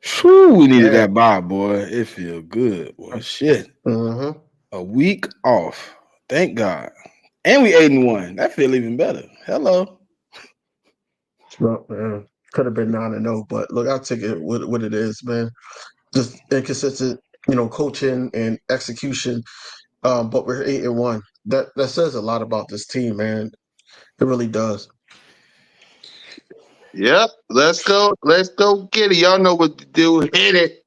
Whew, we needed Man. that bye, boy. It feel good, boy. Shit. Mm-hmm. A week off. Thank God. And we 8-1. That feel even better. Hello. Well, man, could have been 9-0, but look, I'll take it what it is, man. Just inconsistent, coaching and execution. But we're 8-1. That says a lot about this team, man. It really does. Yep. Let's go. Let's go get it. Y'all know what to do. Hit it.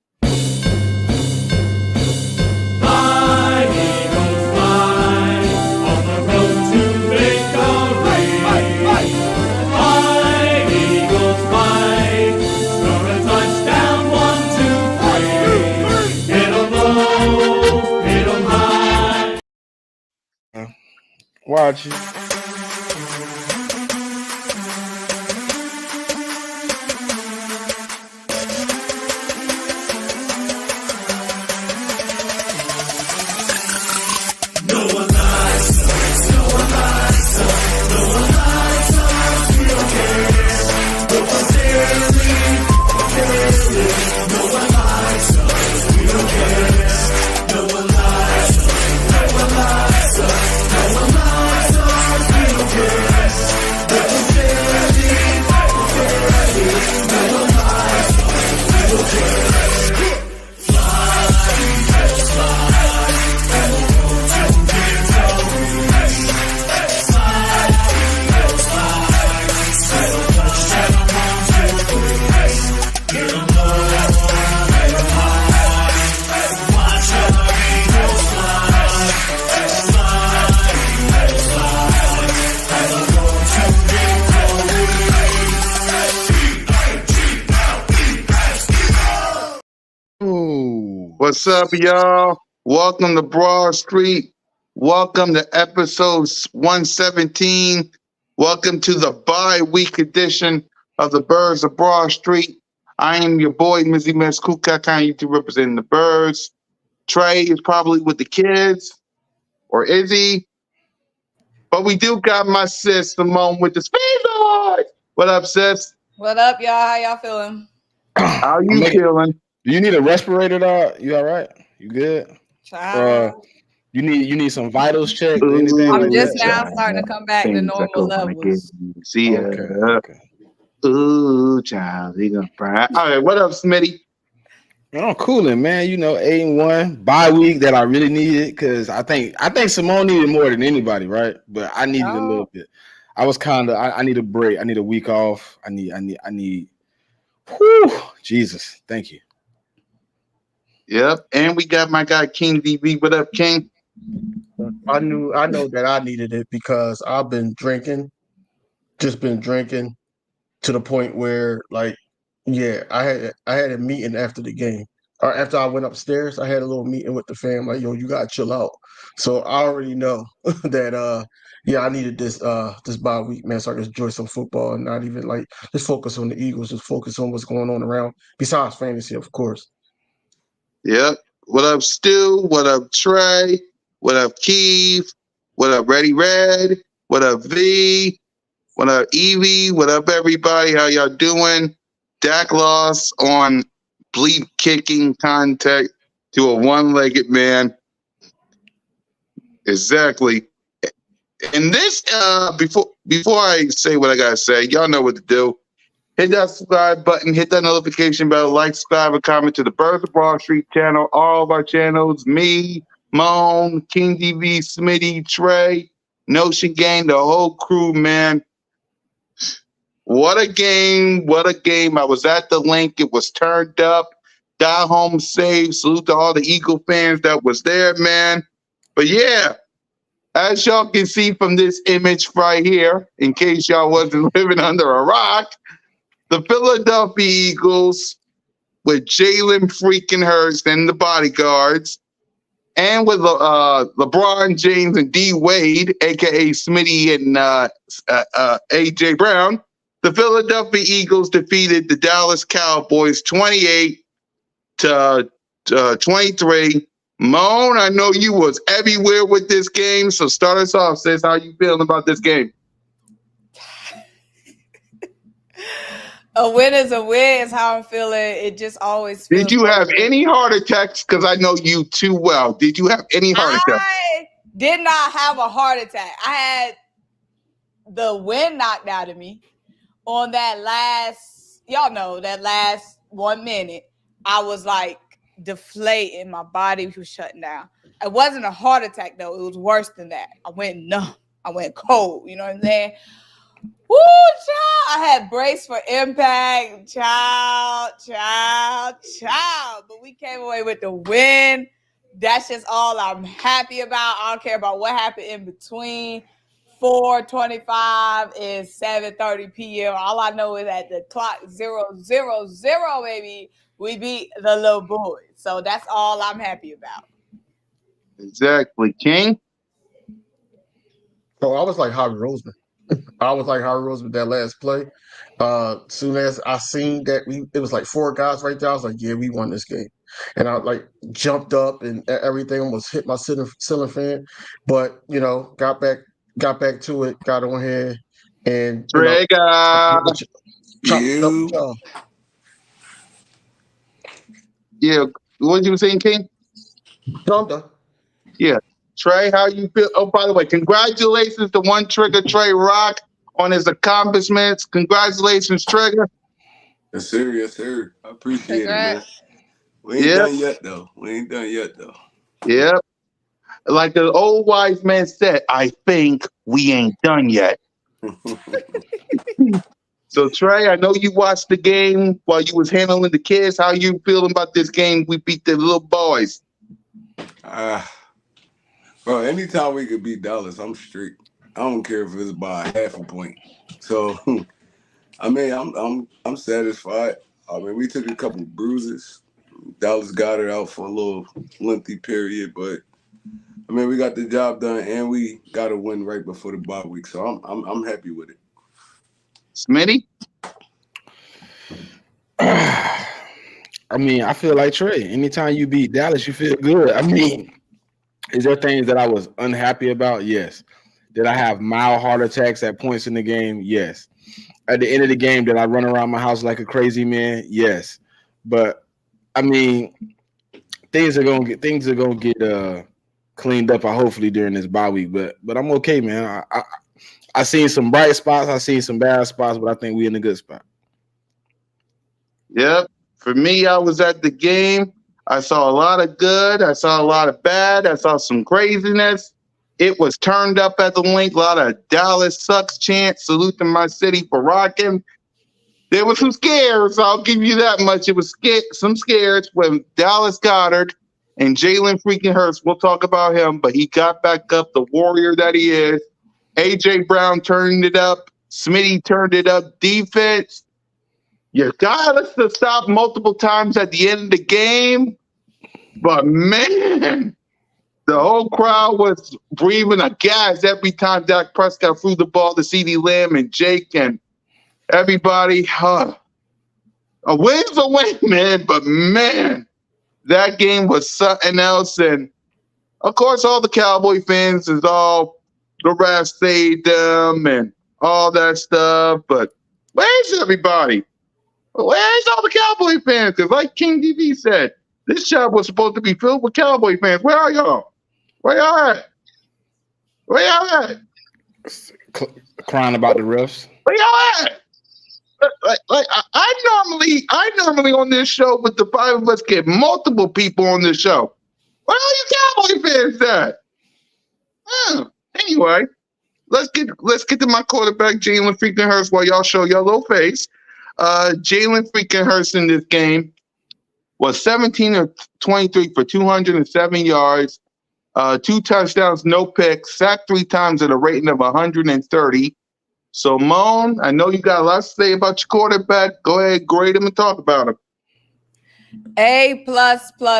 Fly, Eagles, fly, on the road to victory. Fly, Eagles, fly, score a touchdown, 1, 2, 3. Hit 'em low, hit 'em high. Watch it. What's up, y'all? Welcome to Broad Street. Welcome to episode 117. Welcome to the bye-week edition of the Birds of Broad Street. I am your boy, Mizzy Mess Kukak, you to representing the Birds. Trey is probably with the kids, or is he? But we do got my sis, Simone, with the speedboard. What up, sis? What up, y'all? How y'all feeling? How you feeling? Do you need a respirator, dog? You all right? You good? You need some vitals checked? Anything I'm like just that? now starting to come back to normal levels. See ya. Okay. Ooh, child, he gonna cry. All right, what up, Smitty? I'm cooling, man. 8-1 bye week that I really needed because I think Simone needed more than anybody, right? But I needed a little bit. I was I need a break. I need a week off. I need. Whew, Jesus, thank you. Yep, and we got my guy King DB. What up, King? I know that I needed it because I've been drinking, just been drinking to the point where, like, yeah, I had a meeting after the game. Or after I went upstairs, I had a little meeting with the fam. Like, yo, you gotta chill out. So I already know that I needed this bye week, man, so I can enjoy some football and not even like just focus on the Eagles, just focus on what's going on around besides fantasy, of course. Yep. What up, Stu? What up, Trey? What up, Keith? What up, Ready Red? What up, V? What up, Evie? What up, everybody? How y'all doing? Dak lost on bleep kicking contact to a one-legged man. Exactly. And this, before I say what I gotta say, y'all know what to do. Hit that subscribe button, hit that notification bell, like, subscribe, and comment to the Birds of Broad Street channel, all of our channels, me, Moan, King DV, Smitty, Trey, Notion Gang, the whole crew, man. What a game, what a game. I was at the link, it was turned up. Die home safe. Salute to all the Eagle fans that was there, man. But yeah, as y'all can see from this image right here, in case y'all wasn't living under a rock, the Philadelphia Eagles with Jalen freaking Hurts and the bodyguards, and with LeBron James and D Wade, aka Smitty and AJ Brown, the Philadelphia Eagles defeated the Dallas Cowboys 28-23. Moan, I know you was everywhere with this game, so start us off, sis. How you feeling about this game? A win is a win is how I'm feeling. It just always feels. Did you have any heart attacks? Because I know you too well. Did you have any heart attacks? I did not have a heart attack. I had the wind knocked out of me on that last, y'all know, that last 1 minute. I was like deflating. My body was shutting down. It wasn't a heart attack though. It was worse than that. I went numb. I went cold. You know what I'm saying? Woo, child. I had brace for impact. Child. But we came away with the win. That's just all I'm happy about. I don't care about what happened in between. 4:25 is 7:30 p.m. All I know is at the clock 0:00, baby, we beat the little boys. So that's all I'm happy about. Exactly, King. Oh, I was like Harvey Roseman. I was like Harvey Roseman that last play. Soon as I seen that it was like 4 guys right there, I was like, yeah, we won this game. And I like jumped up and everything, almost hit my ceiling fan. But got back to it, got on here, and Trigger. chopped up with y'all. Yeah, what you saying, King? Thunder. Yeah. Trey, how you feel? Oh, by the way, congratulations to One Trigger Trey Rock on his accomplishments. Congratulations, Trigger. Yes, sir. Yes, sir. I appreciate it, man. We ain't done yet, though. Yep. Like the old wise man said, I think we ain't done yet. So, Trey, I know you watched the game while you was handling the kids. How you feeling about this game? We beat the little boys. Bro, anytime we could beat Dallas, I'm straight. I don't care if it's by half a point. So, I mean, I'm satisfied. I mean, we took a couple bruises. Dallas got it out for a little lengthy period, but I mean, we got the job done, and we got a win right before the bye week. So I'm happy with it. Smitty? I mean, I feel like Trey. Anytime you beat Dallas, you feel good. I mean, is there things that I was unhappy about? Yes. Did I have mild heart attacks at points in the game? Yes. At the end of the game, did I run around my house like a crazy man? Yes. But I mean, things are gonna get cleaned up. Hopefully during this bye week. But I'm okay, man. I seen some bright spots. I seen some bad spots, but I think we in a good spot. Yep. For me, I was at the game. I saw a lot of good. I saw a lot of bad. I saw some craziness. It was turned up at the link. A lot of Dallas sucks chants. Salute to my city for rocking. There were some scares. I'll give you that much. It was some scares when Dallas Goddard and Jalen freaking Hurts. We'll talk about him, but he got back up, the warrior that he is. A.J. Brown turned it up. Smitty turned it up. Defense. You got us to stop multiple times at the end of the game. But, man, the whole crowd was breathing a gas every time Dak Prescott threw the ball to CeeDee Lamb and Jake and everybody. A win's a win, man. But, man, that game was something else. And, of course, all the Cowboy fans is all the refs saved them and all that stuff. But where's everybody? Where's all the Cowboy fans? Because like King DV said, this job was supposed to be filled with Cowboy fans. Where are y'all? Where y'all at? Where y'all at? Crying about the refs. Where y'all at? I normally on this show with the 5 of us get multiple people on this show. Where are you Cowboy fans at? Anyway, let's get to my quarterback, Jalen freaking Hurts, while y'all show your little face. Jalen freaking Hurts in this game was 17 of 23 for 207 yards, 2 touchdowns, no picks, sacked 3 times at a rating of 130. So, Moan, I know you got a lot to say about your quarterback. Go ahead, grade him and talk about him. A plus, 10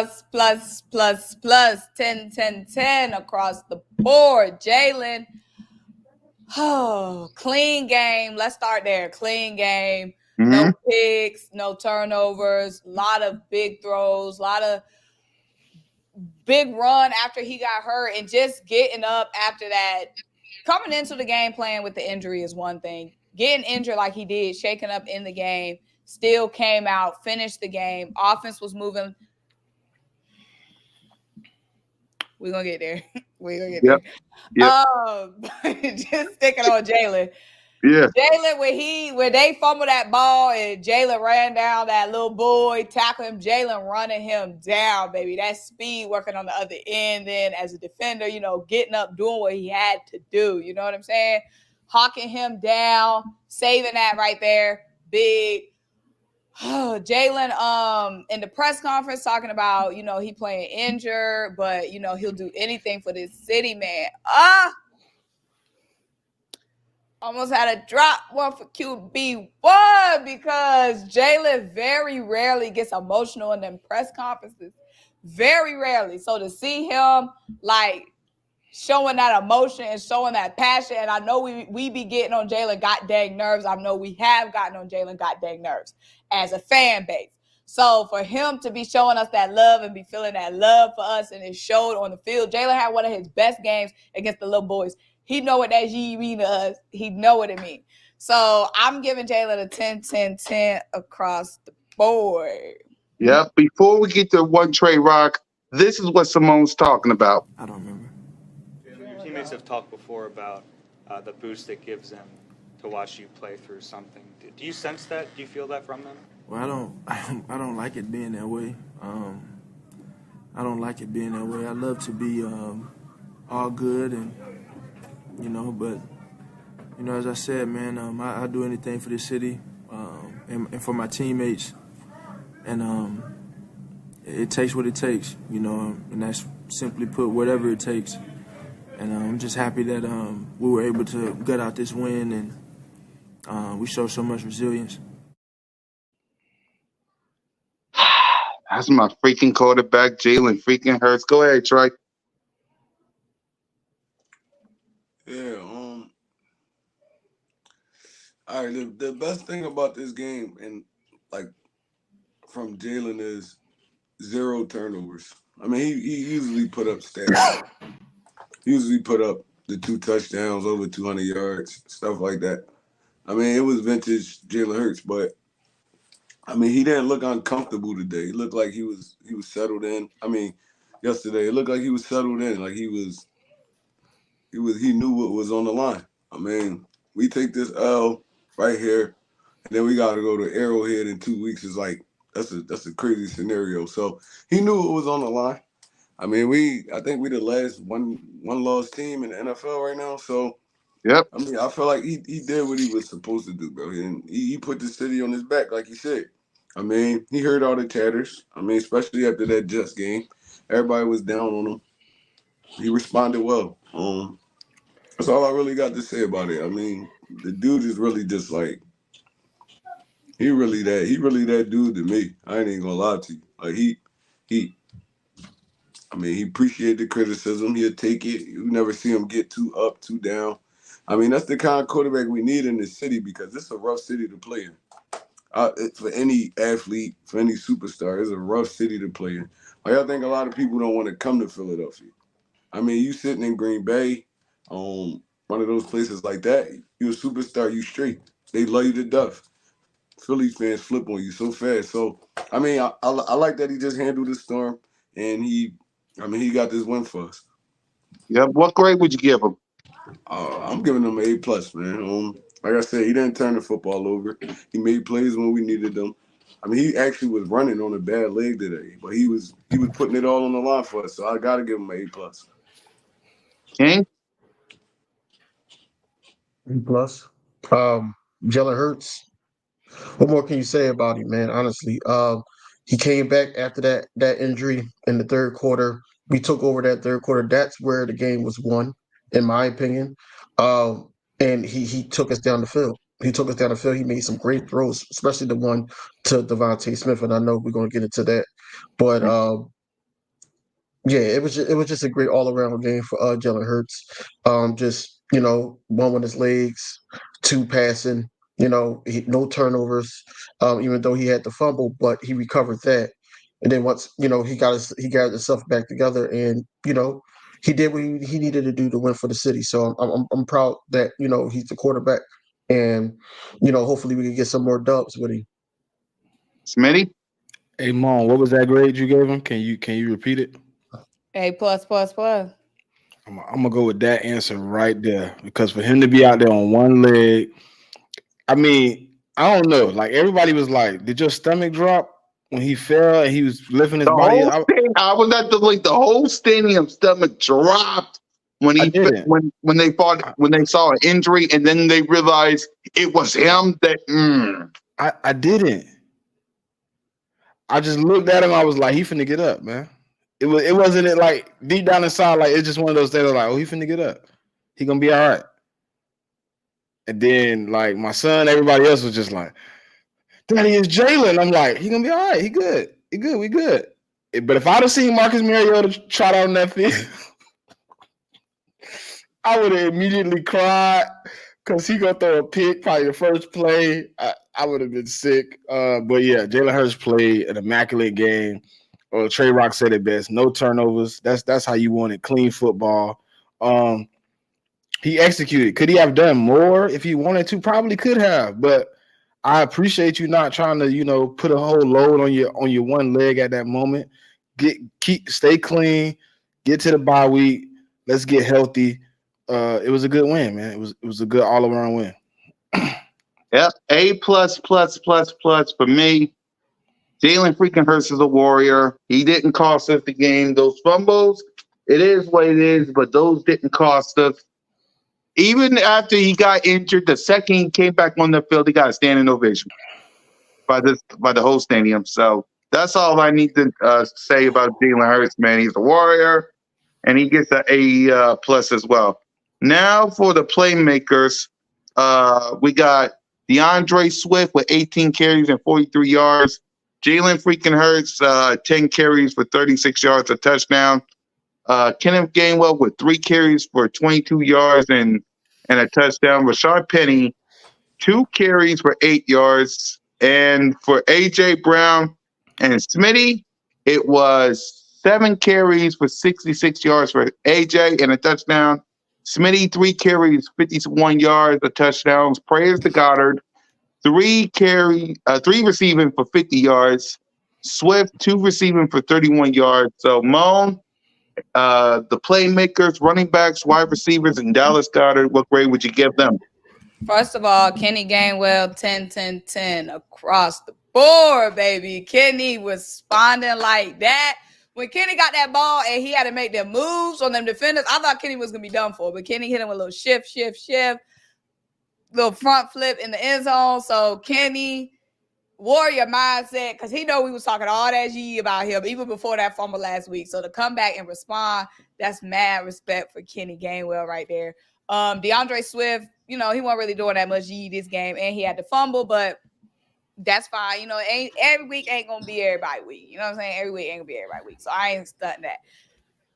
across the board. Jalen. Oh, clean game. Let's start there. Clean game. Mm-hmm. No picks, no turnovers, a lot of big throws, a lot of big run after he got hurt, and just getting up after that. Coming into the game plan with the injury is one thing. getting injured like he did, shaking up in the game, still came out, finished the game. Offense was moving. We're going to get there. We're going to get there. Just sticking on Jalen. Yeah. Jalen, when they fumbled that ball and Jalen ran down that little boy, tackled him, Jalen running him down, baby. That speed working on the other end. Then as a defender, getting up, doing what he had to do. You know what I'm saying? Hawking him down, saving that right there. Big. Jalen, in the press conference talking about, he playing injured, but, he'll do anything for this city, man. Almost had a drop one for QB1 because Jalen very rarely gets emotional in them press conferences. Very rarely. So to see him showing that emotion and showing that passion, and I know we be getting on Jalen got dang nerves. I know we have gotten on Jalen got dang nerves as a fan base. So for him to be showing us that love and be feeling that love for us, and it showed on the field. Jalen had one of his best games against the little boys. He know what that G mean to us. He know what it means. So I'm giving Jalen a 10, 10, 10 across the board. Yeah. Before we get to one Trey Rock, this is what Simone's talking about. I don't remember. Your teammates have talked before about the boost it gives them to watch you play through something. Do you sense that? Do you feel that from them? Well, I don't like it being that way. I don't like it being that way. I love to be all good and, but, as I said, man, I do anything for this city and for my teammates. And it takes what it takes, and that's simply put, whatever it takes. And I'm just happy that we were able to gut out this win, and we showed so much resilience. That's my freaking quarterback, Jalen freaking Hurts. Go ahead, Trey. Yeah. All right. The best thing about this game, and from Jalen, is 0 turnovers. I mean, he usually put up stats. He usually put up the 2 touchdowns, over 200 yards, stuff like that. I mean, it was vintage Jalen Hurts, but I mean, he didn't look uncomfortable today. He looked like he was settled in. I mean, yesterday it looked like he was settled in, like he knew what was on the line. I mean, we take this L right here, and then we got to go to Arrowhead in 2 weeks. It's like that's a crazy scenario. So he knew what was on the line. I mean, I think we the last one loss team in the NFL right now. So Yep. I mean, I feel like he did what he was supposed to do, bro. And he put the city on his back, like he said. I mean, he heard all the chatters. I mean, especially after that Jets game, everybody was down on him. He responded well. That's all I really got to say about it. I mean, the dude is really just like he really that dude to me. I ain't even gonna lie to you. Like he appreciated the criticism. He'll take it. You never see him get too up, too down. I mean, that's the kind of quarterback we need in this city because it's a rough city to play in. For any athlete, for any superstar, it's a rough city to play in. I think a lot of people don't want to come to Philadelphia. I mean, you sitting in Green Bay, one of those places like that, you a superstar, you straight. They love you to death. Philly fans flip on you so fast. So, I mean, I like that he just handled the storm, and he got this win for us. Yep. What grade would you give him? I'm giving him an A+, man. Like I said, he didn't turn the football over. He made plays when we needed them. I mean, he actually was running on a bad leg today, but he was putting it all on the line for us. So I got to give him an A+. King? A+. Jalen Hurts. What more can you say about him, man? Honestly, he came back after that injury in the third quarter. We took over that third quarter. That's where the game was won, in my opinion. And he took us down the field. He took us down the field. He made some great throws, especially the one to Devontae Smith. And I know we're going to get into that, but yeah, it was just a great all around game for Jalen Hurts. Just one with his legs, 2 passing. No turnovers, even though he had the fumble, but he recovered that. And then once he got himself back together, and he did what he needed to do to win for the city. So I'm proud that he's the quarterback and hopefully we can get some more dubs with him. Smitty? Hey, Mom, what was that grade you gave him? Can you repeat it? A plus plus plus. I'm gonna go with that answer right there because for him to be out there on one leg, I mean, I don't know. Like everybody was like, "Did your stomach drop when he fell and he was lifting his The body?" whole stadium, I was at the whole stadium stomach dropped when I he didn't. when they thought when they saw an injury and then they realized it was him that I didn't. I just looked at him. I was like, "He finna get up, man." It wasn't it like deep down inside, like it's just one of those things. Like, "Oh, he finna get up. He gonna be all right." And then like my son, everybody else was just like, "Daddy, is Jalen." I'm like, "He gonna be all right. He good. He good. We good." But if I'd have seen Marcus Mariota trot out on that field, I would have immediately cried because he gonna throw a pick, probably the first play. I would have been sick. But yeah, Jalen Hurts played an immaculate game. Trey Rock said it best: no turnovers. That's how you want it. Clean football. He executed. Could he have done more if he wanted to? Probably could have. But I appreciate you not trying to, put a whole load on your one leg at that moment. Stay clean. Get to the bye week. Let's get healthy. It was a good win, man. It was a good all around win. Yep, A plus plus plus plus for me. Jalen freaking Hurts is a warrior. He didn't cost us the game. Those fumbles, it is what it is, but those didn't cost us. Even after he got injured, the second he came back on the field, he got a standing ovation by the whole stadium. So that's all I need to say about Jalen Hurts, man. He's a warrior, and he gets an A plus as well. Now for the playmakers, we got DeAndre Swift with 18 carries and 43 yards. Jalen freaking Hurts, 10 carries for 36 yards, a touchdown. Kenneth Gainwell with 3 carries for 22 yards and a touchdown. Rashard Penny, 2 carries for 8 yards. And for A.J. Brown and Smitty, it was 7 carries for 66 yards for A.J. and a touchdown. Smitty, 3 carries, 51 yards, a touchdown. Prayers to Goddard. 3 receiving for 50 yards. Swift, 2 receiving for 31 yards. So Moan, the playmakers, running backs, wide receivers, and Dallas Goddard, what grade would you give them? First of all, Kenny Gainwell, 10, 10, 10 across the board, baby. Kenny was responding like that. When Kenny got that ball and he had to make them moves on them defenders, I thought Kenny was going to be done for. But Kenny hit him with a little shift, little front flip in the end zone. So Kenny, warrior mindset, because he know we was talking all that G about him even before that fumble last week. So to come back and respond, that's mad respect for Kenny Gainwell right there. DeAndre Swift, he wasn't really doing that much G this game, and he had to fumble, but that's fine. Every week ain't gonna be everybody week. You know what I'm saying? Every week ain't gonna be everybody week. So I ain't stunting that.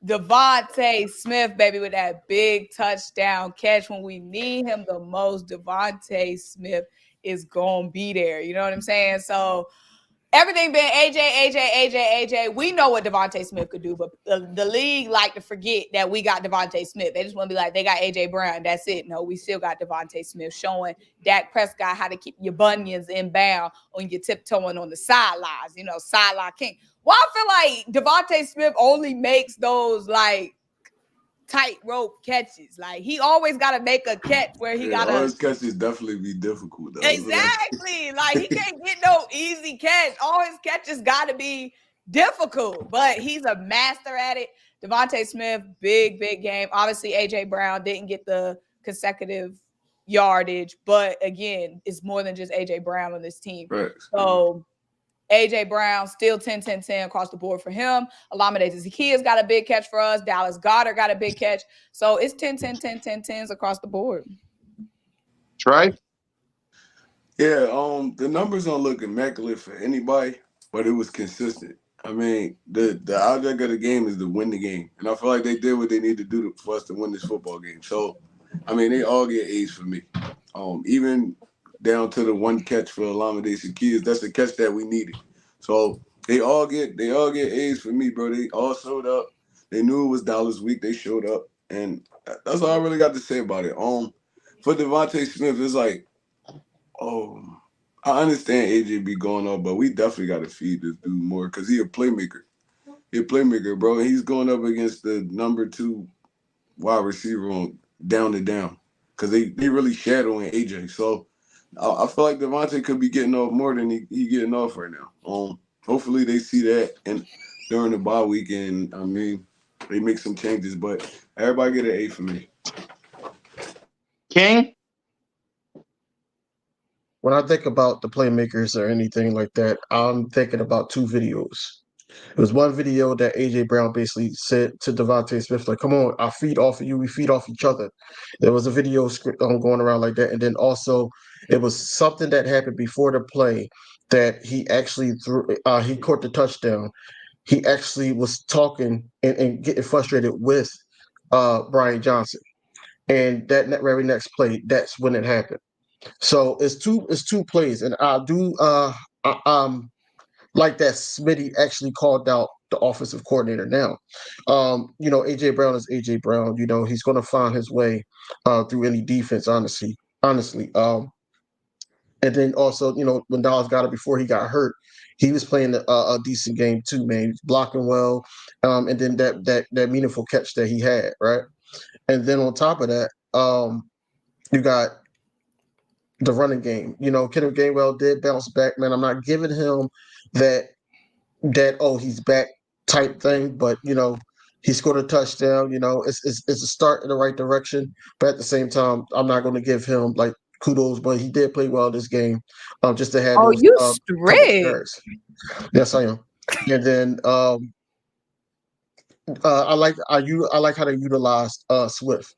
Devontae Smith, baby, with that big touchdown catch when we need him the most. Devontae Smith is gonna be there. You know what I'm saying? So everything been AJ. We know what Devontae Smith could do, but the league like to forget that we got Devontae Smith. They just want to be like, they got AJ Brown. That's it. No, we still got Devontae Smith showing Dak Prescott how to keep your bunions inbound on your tiptoeing on the sidelines. Sideline king. Well, I feel like Devontae Smith only makes those like tightrope catches. Like he always got to make a catch where he got to. All his catches definitely be difficult though. Exactly. Like he can't get no easy catch. All his catches got to be difficult, but he's a master at it. Devontae Smith, big game. Obviously, AJ Brown didn't get the consecutive yardage, but again, it's more than just AJ Brown on this team. Right. So AJ Brown still 10 across the board for him. Olamide Zaccheaus got a big catch for us. Dallas Goddard got a big catch. So it's 10s across the board. Trey? Yeah, the numbers don't look immaculate for anybody, but it was consistent. I mean, the object of the game is to win the game, and I feel like they did what they need to do for us to win this football game. So, I mean, they all get A's for me. Even down to the one catch for Olamide Zaccheaus, that's the catch that we needed. So they all get A's for me, bro. They all showed up. They knew it was Dallas week. They showed up, and that's all I really got to say about it. For Devontae Smith, it's like I understand AJ be going on, but we definitely got to feed this dude more because he a playmaker. He a playmaker, bro. And he's going up against the number 2 wide receiver on down to down because they really shadowing AJ. So I feel like Devontae could be getting off more than he getting off right now. Hopefully they see that and during the bye weekend. I mean, they make some changes, but everybody get an A for me. King? When I think about the playmakers or anything like that, I'm thinking about 2 videos. It was one video that AJ Brown basically said to Devontae Smith, like, "Come on, I feed off of you. We feed off each other." There was a video script going around like that, and then also it was something that happened before the play that he actually threw. He caught the touchdown. He actually was talking and getting frustrated with Brian Johnson, and that very next play, that's when it happened. So it's two plays, and I do like that Smitty actually called out the offensive coordinator now. AJ Brown is AJ Brown. He's going to find his way through any defense, honestly. And then also, when Dallas got it before he got hurt, he was playing a decent game too, man. He was blocking well, and then that meaningful catch that he had, right? And then on top of that, you got the running game. Kenneth Gainwell did bounce back, man. I'm not giving him that he's back type thing, but he scored a touchdown. It's a start in the right direction, but at the same time, I'm not going to give him like kudos, but he did play well this game. Just to have Oh, those you couple strict. carries. Yes, I am. And then I like how they utilized Swift.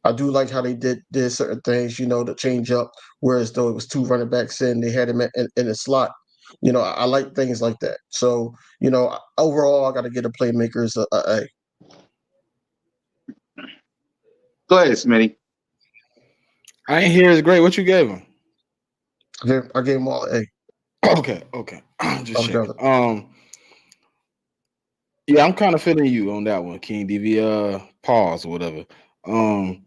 I do like how they did certain things, to change up. Whereas though it was 2 running backs in, they had him in a slot. I like things like that. So overall, I got to get the playmakers a. Go ahead, Smitty. I ain't hear is great. What you gave him? I gave them all an Okay. Just A. checking. Yeah, I'm kind of feeling you on that one, King DV. Pause or whatever. Kenny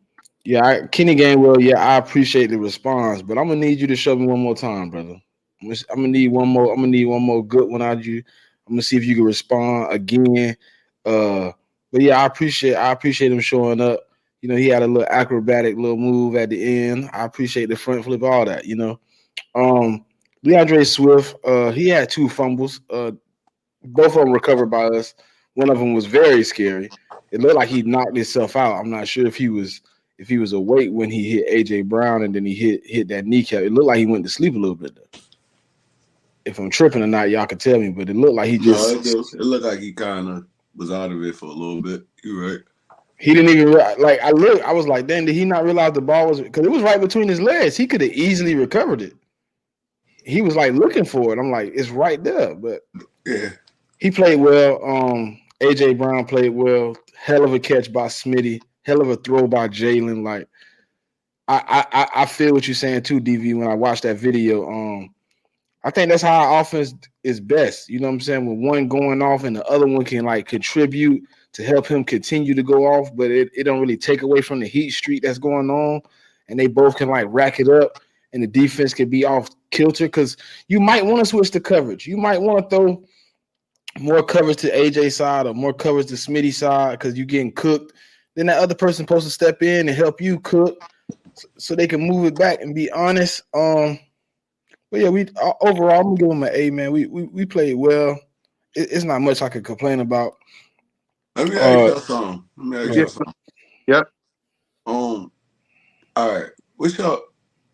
Gainwell. Yeah, I appreciate the response, but I'm gonna need you to show me one more time, brother. I'm gonna need one more. I'm gonna need one more good one out of you. I'm gonna see if you can respond again. But yeah, I appreciate him showing up. He had a little acrobatic little move at the end. I appreciate the front flip, all that. DeAndre Swift. He had 2 fumbles. Both of them recovered by us. One of them was very scary. It looked like he knocked himself out. I'm not sure if he was awake when he hit AJ Brown and then he hit that kneecap. It looked like he went to sleep a little bit though. If I'm tripping or not, y'all can tell me, but it looked like he just. No, it looked like he kind of was out of it for a little bit. You're right. He didn't even like. I was like, "Damn, did he not realize the ball was?" Because it was right between his legs. He could have easily recovered it. He was like looking for it. I'm like, it's right there, but yeah. He played well. AJ Brown played well. Hell of a catch by Smitty. Hell of a throw by Jalen. Like, I feel what you're saying too, DV. When I watched that video, I think that's how our offense is best. You know what I'm saying? With one going off and the other one can like contribute to help him continue to go off, but it don't really take away from the heat streak that's going on, and they both can like rack it up, and the defense can be off kilter because you might want to switch the coverage. You might want to throw more coverage to AJ side or more coverage to Smitty side because you're getting cooked. Then that other person supposed to step in and help you cook so they can move it back and be honest. But yeah, we overall I'm gonna give them an A, man. We played well. It's not much I could complain about. Let me ask y'all something. Yep. All right. What's y'all?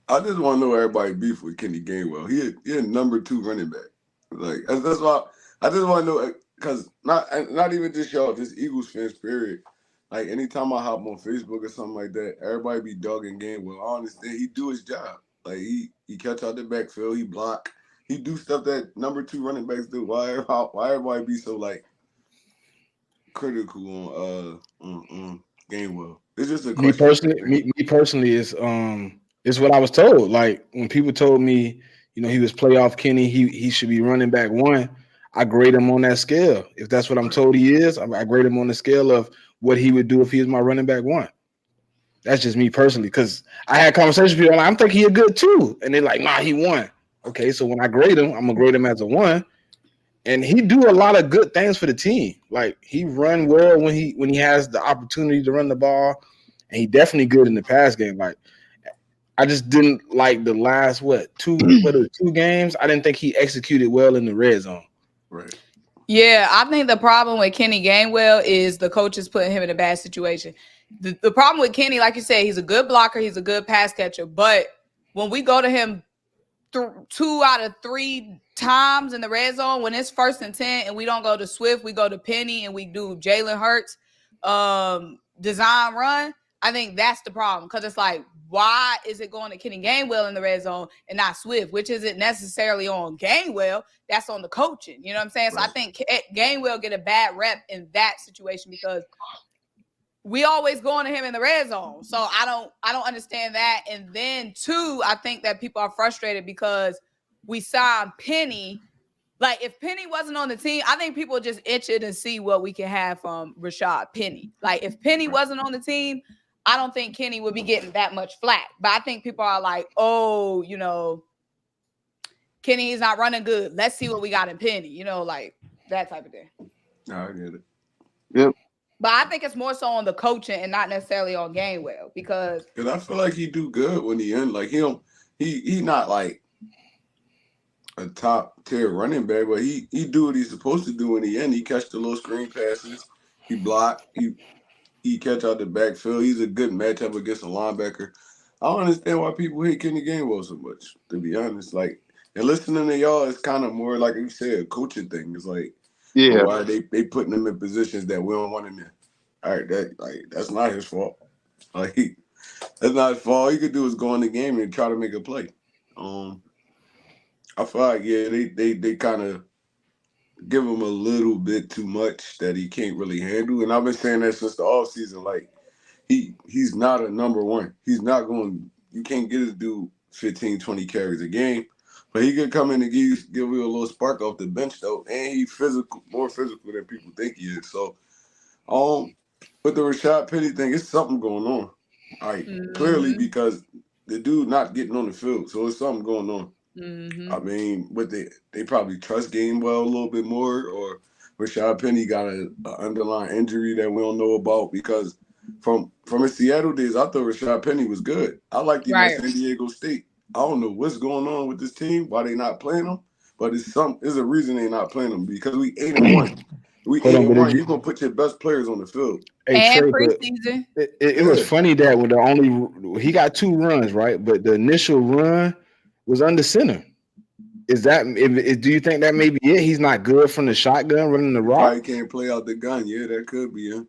I just want to know everybody beef with Kenny Gainwell. He a number 2 running back. Like that's why I just want to know because not even just y'all, just Eagles fans, period. Like anytime I hop on Facebook or something like that, everybody be dogging Gainwell. I understand he do his job. Like he catch out the backfield, he block, he do stuff that number 2 running backs do. Why everybody be so like critical on Gainwell? It's just a question. Me personally is what I was told. Like when people told me, he was playoff Kenny, he should be running back 1. I grade him on that scale. If that's what I'm told he is, I grade him on the scale of what he would do if he was my running back 1. That's just me personally, because I had conversations with people. I'm thinking he a good two, and they're like, nah, he won. Okay, so when I grade him, I'm gonna grade him as a one, and he do a lot of good things for the team. Like he run well when he has the opportunity to run the ball, and he definitely good in the pass game. Like I just didn't like the last two games. I didn't think he executed well in the red zone. Right. Yeah, I think the problem with Kenny Gainwell is the coaches putting him in a bad situation. The problem with Kenny, like you said, he's a good blocker, he's a good pass catcher, but when we go to him 2 out of 3 times in the red zone, when it's 1st and 10 and we don't go to Swift, we go to Penny and we do Jalen Hurts design run, I think that's the problem, because it's like, why is it going to Kenny Gainwell in the red zone and not Swift, which isn't necessarily on Gainwell, that's on the coaching. You know what I'm saying? Right. So I think Gainwell get a bad rep in that situation because we always going to him in the red zone. So I don't understand that. And then 2, I think that people are frustrated because we signed Penny. Like if Penny wasn't on the team, I think people just itching to see what we can have from Rashad Penny. Like if Penny wasn't on the team, I don't think Kenny would be getting that much flack. But I think people are like, oh, you know, Kenny is not running good. Let's see what we got in Penny, you know, like that type of thing. No, I get it. Yep. But I think it's more so on the coaching and not necessarily on Gainwell because I feel like he do good when he in. Like he not like a top tier running back, but he do what he's supposed to do in the end. He catch the little screen passes, he block, he catch out the backfield. He's a good matchup against a linebacker. I don't understand why people hate Kenny Gainwell so much, to be honest. Like, and listening to y'all is kind of more like you said, a coaching thing. It's like, Yeah. why they putting him in positions that we don't want him in. All right, that's not his fault. Like that's not his fault. All he could do is go in the game and try to make a play. I feel like they kind of give him a little bit too much that he can't really handle. And I've been saying that since the offseason. Like he's not a number one. He's not going. You can't get this dude 15, 20 carries a game. But he could come in and give you a little spark off the bench though, and he's more physical than people think he is. So, with the Rashad Penny thing, it's something going on. All right, clearly because the dude not getting on the field, so it's something going on. I mean, but they probably trust Gainwell a little bit more, or Rashad Penny got an underlying injury that we don't know about because from his Seattle days, I thought Rashad Penny was good. I liked him at San Diego State. I don't know what's going on with this team, why they not playing him, but it's a reason they not playing him because we 8-1. We 8-1. You're gonna put your best players on the field. Hey, and Trey, preseason. It was funny that with he got 2 runs, right? But the initial run was under center. Is that do you think that may be it? He's not good from the shotgun running the rock. Probably can't play out the gun. Yeah, that could be him.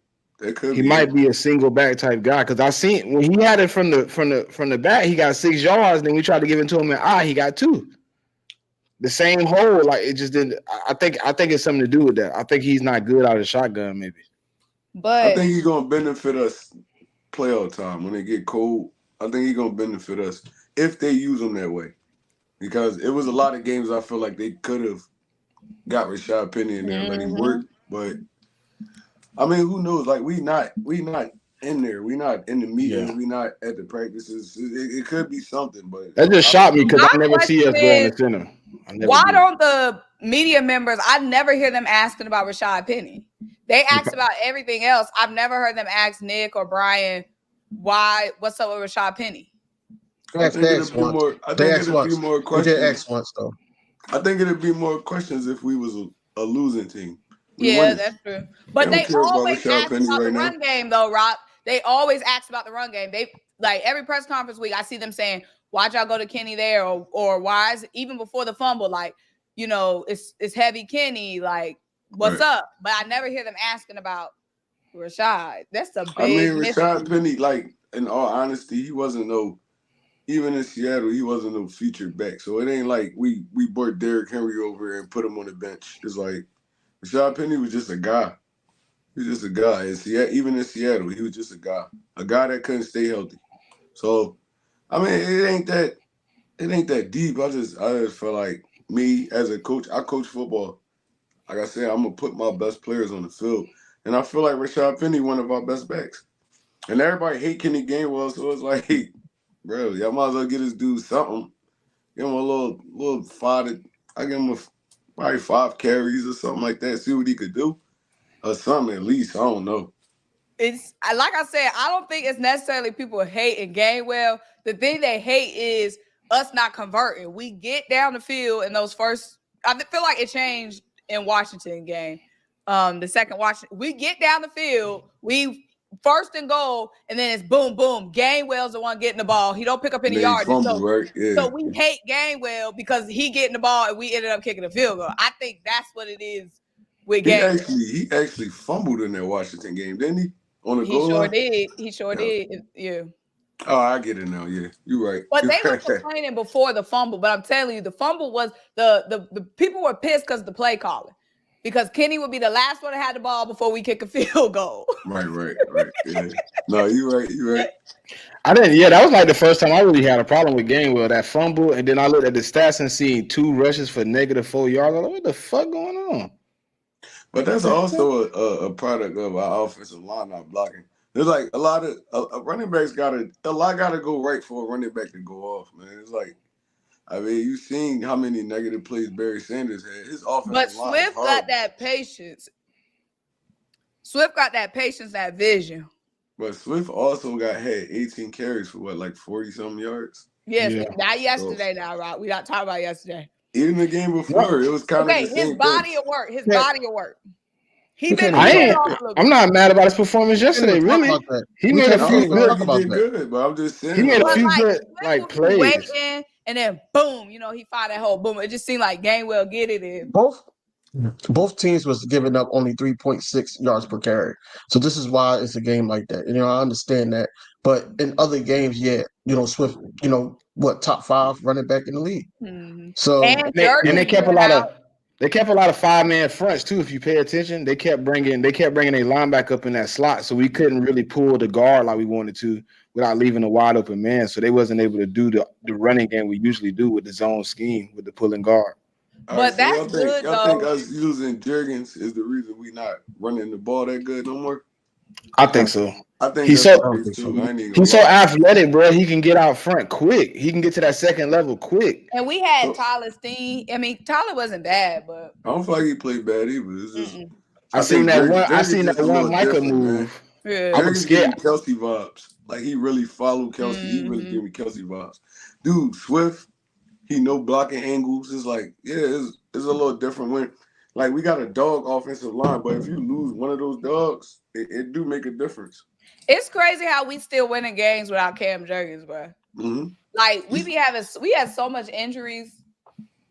He might be a single back type guy because I seen when he had it from the back, he got 6 yards. Then we tried to give it to him and he got 2. The same hole, like it just didn't. I think it's something to do with that. I think he's not good out of shotgun, maybe. But I think he's gonna benefit us playoff time when they get cold. I think he's gonna benefit us if they use him that way. Because it was a lot of games I feel like they could have got Rashad Penny in there and let him work. But I mean, who knows? Like we not in there. We not in the meetings. We not at the practices. It could be something, but that just shocked me because I never see us going to center. Why don't the media members? I never hear them asking about Rashad Penny. They ask about everything else. I've never heard them ask Nick or Brian what's up with Rashad Penny. I think it'd be more. I think it'd be more questions. They asked once though. I think it'd be more questions if we was a losing team. That's true. But they always ask about the run game, though, Rock. They always ask about the run game. They like every press conference week. I see them saying, "Why'd y'all go to Kenny there?" or "Why is even before the fumble? Like, you know, it's heavy Kenny. Like, what's up?" But I never hear them asking about Rashad. That's a big. I mean, Rashad Penny. Like, in all honesty, he wasn't no. Even in Seattle, he wasn't no featured back. So it ain't like we brought Derrick Henry over and put him on the bench. It's like Rashad Penny was just a guy. He was just a guy. Even in Seattle, he was just a guy that couldn't stay healthy. So, I mean, it ain't that deep. I just feel like me as a coach, I coach football. Like I said, I'm gonna put my best players on the field, and I feel like Rashad Penny one of our best backs. And everybody hate Kenny Gainwell, so it's like, hey, bro, y'all might as well get this dude something. Give him a little 5. I give him probably 5 carries or something like that. See what he could do, or something at least. I don't know. It's like I said, I don't think it's necessarily people hating Gainwell. The thing they hate is us not converting. We get down the field in those first. I feel like it changed in Washington game. The second Washington, we get down the field, we first and goal, and then it's boom, boom. Gainwell's the one getting the ball. He don't pick up any yards. Right? Yeah. So we hate Gainwell because he getting the ball and we ended up kicking a field goal. I think that's what it is with Gainwell. He actually fumbled in that Washington game, didn't he? On the goal Sure line? did. He sure did. Yeah. Oh, I get it now. Yeah, you're right. But they were complaining before the fumble. But I'm telling you, the fumble was the people were pissed because of the play calling. Because Kenny would be the last one to have the ball before we kick a field goal. Right. Yeah. No, you're right. I didn't. Yeah, that was like the first time I really had a problem with Gainwell. That fumble, and then I looked at the stats and seen 2 rushes for -4 yards. I was like, what the fuck going on? But that's also a product of our offensive line not blocking. There's like a lot of running backs gotta go right for a running back to go off, man. It's like, I mean, you've seen how many negative plays Barry Sanders had. His offensive But line Swift got that patience. That vision. But Swift also had 18 carries for what, like 40-something yards? Yes, not yesterday now, right? We not talking about yesterday. Even the game before, it was kind of the same his body of work. His body of work. I'm not mad about his performance yesterday. Really, he made a few good. But I'm just saying, he made a few good plays. Waiting, and then boom, he fired that whole boom. It just seemed like Gainwell get it in. Both teams was giving up only 3.6 yards per carry. So this is why it's a game like that. I understand that. But in other games, Swift, top 5 running back in the league. Mm-hmm. So and they kept a lot of 5-man fronts too. If you pay attention, they kept bringing a linebacker up in that slot, so we couldn't really pull the guard like we wanted to without leaving a wide open man. So they wasn't able to do the running game we usually do with the zone scheme with the pulling guard. But that's good, though. Y'all think us using Jurgens is the reason we not running the ball that good no more? I think so. I think he's so athletic, bro. He can get out front quick. He can get to that second level quick. And we had Tyler Steen. I mean, Tyler wasn't bad, but I don't feel like he played bad either. It's just, I seen that one Micah move. Yeah. I was scared. Kelsey vibes. Like he really followed Kelsey. He really gave me Kelsey vibes. Dude, Swift. He know blocking angles. It's like, it's a little different when, like, we got a dog offensive line, but if you lose one of those dogs, it do make a difference. It's crazy how we still winning games without Cam Jurgens, bro. Mm-hmm. Like we had so much injuries,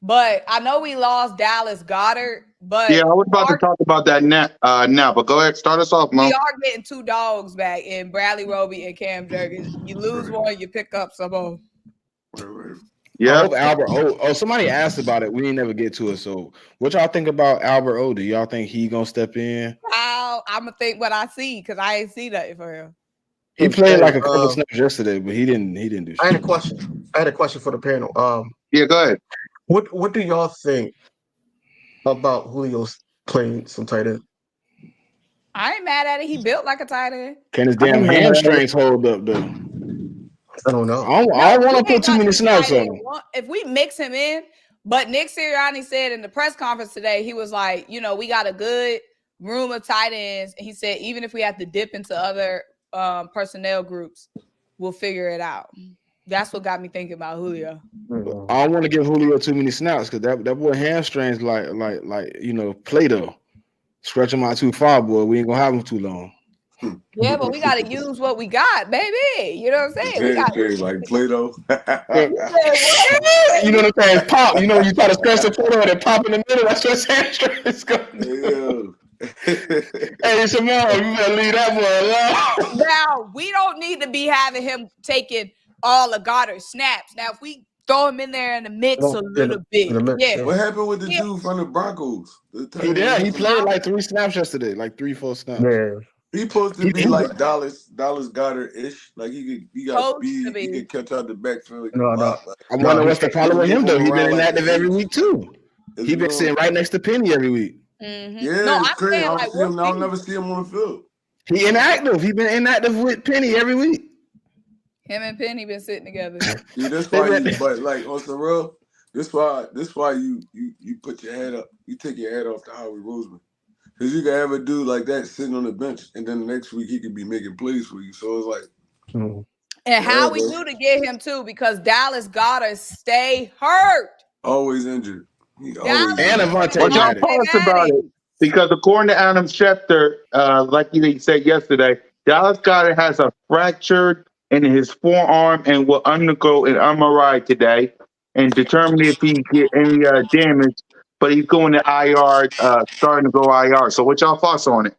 but I know we lost Dallas Goedert. But I was about to talk about that now. But go ahead, start us off, Mo. We are getting 2 dogs back in Bradley Roby and Cam Jurgens. You lose one, you pick up some more. Right. Yeah, I hope Albert O. Oh, somebody asked about it. We didn't never get to it. So, what y'all think about Albert O? Do y'all think he gonna step in? I'm gonna think what I see because I ain't see that for him. He played like a couple snaps yesterday, but he didn't do shit. I had a question for the panel. Go ahead. What do y'all think about Julio's playing some tight end? I ain't mad at it. He built like a tight end. Can his damn hamstrings hold up though? I don't know. I don't want to put too many snaps on him. If we mix him in, but Nick Sirianni said in the press conference today, he was like, we got a good room of tight ends. And he said, even if we have to dip into other personnel groups, we'll figure it out. That's what got me thinking about Julio. I don't want to give Julio too many snaps because that boy hamstrings like Play-Doh. Stretch him out too far, boy. We ain't gonna have him too long. Yeah, but we gotta use what we got, baby. You know what I'm saying? We got like Play-Doh. You know what I'm saying? Pop. You try to stretch the Play-Doh and it pop in the middle. That's what hamstrings going to do. Hey, Simone, you better leave that boy alone. Now, we don't need to be having him taking all of Goddard's snaps. Now, if we throw him in there in the mix a little bit. What happened with the dude from the Broncos? He played like 3 snaps yesterday, like 3-4 snaps. Yeah. He supposed to be like Dallas Goedert-ish. Like he got speed. He can catch out the backfield. I wonder what's the problem with him though. He's been inactive every week too. He's been sitting right next to Penny every week. Mm-hmm. Yeah, it's crazy. I don't never see him on the field. He inactive. He been inactive with Penny every week. Him and Penny been sitting together. See, that's why but like on some real, this why you put your head up. You take your head off to Howie Roseman. Because you can have a dude like that sitting on the bench, and then the next week he could be making plays for you. So it's like, and how we do to get him too, because Dallas gotta stay hurt. Always injured. But y'all talked about it. it because according to Adam Schefter, like he said yesterday, Dallas Goedert has a fractured in his forearm and will undergo an MRI today and determine if he get any damage. But he's going to IR, starting to go IR. So what y'all thoughts on it?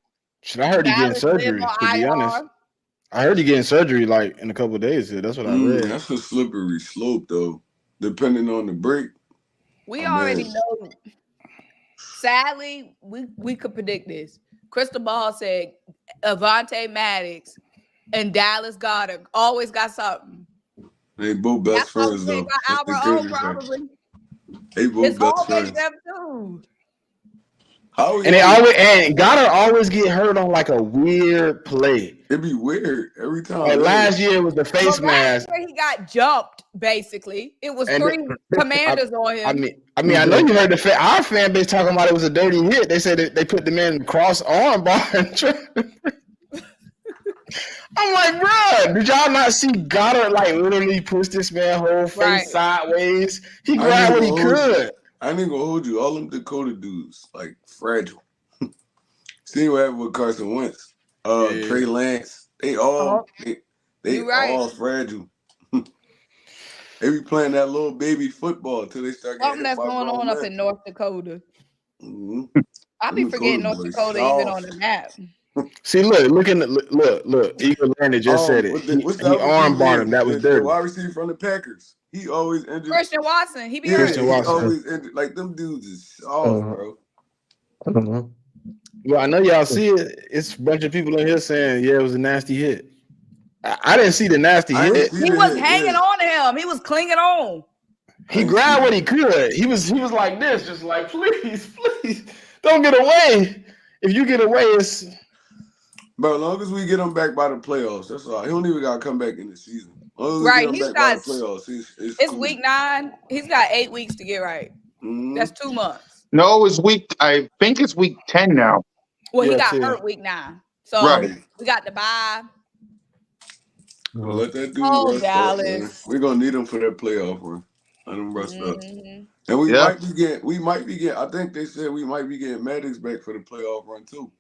I heard he getting surgery, to be honest. I heard he getting surgery like in a couple of days. That's what I read. That's a slippery slope, though. Depending on the break. We already know. Sadly, we could predict this. Crystal Ball said Avonte Maddox and Dallas Goedert always got something. They both best friends, though. They both best friends. And Goddard always get hurt on like a weird play. It'd be weird every time. Like last year it was the face mask. Where he got jumped, basically. It was three commanders on him. I mean, I know you heard our fan base talking about it was a dirty hit. They said that they put the man in cross arm bar. I'm like, bro, did y'all not see Goddard like literally push this man whole face sideways? He grabbed what he could. I ain't gonna hold you. All them Dakota dudes, like fragile. See what happened with Carson Wentz, Trey Lance. They all all fragile. They be playing that little baby football until they start getting something that's going on up in North Dakota. Mm-hmm. I be forgetting North Dakota even on the map. See, look. Eagle Landry just said it. He arm barred him. That was dirty. The wide receiver from the Packers. He always injured. Christian Watson. He be Christian Watson. Always injured. Like them dudes is soft, bro. Well, I know y'all see it. It's a bunch of people in here saying, "Yeah, it was a nasty hit." I didn't see the nasty hit. He was hanging on to him. He was clinging on. He grabbed what he could. He was like this, just like, please, don't get away. If you get away, it's. Bro, as long as we get him back by the playoffs, that's all. He don't even got to come back in the season. Right, he's got playoffs. It's cool. week 9. He's got 8 weeks to get right. Mm-hmm. That's 2 months. No, it's I think it's week 10 now. Well, he got hurt week 9. So we got the bye. Well, let that dude rust Dallas. Up, we're gonna need him for that playoff run. Let him rust up. And we might be getting I think they said we might be getting Maddox back for the playoff run too.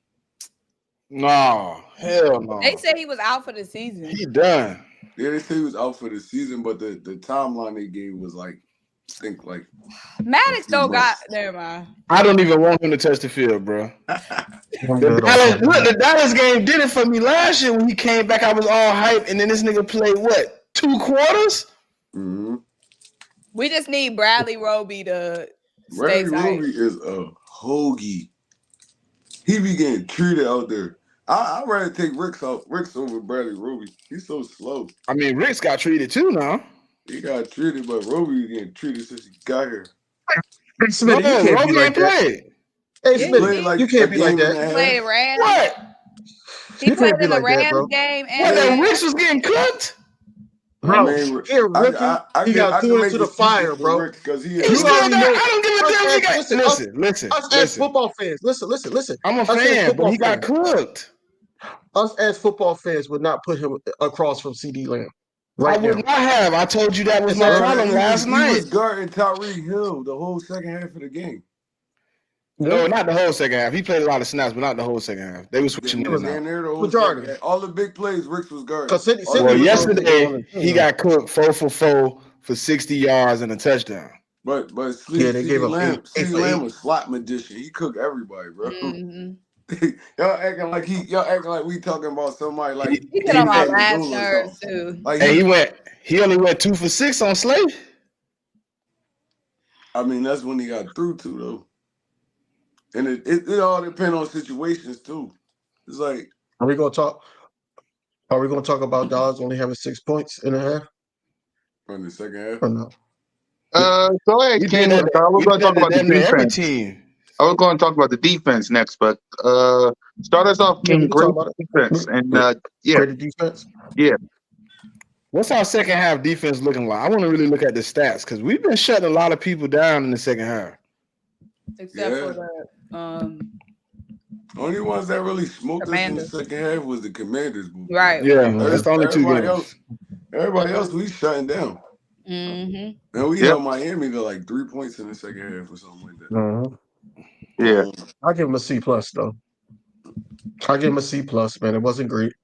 No, hell no. They said he was out for the season. He done. Yeah, they said he was out for the season, but the timeline they gave was like, I think like Maddox don't got. Never mind. I don't even want him to touch the field, bro. The Dallas game did it for me last year when he came back. I was all hyped, and then this nigga played what 2 quarters? Mm-hmm. We just need Bradley Roby to stay tight. Roby is a hoagie. He be getting treated out there. I'd rather take Ricks over Bradley Roby. He's so slow. I mean, Ricks got treated too now. He got treated, but Roby getting treated since he got here. Hey, Smith, Roby ain't played. Hey, Smith, you can't be like that. He played Rams. What? He played in the Rams game. And then Ricks was getting cooked? Bro, he got thrown into the fire, bro. Because I don't give a damn. Listen. Us as football fans, listen. I'm a fan, but he got cooked. Us as football fans would not put him across from CD Lamb. I would not have. I told you that was my problem last night. He was guarding Tyreek Hill the whole second half of the game. No, not the whole second half. He played a lot of snaps, but not the whole second half. They were switching in and out. Majority. All the big plays, Ricks was guarding. Well, yesterday he got cooked 4 for 4 for 60 yards and a touchdown. But CeeDee Lamb was slot magician. He cooked everybody, bro. Mm-hmm. Y'all acting like we talking about somebody like he get on my last nerves too. Like he only went 2 for 6 on Slade. I mean, that's when he got through to though. And it all depends on situations too. It's like, are we gonna talk about Dallas only having 6 points in a half? In the second half? Or no? Go ahead, Ken. We're gonna talk about the defense. Team. I was going to talk about the defense next, but Start us off Yeah, we in can great talk about it. defense, and yeah, Greater defense. yeah. What's our second half defense looking like? I want to really look at the stats because we've been shutting a lot of people down in the second half. Except for Yeah. the Only ones that really smoked us in the Commanders. second half was the Commanders. Right. Yeah, that's the only two games. Everybody else, we shutting down. Mm-hmm. And we Yep. held Miami to like 3 points in the second half or something like that. Yeah. I give him a C plus though. I give him a C plus, man. It wasn't great.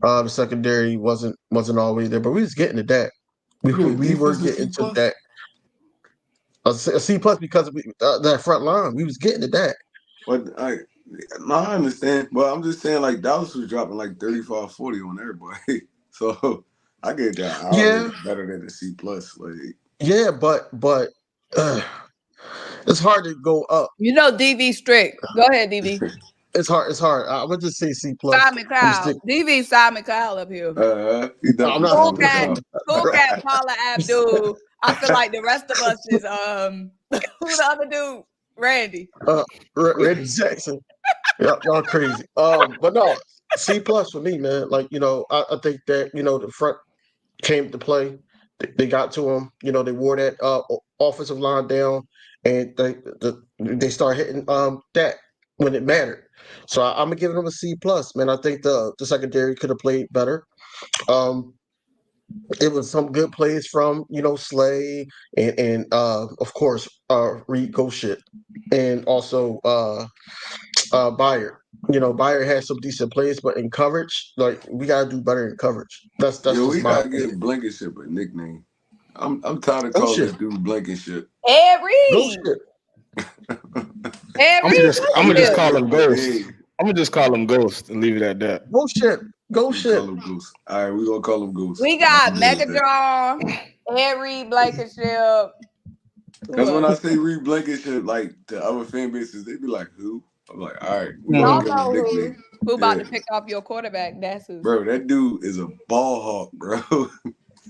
The secondary wasn't always there, but we was getting to that. We were Defense a getting C to plus? that. A C plus because of that front line. We was getting to that. But I understand. But I'm just saying, like, Dallas was dropping like 35-40 on everybody. So I get that. I Yeah. was better than a C plus. Like, Yeah, but it's hard to go up. You know DV strict. Go ahead, DV. It's hard. I would just say C plus. Simon Cowell. DV Simon Cowell up here. he definitely I'm not- Cool Simon cat, Cowell. cool cat Paula Abdul. I feel like the rest of us is who the other dude? Randy. Randy Jackson. Y'all crazy. But no, C plus for me, man. Like, I think that, the front came to play. They got to him. They wore that offensive line down, and they start hitting that when it mattered. So I'm gonna give them a C plus, man. I think the secondary could have played better. It was some good plays from Slay and of course Reed Goshet and also Byard. Byard had some decent plays, but in coverage, like we gotta do better in coverage. That's Yo, just we my gotta give Blankenship a nickname. I'm tired of Go calling shit. this dude Blankenship. Ed Go Reed. shit. Ed I'm Reed. just call him Ghost. Hey, I'm gonna just call him Ghost and leave it at that. Go shit. Go we shit. call him Goose. All right, we gonna call him Goose. We got Megatron, Ed Reed, Blankenship. Because when I say Reed Blankenship, like the other fan bases, they be like, "Who?" I'm like, "All right, we Y'all gonna give him know a nickname." who about to pick off your quarterback. That's who. Bro, that dude is a ball hawk, bro.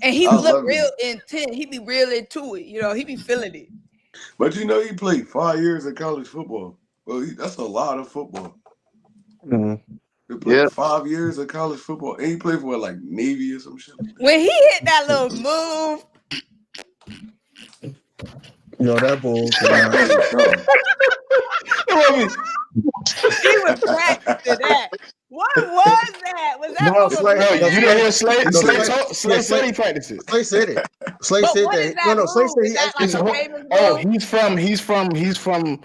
And he I look love real him. intent. He be real into it. He be feeling it. But he played 5 years of college football. Well, that's a lot of football. He played 5 years of college football, and he played for like Navy or some shit. When he hit that little move, That bull. he was practicing that. What was that? Was that No, from Slay- a movie? You don't hear Slay? No, Slay said he practiced it. Slay said it. Slay But said what that. is that Slay move? said Is he that actually. like a famous move?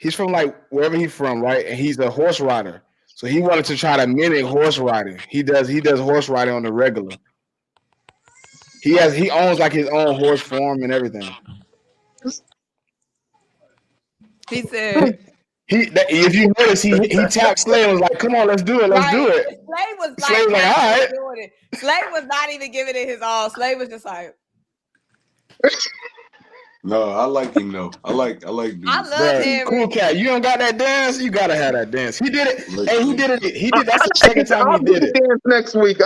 He's from like wherever he's from, right? And he's a horse rider. So he wanted to try to mimic horse riding. He does horse riding on the regular. He owns like his own horse farm and everything. He said if you notice, he tapped Slay and was like, "Come on, let's do it, let's do it." Slay was like, Slay was like, "All right." doing it. Slay was not even giving it his all. Slay was just like, No, I like him though. I like dude. I love Bro, Ed cool Reed. cat. You don't got that dance. You gotta have that dance. He did it. Hey, he did it. He did. That's the second time he did it. Dance next week.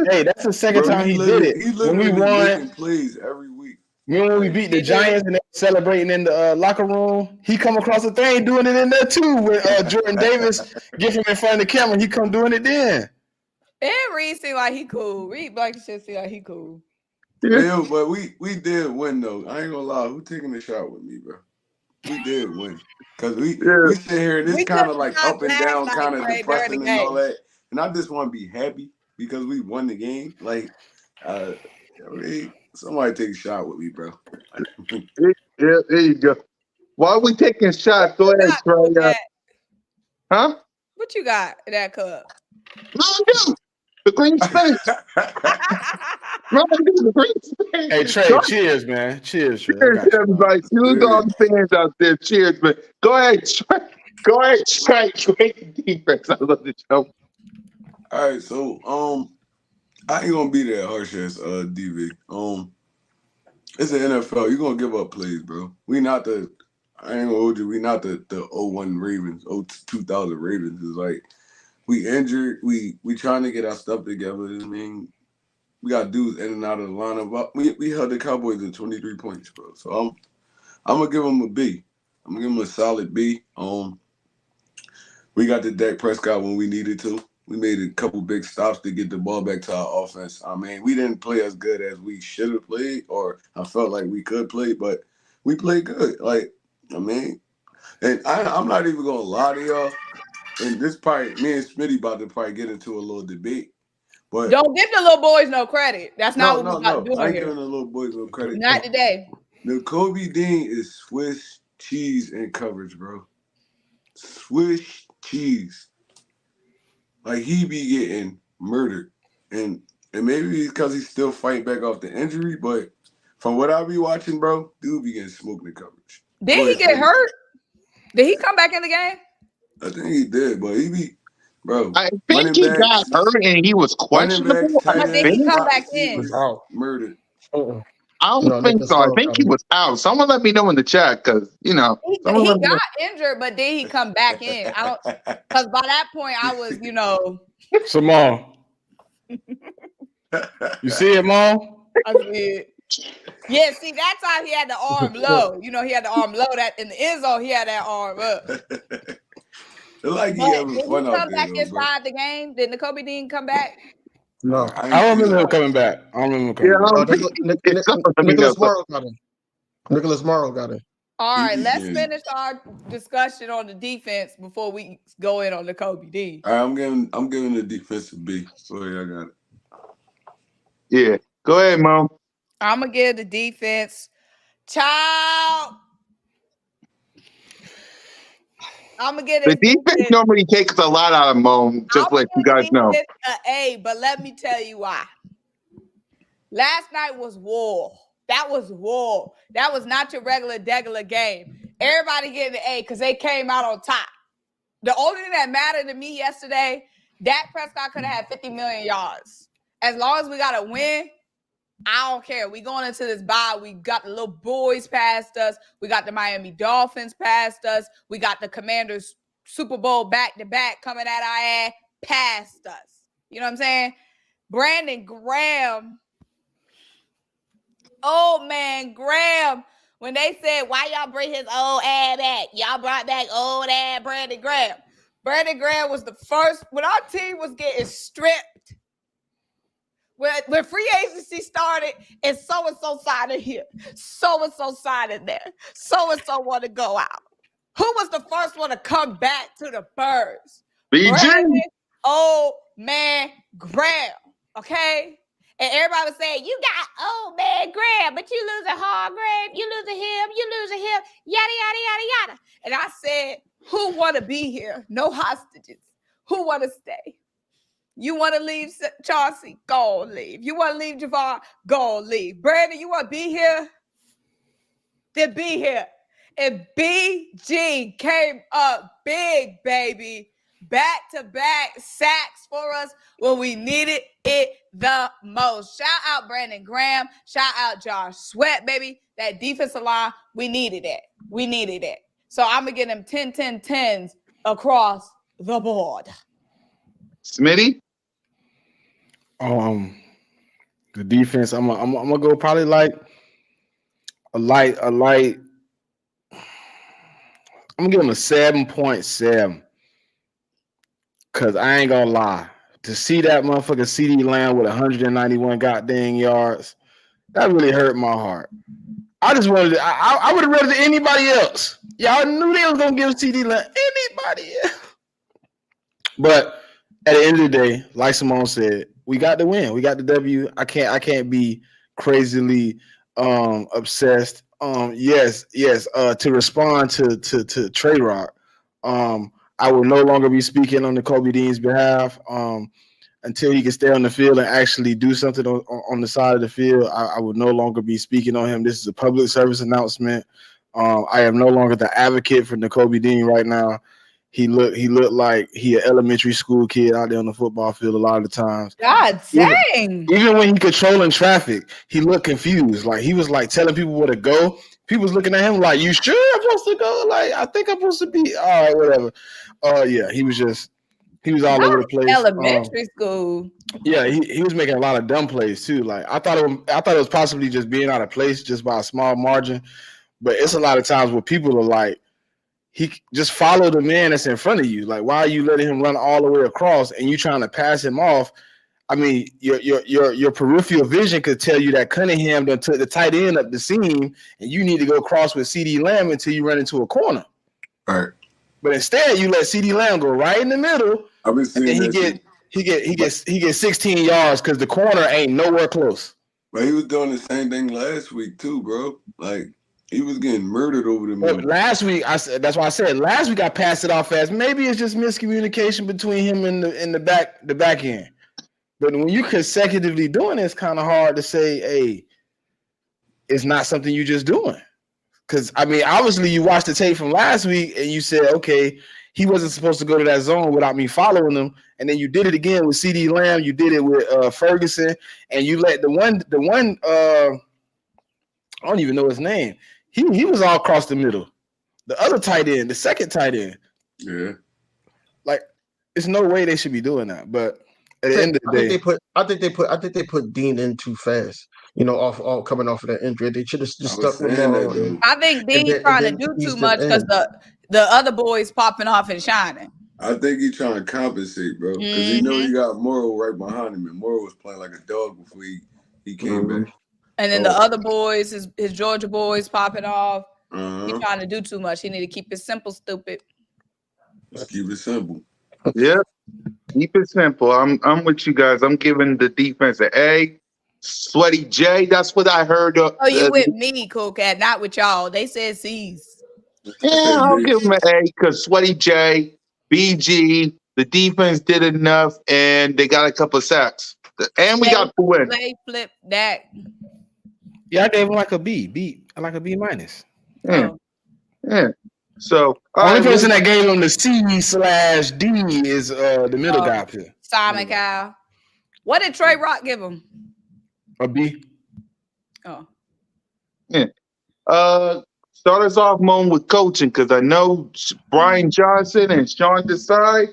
Hey, that's the second time he did it. He When we literally won, making plays every week. when we beat the Giants and they were celebrating in the locker room, he come across the thing doing it in there too. When Jordan Davis get him in front of the camera, he come doing it then. Ed Reed seemed like he cool. Reed Blankenship seemed like he cool. Yeah, but we did win though. I ain't gonna lie. Who taking the shot with me, bro? We did win because we sit here and it's kind of like up and down, kind of depressing and all that. And I just want to be happy because we won the game. Like, somebody take a shot with me, bro. Yeah, there you go. While we taking shots, go ahead, Trey. Huh? What you got in that cup? No, the green space. No, the green space. Hey Trey, cheers, man. Cheers, Trey. Cheers, everybody. Salute all the fans out there. Cheers, man. Go ahead, Trey. Go ahead, Trey. Great defense. I love the show. All right, so I ain't gonna be that harsh as DV. It's the NFL. You're gonna give up plays, bro. I ain't gonna hold you. We not the 01 Ravens, 2000 Ravens. It's like we injured. We trying to get our stuff together. I mean, we got dudes in and out of the lineup. We held the Cowboys to 23 points, bro. So I'm gonna give them a B. I'm gonna give them a solid B. We got the Dak Prescott when we needed to. We made a couple big stops to get the ball back to our offense. I mean, we didn't play as good as we should have played, or I felt like we could play, but we played good. Like, I mean, and I'm not even gonna lie to y'all. And this probably, me and Smitty about to probably get into a little debate. But don't give the little boys no credit. That's not what we're about to do I ain't here. giving the little boys no credit. Not today. The Kobe Dean is Swiss cheese in coverage, bro. Swiss cheese. Like, he be getting murdered. And maybe because he's still fighting back off the injury, but from what I be watching, bro, dude be getting smoked in coverage. Did he get hurt? Did he come back in the game? I think he did, but he be, bro. I think he got hurt and he was questionable. But did he come back in? Murdered. I don't think so. I think he was out. Someone let me know in the chat because he got injured, but did he come back in? I don't, because by that point I was, Simone. You see it, Mom? I did. Yeah, see, that's how he had the arm low. He had the arm low. That in the end zone, he had that arm up. Like he did he come back inside the game? Did Kobe Dean come back? No, I don't remember him coming back. Nicholas Morrow got him. Nicholas Morrow got him. All right, let's finish our discussion on the defense before we go in on the Kobe Dean. All right, I'm giving the defense a B. Sorry, I got it. Yeah, go ahead, Mom. I'm gonna give the defense, child. I'm gonna get the defense normally takes a lot out of Mom, just like you guys know. An A, but let me tell you why. Last night was war. That was war. That was not your regular game. Everybody getting an A because they came out on top. The only thing that mattered to me yesterday, Dak Prescott could have had 50 million yards. As long as we got a win, I don't care. We going into this bye. We got the little boys past us. We got the Miami Dolphins past us. We got the Commanders Super Bowl back-to-back coming at our ass past us. You know what I'm saying? Brandon Graham. Oh, man, Graham. When they said, why y'all bring his old ass back? Y'all brought back old ass Brandon Graham. Brandon Graham was the first. When our team was getting stripped, when free agency started, and so-and-so signed here, so-and-so signed there, so-and-so want to go out. Who was the first one to come back to the Birds? Brandon, old man Graham, okay? And everybody was saying, you got old man Graham, but you losing Hargrave, you losing him, yada, yada, yada, yada. And I said, who want to be here? No hostages. Who want to stay? You want to leave Chauncey? Go leave. You want to leave Javon? Go leave. Brandon, you want to be here? Then be here. And BG came up big, baby. Back-to-back sacks for us when we needed it the most. Shout out Brandon Graham. Shout out Josh Sweat, baby. That defensive line, we needed it. We needed it. So I'm going to get them 10, 10, 10s across the board. Smitty? The defense, I'm gonna go probably like a light. I'm gonna give him a 7.7. Cause I ain't gonna lie. To see that motherfucker CD Lamb with 191 goddamn yards, that really hurt my heart. I just wanted to, I would have rather anybody else. Y'all knew they was gonna give CD Lamb anybody else. But at the end of the day, like Simone said, we got the win. We got the W. I can't be crazily obsessed. Yes. To respond to Trey Rock, I will no longer be speaking on the Kobe Dean's behalf until he can stay on the field and actually do something on the side of the field. I will no longer be speaking on him. This is a public service announcement. I am no longer the advocate for Kobe Dean right now. He looked like he an elementary school kid out there on the football field a lot of the times. God dang. Even when he controlling traffic, he looked confused. Like he was like telling people where to go. People was looking at him like, you sure I'm supposed to go? Like, I think I'm supposed to be all right, whatever. Yeah, he was all over the place. Elementary school. Yeah, he was making a lot of dumb plays too. Like I thought it was possibly just being out of place just by a small margin. But it's a lot of times where people are like, he just follow the man that's in front of you. Like, why are you letting him run all the way across and you trying to pass him off? I mean, your peripheral vision could tell you that Cunningham done took the tight end up the seam, and you need to go across with CeeDee Lamb until you run into a corner. Right. But instead, you let CeeDee Lamb go right in the middle, I've been seeing and he gets 16 yards because the corner ain't nowhere close. But he was doing the same thing last week too, bro. Like he was getting murdered over the middle. Last week, that's why I said last week I passed it off fast. Maybe it's just miscommunication between him and the back end. But when you consecutively doing it, it's kind of hard to say, hey, it's not something you just doing. Because, I mean, obviously you watched the tape from last week and you said, okay, he wasn't supposed to go to that zone without me following him. And then you did it again with CeeDee Lamb. You did it with Ferguson. And you let the one I don't even know his name. He was all across the middle. The other tight end, the second tight end. Yeah. Like, there's no way they should be doing that. But at the end of the day, I think they put Dean in too fast. You know, coming off of that injury, they should have just stuck with him. I think Dean's trying to do too much because the other boys popping off and shining. I think he's trying to compensate, bro, because he know he got Morrow right behind him, and Morrow was playing like a dog before he came back. And then the other boys, his Georgia boys popping off. He's trying to do too much. He need to keep it simple, stupid. Just keep it simple. Yeah, keep it simple. I'm with you guys. I'm giving the defense an A. Sweaty J. That's what I heard. Oh, you with me, Cool Cat, not with y'all. They said C's. Yeah, I'll give him an A because Sweaty J, BG, the defense did enough, and they got a couple of sacks, and we got the win. Play flip that. Yeah, I gave him like a B. I like a B minus. Yeah. So only person that gave him the C/D is the middle guy up here. Simon Cowell. What did Trey Rock give him? A B. Oh. Yeah. Start us off, Moan, with coaching, because I know Brian Johnson and Sean Desai.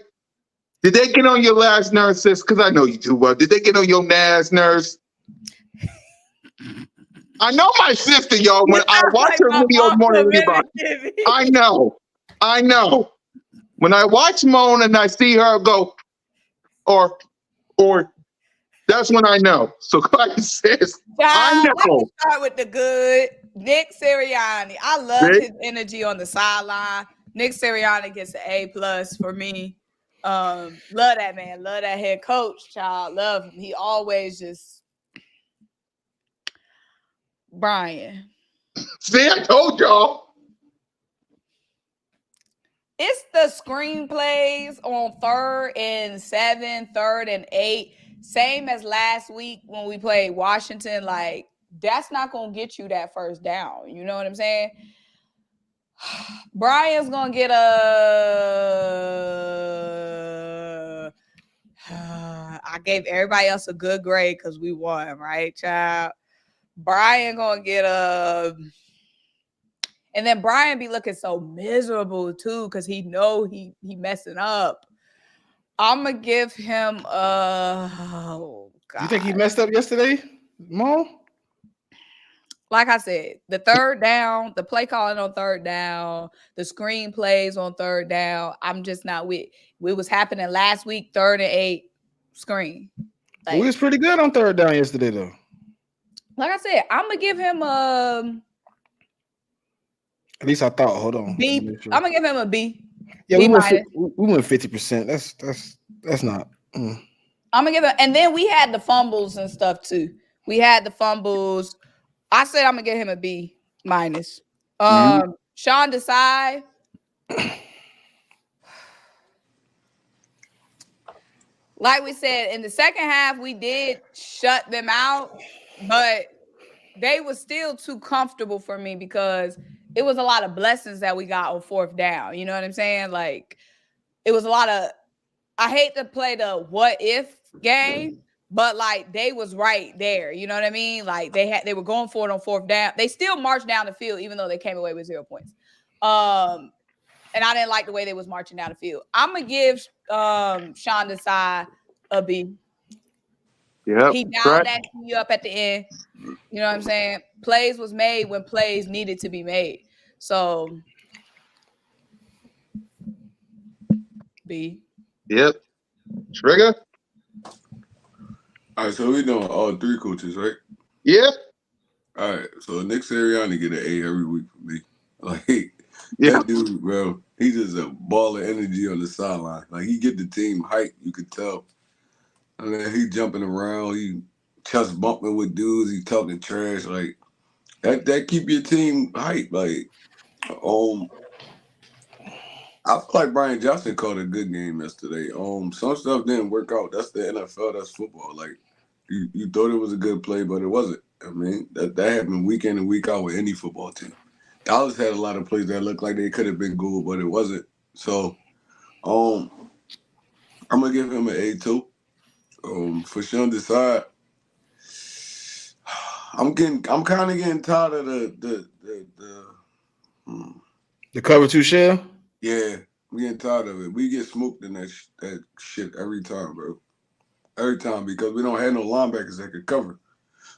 Did they get on your last nerves, sis? Because I know you too well. Did they get on your last nerves? I know my sister, y'all. When I watch her video more than anybody, I know. When I watch Moan and I see her go, or that's when I know. So, like I says, I know. Let's start with the good. Nick Sirianni. I love his energy on the sideline. Nick Sirianni gets an A+ for me. Love that man. Love that head coach, child. Love him. He always just Brian. See, I told y'all. It's the screenplays on 3rd and 7, 3rd and 8. Same as last week when we played Washington. Like, that's not going to get you that first down. You know what I'm saying? Brian's going to get a... I gave everybody else a good grade because we won, right, child? Brian going to get a... And then Brian be looking so miserable, too, because he know he messing up. I'm going to give him a... Oh, God. You think he messed up yesterday, Mo? Like I said, the 3rd down, the play calling on 3rd down, the screen plays on 3rd down, I'm just not with. It was happening last week, 3rd and 8 screen. Like, we was pretty good on 3rd down yesterday, though. Like I said, I'm going to give him a... At least I thought. Hold on. B. Sure. I'm going to give him a B. Yeah, B we went 50%. That's not... I'm going to give him... And then we had the fumbles and stuff, too. We had the fumbles... I said I'm gonna give him a B-. Sean Desai. Like we said, in the second half, we did shut them out, but they were still too comfortable for me because it was a lot of blessings that we got on 4th down. You know what I'm saying? Like, it was a lot of, I hate to play the what if game, but like they was right there. You know what I mean? Like they were going for it on 4th down. They still marched down the field, even though they came away with 0 points. And I didn't like the way they was marching down the field. I'm gonna give Sean Desai a B. Yeah, he dialed that up at the end. You know what I'm saying? Plays was made when plays needed to be made. So B. Yep. Trigger. All right, so we doing all three coaches, right? Yep. All right, so Nick Sirianni get an A every week for me. Like Yeah. that dude, bro, he's just a ball of energy on the sideline. Like he get the team hype, you could tell. I mean, he jumping around, he chest bumping with dudes, he talking trash. Like that keep your team hype. Like I feel like Brian Johnson called a good game yesterday. Some stuff didn't work out. That's the NFL. That's football. Like you thought it was a good play, but it wasn't. I mean, that happened week in and week out with any football team. Dallas had a lot of plays that looked like they could have been good, but it wasn't. So, I'm gonna give him an A2. For Sean Desai, I'm kind of getting tired of The cover 2 shell. yeah. I'm getting tired of it. We get smoked in that shit every time, bro. Every time because we don't have no linebackers that could cover.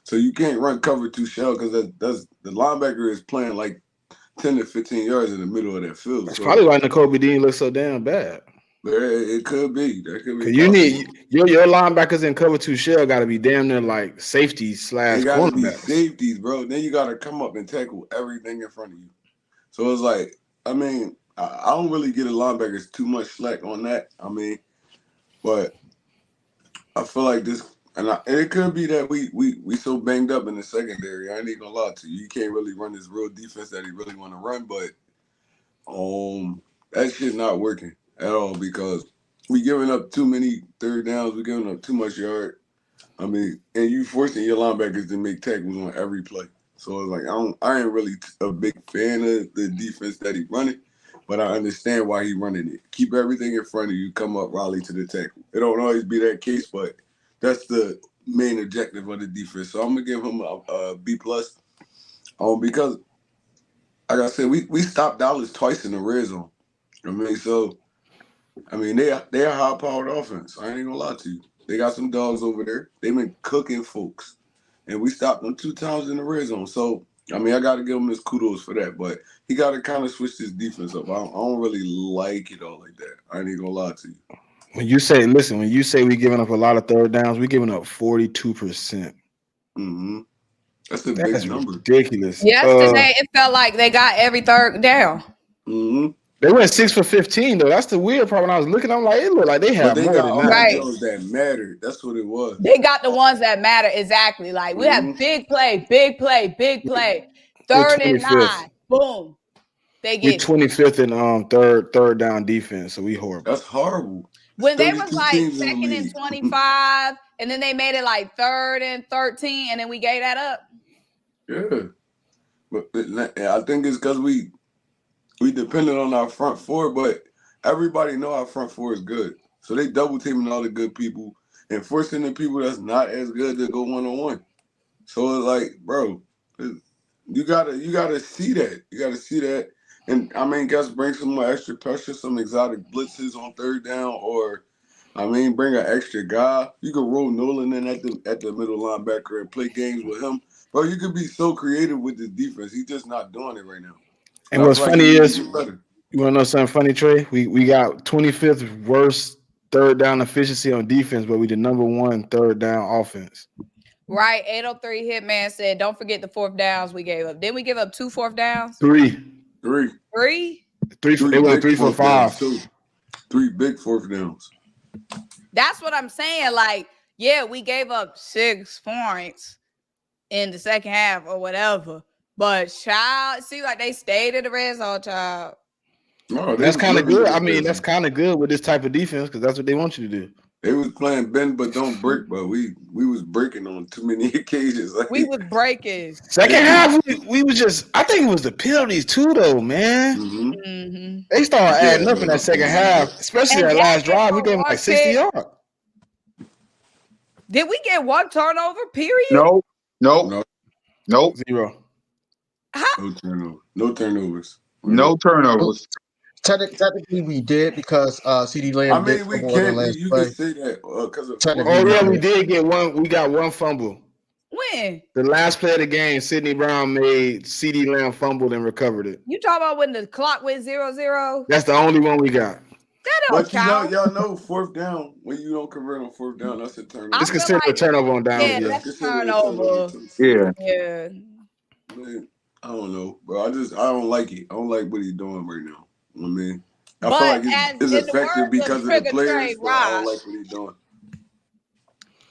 So you can't run cover 2 shell because that's the linebacker is playing like 10 to 15 yards in the middle of that field. That's so, probably why N'Kobe Dean looks so damn bad. But it could be. That could be. Cause you need your linebackers in cover 2 shell got to be damn near like safeties / They got to be cornerbacks. safeties, bro. Then you got to come up and tackle everything in front of you. So it's like, I mean, I don't really get the linebackers too much slack on that. I mean, but I feel like this, and it could be that we so banged up in the secondary. I ain't gonna lie to you. You can't really run this real defense that he really want to run, but that shit not working at all because we giving up too many third downs. We giving up too much yard. I mean, and you forcing your linebackers to make tackles on every play. So it's like I ain't really a big fan of the defense that he running, but I understand why he running it. Keep everything in front of you, come up, rally to the tackle. It don't always be that case, but that's the main objective of the defense. So I'm gonna give him a B+. Because like I said, we stopped Dallas twice in the red zone. I mean, they a high powered offense. I ain't gonna lie to you. They got some dogs over there. They've been cooking folks. And we stopped them 2 times in the red zone. So, I mean, I got to give him his kudos for that. But he got to kind of switch his defense up. I don't really like it all like that. I ain't even going to lie to you. When you say we giving up a lot of third downs, we giving up 42%. Mm-hmm. That's a big number. Ridiculous. Yesterday, it felt like they got every third down. Mm-hmm. They went 6 for 15 though. That's the weird part. When I was looking, I'm like, it looked like they had more than that. Right. Those that mattered. That's what it was. They got the ones that matter exactly. Like we have big play, big play, big play. 3rd and 9, boom. They get 25th in third down defense, so we horrible. That's horrible. When they was like 2nd and 25, and then they made it like 3rd and 13, and then we gave that up. Yeah, but I think it's because we depended on our front 4, but everybody know our front 4 is good. So they double teaming all the good people and forcing the people that's not as good to go 1-on-1. So it's like, bro, you gotta see that. You gotta see that. And I mean, guys, bring some more extra pressure, some exotic blitzes on 3rd down, or I mean, bring an extra guy. You can roll Nolan in at the middle linebacker and play games with him. Bro, you could be so creative with this defense. He's just not doing it right now. And what's funny is, you want to know something funny, Trey? We got 25th worst 3rd down efficiency on defense, but we the number 1 3rd down offense. Right. 803 Hitman said, don't forget the 4th downs we gave up. Didn't we give up 2 4th downs? 3. They went 3 for 5. 3 big 4th downs. That's what I'm saying. Like, yeah, we gave up 6 points in the second half or whatever. But child, it seems like they stayed in the red zone, child. No, that's kind of good. I mean, that's kind of good with this type of defense because that's what they want you to do. They was playing bend but don't break, but we was breaking on too many occasions. Like, we was breaking. Second half, we was just. I think it was the penalties too, though, man. They started adding up in that second half, especially that last drive. We gave them like 60 yards. Did we get 1 turnover? Period. No. 0. No turnovers. No turnovers. Technically, we did because CD Lamb. I mean, we can't. You can say that because we did get one. We got 1 fumble. When? The last play of the game, Sidney Brown made CD Lamb fumbled and recovered it. You talking about when the clock went 0-0? That's the only one we got. That don't But count. y'all know fourth down, when you don't convert on fourth down, that's a turnover. I It's feel considered a like, turnover on downs. yeah, Yeah. that's a considered a turnover turnover. too. Yeah. Yeah. Man, I don't know, bro. I don't like it. I don't like what he's doing right now. I mean, I feel But like as it's in the effective words because of of the Trigger players, Trey but I don't Rock, like what he's doing.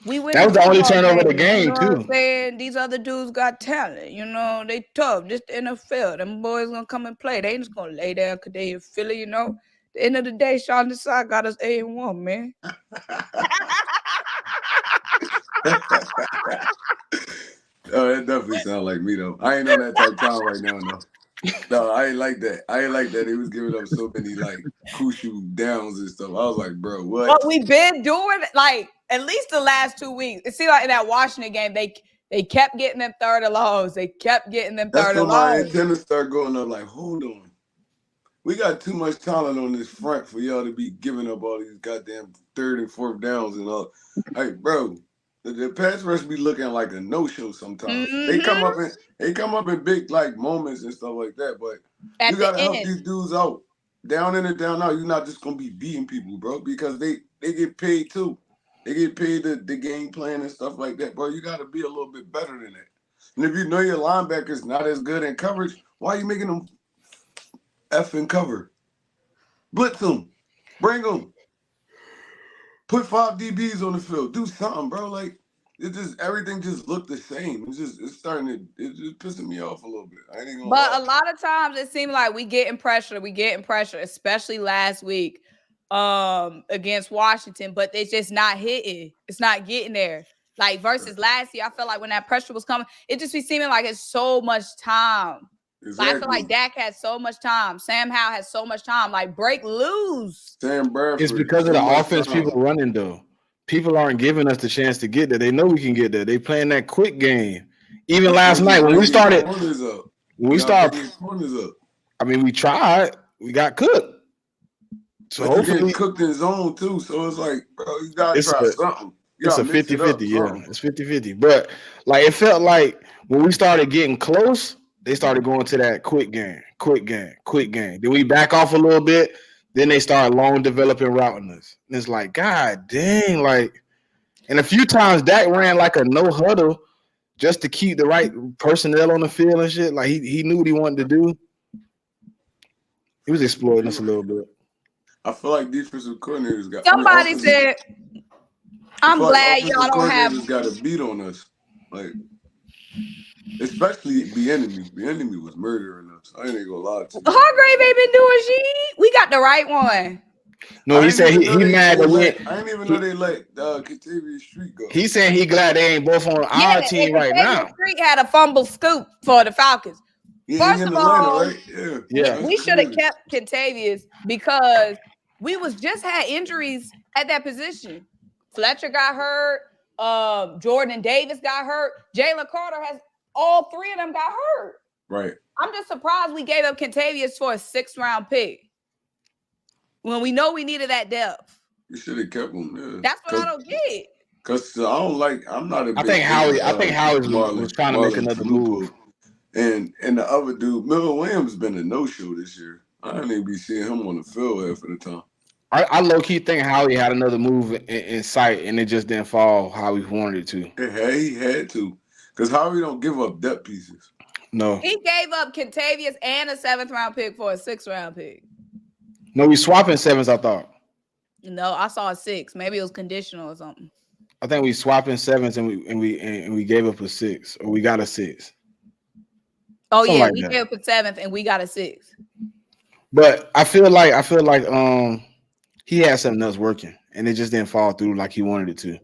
we win That the was the only football turnover of the game. You game, know what I'm too. saying? These other dudes got talent. You know, they tough. Just the NFL. Them boys gonna come and play. They ain't just gonna lay there because they in Philly, you know. At the end of the day, Sean Desai got us 8-1, man. Oh, that definitely sounds like me though. I ain't on that type of time right now, though. No, I ain't like that. I ain't like that. He was giving up so many like crucial downs and stuff. I was like, bro, what? But we've been doing like at least the last 2 weeks. It seemed like in that Washington game, they kept getting them third and longs. They kept getting them That's third when and my longs. antennas start going up. Like, hold on, we got too much talent on this front for y'all to be giving up all these goddamn third and fourth downs and all. Like, bro, the pass rush be looking like a no show sometimes. They come up in big like moments and stuff like that, but At you the gotta help end. these dudes out. Down in and down out, you're not just gonna be beating people, bro, because they get paid too. They get paid the game plan and stuff like that, bro. You gotta be a little bit better than that. And if you know your linebacker's not as good in coverage, why are you making them effing cover? Blitz them, bring them, put 5 DBs on the field, do something, bro. Like everything just looked the same. It's just pissing me off a little bit. I ain't gonna But lie. a lot of times it seemed like we getting pressure, especially last week against Washington, but it's just not hitting. It's not getting there. Like versus last year, I felt like when that pressure was coming, it just be seeming like it's so much time. Exactly. Like I feel like Dak has so much time. Sam Howell has so much time. Like break loose. Sam Bradford. It's because of the offense people running, though. People aren't giving us the chance to get there. They know we can get there. They playing that quick game. Even last night when we started, corners up. I mean, we tried. We got cooked. So but hopefully, you get cooked in zone too. So it's like, bro, you gotta try something. It's a 50-50, yeah. It's 50-50. But like it felt like when we started getting close, they started going to that quick game. Then we back off a little bit. Then they start long developing routing us. And it's like, God dang, like, and a few times Dak ran like a no huddle just to keep the right personnel on the field and shit. Like he knew what he wanted to do. He was exploiting us a little bit. I feel like defensive coordinators got. Somebody said, "I'm glad y'all don't have." Got a beat on us, like especially B.O.B.S. B.O.B.S. was murdering us. I ain't gonna lie to you. Hargrave ain't been doing shit. We got the right one. No, he said he mad that we. I didn't even know they let Katavius Street go. He's saying he glad they ain't both on our team right now. Street had a fumble scoop for the Falcons. Yeah, First of all, right? Yeah. We should have kept Kentavious because we just had injuries at that position. Fletcher got hurt. Jordan Davis got hurt. Jalen Carter has all 3 of them got hurt. Right. I'm just surprised we gave up Kentavious for a 6th-round pick when we know we needed that depth. You should have kept him. Yeah. That's what I don't get. Because I don't like. I'm not a. I think Howie was trying to make another move. And the other dude, Miller Williams, been a no-show this year. I didn't even be seeing him on the field half of the time. I low-key think Howie had another move in sight, and it just didn't fall how he wanted it to. He had to. Because Howie don't give up depth pieces. No. He gave up Kentavious and a 7th-round pick for a 6th-round pick. No, we swapping 7s, I thought. No, I saw a 6. Maybe it was conditional or something. I think we swapping 7s and we gave up a 6, or we got a 6. Oh, something we gave up a 7th and we got a 6. But I feel like he had something else working and it just didn't fall through like he wanted it to.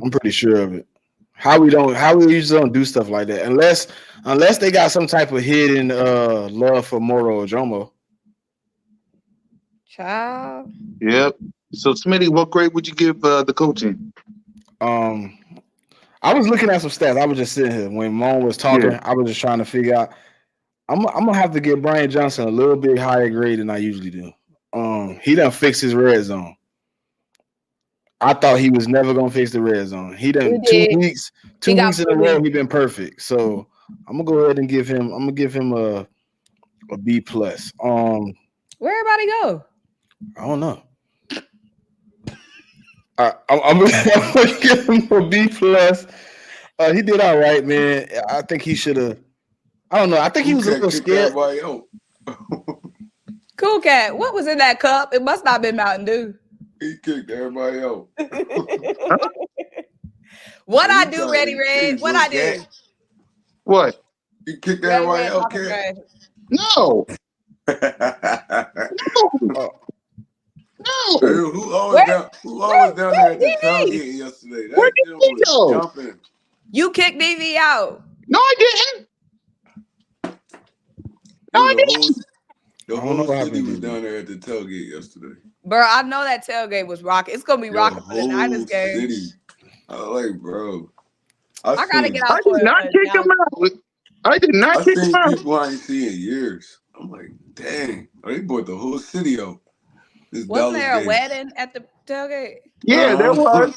I'm pretty sure of it. How we usually don't do stuff like that unless they got some type of hidden love for Moro or Jomo. Child. Yep. So Smitty, what grade would you give the coaching? I was looking at some stats. I was just sitting here when Moan was talking. Yeah. I was just trying to figure out. I'm gonna have to give Brian Johnson a little bit higher grade than I usually do. He done fixed his red zone. I thought he was never gonna fix the red zone. He done 2 weeks in a row. He been perfect. So I'm gonna go ahead and give him. I'm gonna give him a B+. Where everybody go? I don't know. I'm gonna give him a B plus. He did all right, man. I think he should have. I don't know. I think he Who was a can't little kick scared. everybody out? Cool Cat, what was in that cup? It must not have been Mountain Dew. He kicked everybody out. What Hey, I you do, trying Ready to Red? hey, What little I do? cat? What? He kicked Ready everybody Red out, talking cat. trash. No, no, Oh, no. Hey, who always Where, down? Who always down there at the DV? tailgate yesterday? Where That did dude he was go? jumping. You kicked DV out. No, I didn't. No, It was I a whole didn't. the I don't know whole what city happened was to DB. down there at the tailgate yesterday. Bro, I know that tailgate was rocking. It's gonna be The rocking for the Niners whole game. city. I like, bro. I I gotta get seen I out did for not a kick him out. I did not I kick him seen out. people I ain't seen in years. I'm like, dang, they brought the whole city out. This Wasn't Dallas there a game. wedding at the tailgate? Yeah, there was.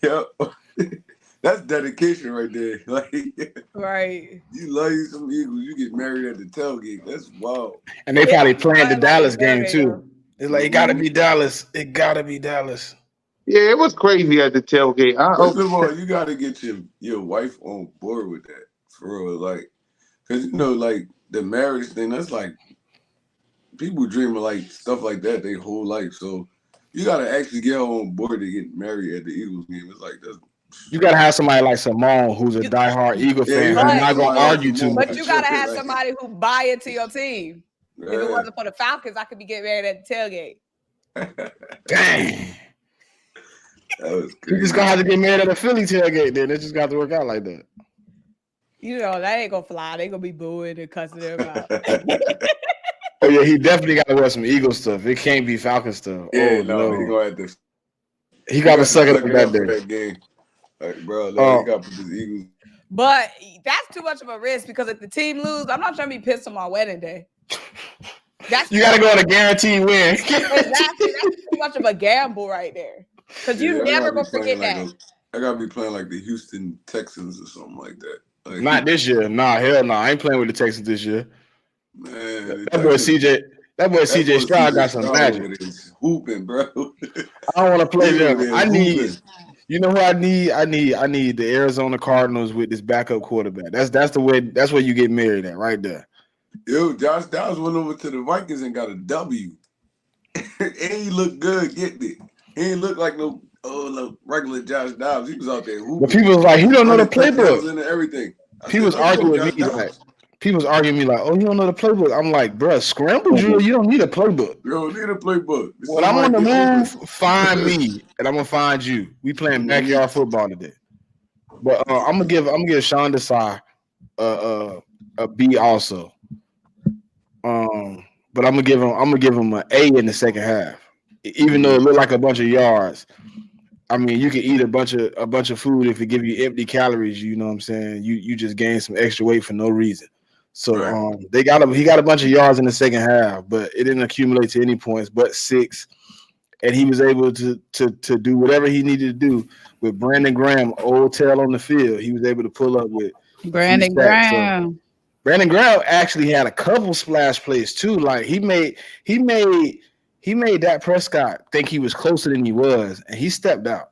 Yep. That's dedication right there. Like, Right. you love you some Eagles, you get married at the tailgate. That's wild. And they It probably must be planned the fun like Dallas a game tailgate too. though. It's like it gotta be Dallas. It gotta be Dallas. Yeah, it was crazy at the tailgate. First of all, you got to get your wife on board with that for real, like, cause like the marriage thing. That's like people dream of like stuff like that their whole life. So you got to actually get her on board to get married at the Eagles game. It's like that's You gotta have somebody like Simone, who's a You- diehard Eagle yeah, fan, you who's gotta But have not gonna somebody like argue too Simone but for you much. gotta sure. have Like, somebody who buy into your team. If it yeah. wasn't for the Falcons, I could be getting married at the tailgate. Dang. That was You just crazy. gonna have to get married at a Philly tailgate. Then it just got to work out like that. You know, that ain't gonna fly. They gonna be booing and cussing them out. Oh yeah, he definitely got to wear some Eagle stuff. It can't be Falcon stuff. Yeah, Oh no, he no, gonna have to. he He got to got to suck it suck up it that up for day. that game. Like, bro, no, he Uh, got to put his Eagles. But that's too much of a risk because if the team lose, I'm not trying to be pissed on my wedding day. That's you got to go on a guaranteed win. exactly that's too much of a gamble right there. Because Yeah, you I never gotta gonna be playing forget like that. I gotta be playing like the Houston Texans or something like that. Like, Not this year. Nah, hell no. I ain't playing with the Texans this year. man, the That boy Texans. CJ. That boy That CJ boy Stroud CJ got some Stroud over magic. there is hooping, bro. I don't want to play He over them. there I need. hooping. You know who I need? I need the Arizona Cardinals with this backup quarterback. That's the way. That's where you get married at, right there. Yo, Josh Downs went over to the Vikings and got a W. And he looked good getting it. He ain't look like no regular Josh Downs. He was out there But hooping, people was like, he don't know the running touchdowns playbook. and everything. I People said, was let's go, arguing with Josh me like, Downs. oh, you don't know the playbook. I'm like, bruh, scramble drill. You don't need a playbook. You don't need a playbook. When I'm on the Somebody get move, find me, and I'm gonna find you. We playing backyard football today. But I'm gonna give Sean Desai a B also. But I'm gonna give him an A in the second half. Even though it looked like a bunch of yards. I mean, you can eat a bunch of food if it give you empty calories. You know what I'm saying? You just gain some extra weight for no reason. So Right. he got a bunch of yards in the second half, but it didn't accumulate to any points but 6. And he was able to do whatever he needed to do with Brandon Graham, old tail on the field. He was able to pull up with a few sacks. So Brandon Graham actually had a couple splash plays too. Like he made Dak Prescott think he was closer than he was, and he stepped out.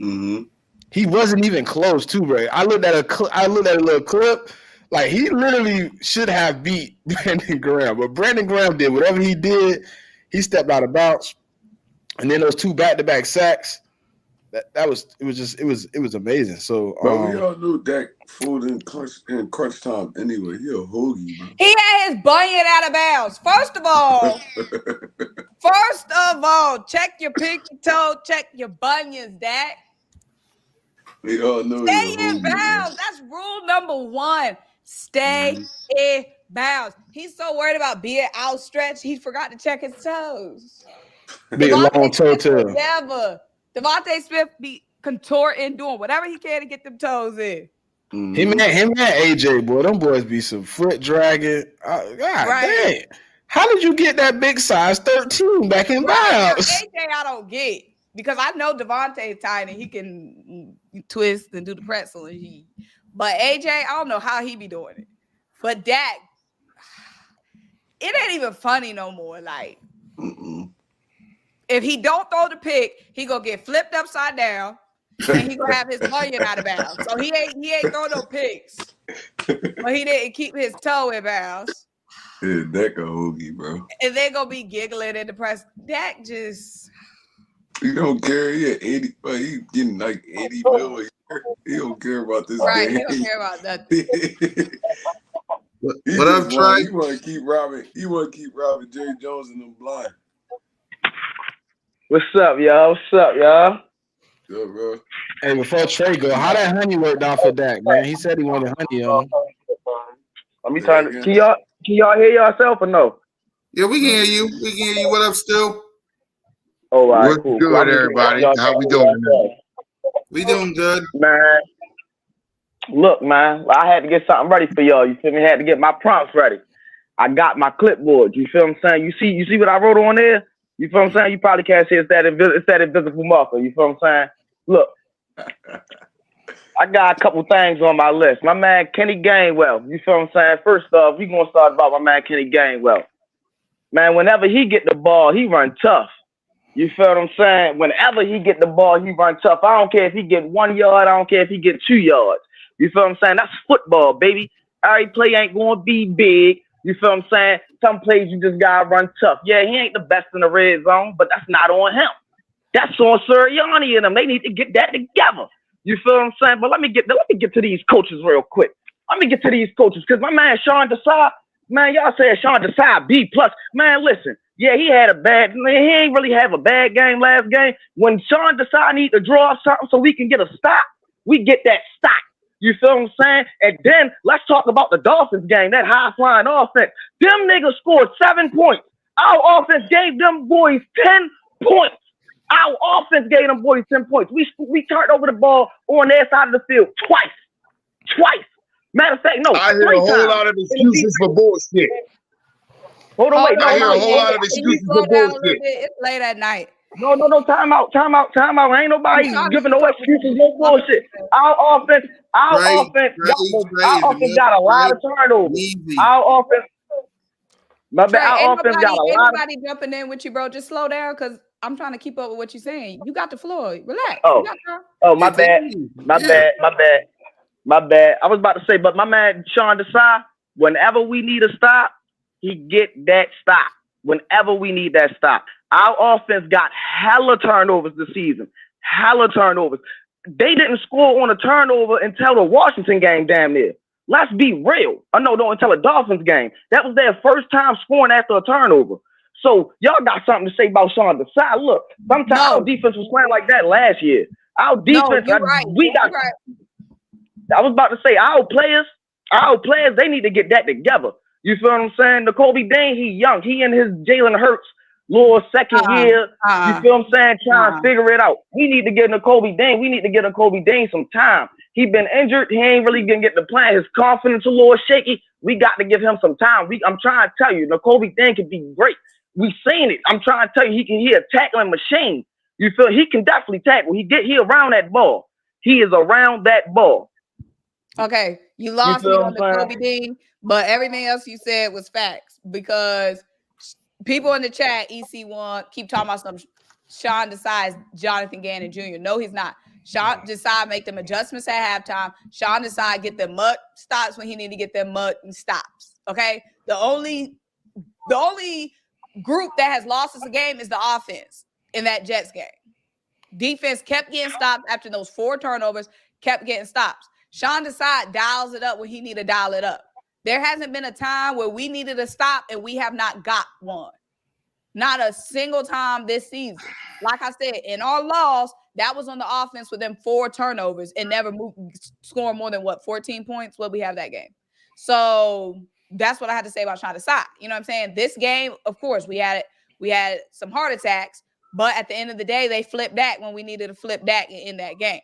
Mm-hmm. He wasn't even close too, bro. I looked at a little clip. Like he literally should have beat Brandon Graham, but Brandon Graham did whatever he did. He stepped out of bounds, and then those 2 back-to-back sacks. It was amazing. So But we all knew Dak fooled in crunch time anyway. He a hoagie, bro. He had his bunion out of bounds. First of all, check your pinky toe, check your bunions, Dak. We all know he a Stay in hoagie, man. bounds. That's rule number 1. Stay in bounds. He's so worried about being outstretched, he forgot to check his toes. big long toe tail. Never. Devontae Smith be contorting, doing whatever he can to get them toes in. Mm-hmm. Him and AJ, boy, them boys be some foot dragging. God dang. How did you get that big size 13 back in bounds? AJ, I don't get because I know Devontae is tiny. He can twist and do the pretzel. But AJ, I don't know how he be doing it. But Dak, it ain't even funny no more. Like If he don't throw the pick, he gonna get flipped upside down, and he gonna have his bunion out of bounds. So he ain't throw no picks, but he didn't keep his toe in bounds. Yeah, Dak a hoagie, bro. And they're gonna be giggling in the press. Dak just He don't care. He at 80, but he getting like 80 mil a year. He don't care about this right. game. He don't care about nothing. What I'm trying. He want to keep robbing. He want to keep robbing Jerry Jones and them blind. What's up, y'all? What's up, y'all? Yeah, bro. Hey, before Trey go, how that honey worked out for Dak, man? He said he wanted honey on him. Let me turn. Can y'all hear yourself or no? Yeah, we can hear you. We can hear you. What up, Stu? Oh, all right, What's cool. good, everybody? How we doing? We doing good. Man, look, man, I had to get something ready for y'all. You feel me? I had to get my prompts ready. I got my clipboard. You feel what I'm saying? You see what I wrote on there? You feel what I'm saying? You probably can't see it's that invisible marker. You feel what I'm saying? Look, I got a couple things on my list. My man Kenny Gainwell. You feel what I'm saying? First off, we gonna start about my man Kenny Gainwell. Man, whenever he get the ball, he run tough. You feel what I'm saying? Whenever he get the ball, he run tough. I don't care if he get 1 yard. I don't care if he get 2 yards. You feel what I'm saying? That's football, baby. Every play ain't going to be big. You feel what I'm saying? Some plays you just got to run tough. Yeah, he ain't the best in the red zone, but that's not on him. That's on Sirianni and them. They need to get that together. You feel what I'm saying? But let me get to these coaches real quick. Let me get to these coaches because my man Sean Desai, man, y'all said Sean Desai B+. Man, listen. Yeah, he ain't really have a bad game last game. When Sean Desai need to draw something so we can get a stop, we get that stop. You feel what I'm saying? And then let's talk about the Dolphins game, that high-flying offense. Them niggas scored 7 points. Our offense gave them boys 10 points. Our offense gave them boys 10 points. We turned over the ball on their side of the field twice. Matter of fact, no, I hear a whole lot of excuses for bullshit. Hold on, wait. I hear a whole lot of excuses for bullshit. It's late at night. No, time out. Ain't nobody giving no excuses, no bullshit. Our offense got a lot of turnovers. Our offense, our offense got a lot of. Ain't nobody jumping in with you, bro. Just slow down, because I'm trying to keep up with what you're saying. You got the floor. Relax. My bad. I was about to say, but my man Sean Desai, whenever we need a stop, he get that stop. Whenever we need that stop. Our offense got hella turnovers this season. Hella turnovers. They didn't score on a turnover until the Washington game, damn near. Let's be real. No, until the Dolphins game. That was their first time scoring after a turnover. So y'all got something to say about Sean Desai. Look, sometimes our defense was playing like that last year. Our defense, right. I was about to say, our players, they need to get that together. You feel what I'm saying? Nakobe Dean, he young. He in his Jalen Hurts little second year. You feel what I'm saying? Trying to figure it out. We need to get Nakobe Dean. We need to get Nakobe Dean some time. He been injured. He ain't really gonna get the plan. His confidence a little shaky. We got to give him some time. I'm trying to tell you, Nakobe Dean can be great. We seen it. I'm trying to tell you, he a tackling machine. You feel he can definitely tackle. He around that ball. He is around that ball. Okay, you lost me on the Kobe Dean, but everything else you said was facts, because people in the chat, EC1, keep talking about some Sean Desai is Jonathan Gannon Jr. No, he's not. Sean Desai make them adjustments at halftime. Sean Desai get them mud stops when he need to get them mud and stops. Okay, the only group that has lost us a game is the offense in that Jets game. Defense kept getting stopped after those 4 turnovers, kept getting stops. Sean Desai dials it up when he need to dial it up. There hasn't been a time where we needed a stop and we have not got one. Not a single time this season. Like I said, in our loss, that was on the offense with them 4 turnovers and never scoring more than 14 points. What we have that game. So that's what I had to say about Sean Desai. You know what I'm saying? This game, of course, we had some heart attacks, but at the end of the day, they flipped that when we needed to flip that in that game.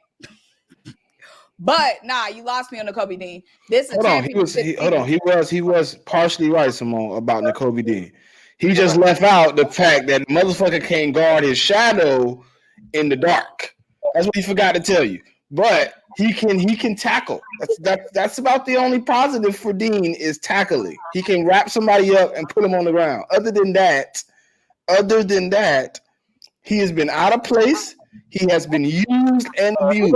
But you lost me on Nakobe Dean. This is He was partially right, Simone, about Nakobe Dean. He just left out the fact that the motherfucker can't guard his shadow in the dark. That's what he forgot to tell you. But he can tackle. That's about the only positive for Dean is tackling. He can wrap somebody up and put him on the ground. Other than that, Other than that, he has been out of place. He has been used and abused.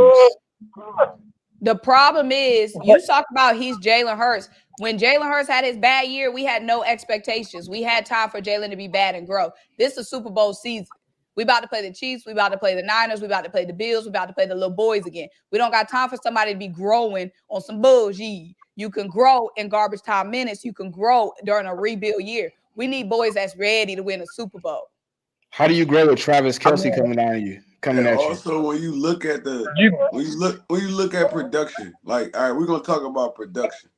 The problem is, you talk about he's Jalen Hurts. When Jalen Hurts had his bad year, we had no expectations. We had time for Jalen to be bad and grow. This is Super Bowl season. We about to play the Chiefs. We about to play the Niners. We about to play the Bills. We about to play the little boys again. We don't got time for somebody to be growing on some bullshit. You can grow in garbage time minutes. You can grow during a rebuild year. We need boys that's ready to win a Super Bowl. How do you grow with Travis Kelce coming at you? Also, when you look at when you look at production, like, all right, we're gonna talk about production.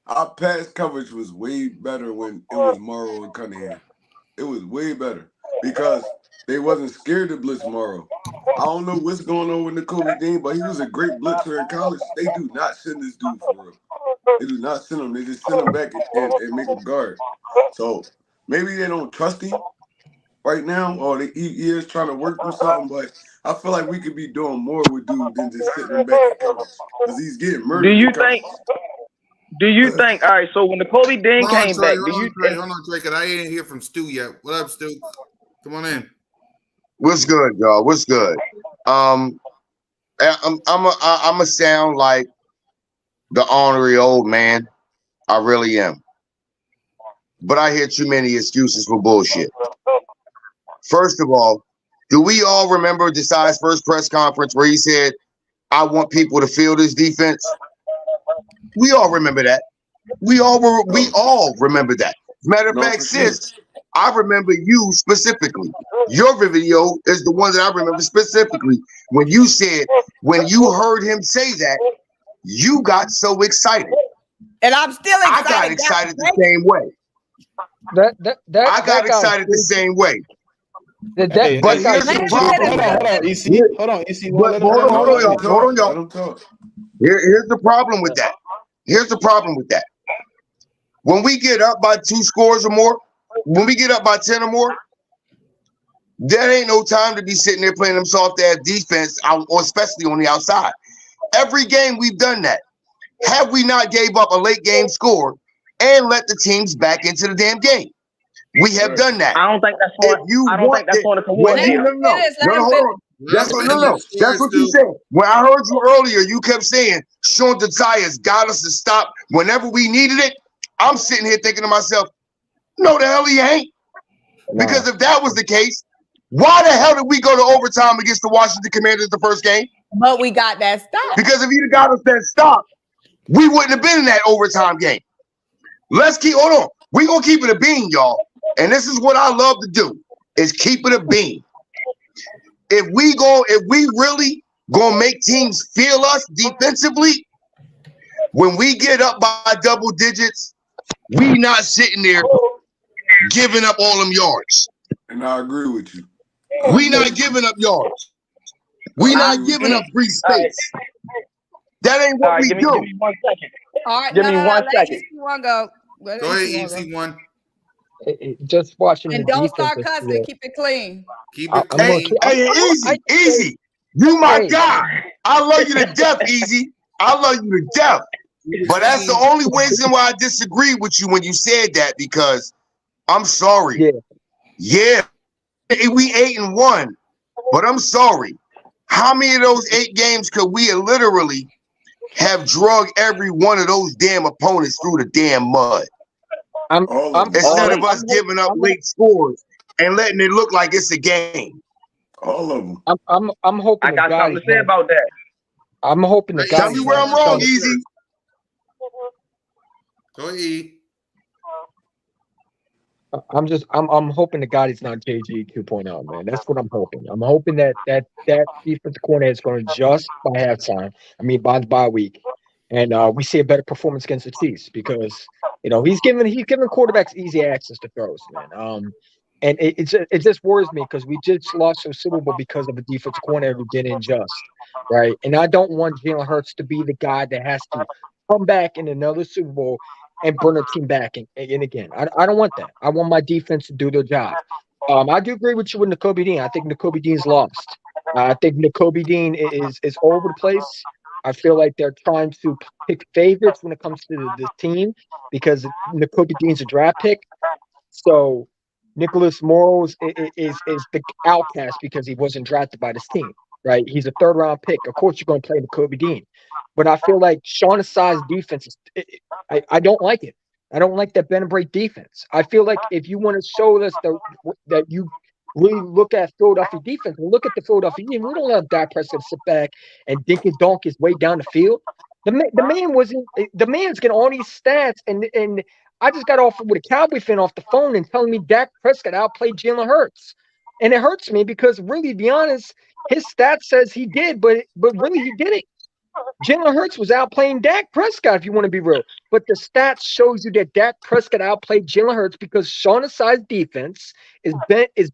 Our pass coverage was way better when it was Morrow and Cunningham. It was way better because they wasn't scared to blitz Morrow. I don't know what's going on with Nakobe Dean, but he was a great blitzer in college. They do not send this dude for real. They do not send him. They just send him back and make him guard. So maybe they don't trust him right now, or he is trying to work through something, but I feel like we could be doing more with dude than just sitting him back in coverage because he's getting murdered. Do you think? All right, so when Nakobe Dean came back, Hold on, Drake, I ain't hear from Stu yet. What up, Stu? Come on in. What's good, y'all? What's good? I'm a sound like the ornery old man. I really am. But I hear too many excuses for bullshit. First of all, do we all remember Desai's first press conference where he said, "I want people to feel this defense"? We all remember that. We all remember that. Matter of fact, sis, I remember you specifically. Your video is the one that I remember specifically when you said, when you heard him say that, you got so excited. And I'm still excited. I got excited the same way. I got excited the same way. But here's the problem. Hold on, EC. Hold on, y'all. Here's the problem with that. Here's the problem with that. When we get up by 2 scores or more, when we get up by 10 or more, there ain't no time to be sitting there playing them soft-ass defense, or especially on the outside. Every game we've done that. Have we not gave up a late game score and let the teams back into the damn game? We have done that. I don't think that's going. I don't think that's going to come hold on. That's what you said. When I heard you earlier, you kept saying Sean Desai's got us to stop whenever we needed it. I'm sitting here thinking to myself, no, the hell he ain't. Because if that was the case, why the hell did we go to overtime against the Washington Commanders the first game? But we got that stop. Because if he'd have got us that stop, we wouldn't have been in that overtime game. Hold on. We're going to keep it a bean, y'all. And this is what I love to do, is keep it a bean. If we really gonna make teams feel us defensively, when we get up by double digits, we not sitting there giving up all them yards. And I agree with you. We not giving up yards. We not giving up free space. That ain't what we do. Give me 1 second. All right, give me 1 second. Go ahead, EC1. Just watching and the don't defense start cussing. Keep it clean. Keep it clean. Hey, easy. You my guy. I love you to death, Easy. I love you to death. But that's the only reason why I disagree with you when you said that, because I'm sorry. Yeah. We 8-1, but I'm sorry. How many of those 8 games could we literally have drug every one of those damn opponents through the damn mud? Instead of us giving up late scores and letting it look like it's a game. All of them. I'm hoping. I got something to say about that. I'm hoping the guys. Tell me where I'm wrong, Easy. Go ahead. I'm hoping the God is not JG 2.0, man. That's what I'm hoping. I'm hoping that defensive coordinator is going to adjust by halftime. I mean, by the bye week, and we see a better performance against the Chiefs, because he's giving quarterbacks easy access to throws, man. And it just worries me, because we just lost to a Super Bowl because of a defensive coordinator who didn't adjust, right? And I don't want Jalen Hurts to be the guy that has to come back in another Super Bowl and burn a team back and again. I don't want that. I want my defense to do their job. I do agree with you with Nakobe Dean. I think Nakobe Dean's lost. I think Nakobe Dean is all over the place. I feel like they're trying to pick favorites when it comes to this team, because Nakobe Dean's a draft pick. So Nicholas Morrow is the outcast because he wasn't drafted by this team, right? He's a third-round pick. Of course, you're going to play the Kobe Dean. But I feel like Sean Asai's defense I don't like it. I don't like that bend and break defense. I feel like if you want to show us that you really look at Philadelphia defense, look at the Philadelphia team. We don't let Dak Prescott sit back and dink and donk his way down the field. The man wasn't. The man's getting all these stats, and I just got off with a Cowboy fan off the phone and telling me Dak Prescott outplayed Jalen Hurts, and it hurts me because really, to be honest, his stats says he did, but really he didn't. Jalen Hurts was outplaying Dak Prescott, if you want to be real. But the stats shows you that Dak Prescott outplayed Jalen Hurts because Sean Asai's defense is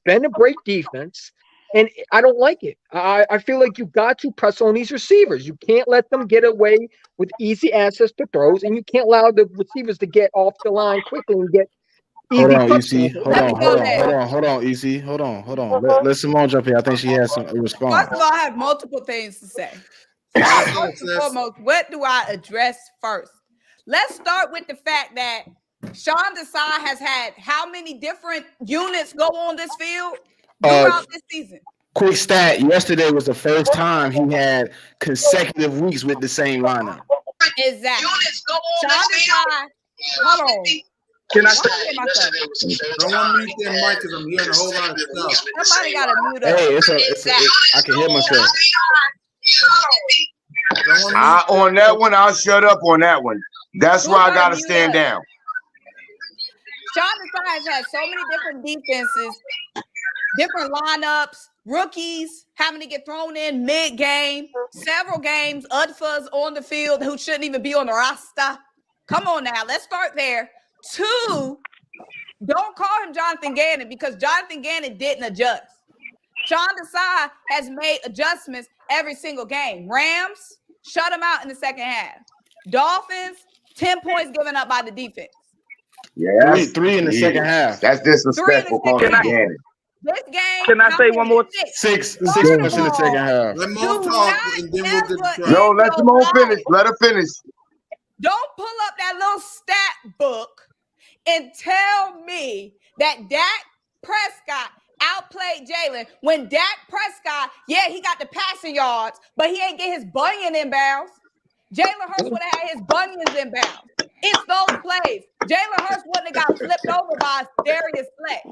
been a great defense, and I don't like it. I feel like you got to press on these receivers. You can't let them get away with easy access to throws, and you can't allow the receivers to get off the line quickly and get easy touchdowns. Hold on, EC. Hold on. Let Simone jump in. I think she has a response. First of all, I have multiple things to say. First and foremost, what do I address first? Let's start with the fact that Sean Desai has had how many different units go on this field throughout this season? Quick stat: yesterday was the first time he had consecutive weeks with the same lineup. Exactly. Sean Desai, hold on. Can I don't want to mute that mic because I'm hearing a whole lot of stuff. Somebody got to mute up. Hey, I can hear myself. On that one, I'll shut up on that one. That's why I gotta stand down. Sean Desai has had so many different defenses, different lineups, rookies having to get thrown in mid-game, several games, UDFAs on the field who shouldn't even be on the roster. Come on now, let's start there. 2, don't call him Jonathan Gannon because Jonathan Gannon didn't adjust. Sean Desai has made adjustments every single game. Rams, shut them out in the second half. Dolphins, 10 points given up by the defense. Yeah, three in the second half. That's disrespectful. This game. Can I say one more? Six points in the second half. Let Mo talk and then we'll get the No, let Mo finish. Let her finish. Don't pull up that little stat book and tell me that Dak Prescott outplayed Jalen when Dak Prescott, yeah, he got the passing yards, but he ain't get his bunion inbounds. Jalen Hurts would have had his bunions inbounds. It's those plays. Jalen Hurts wouldn't have got flipped over by Darius Slay.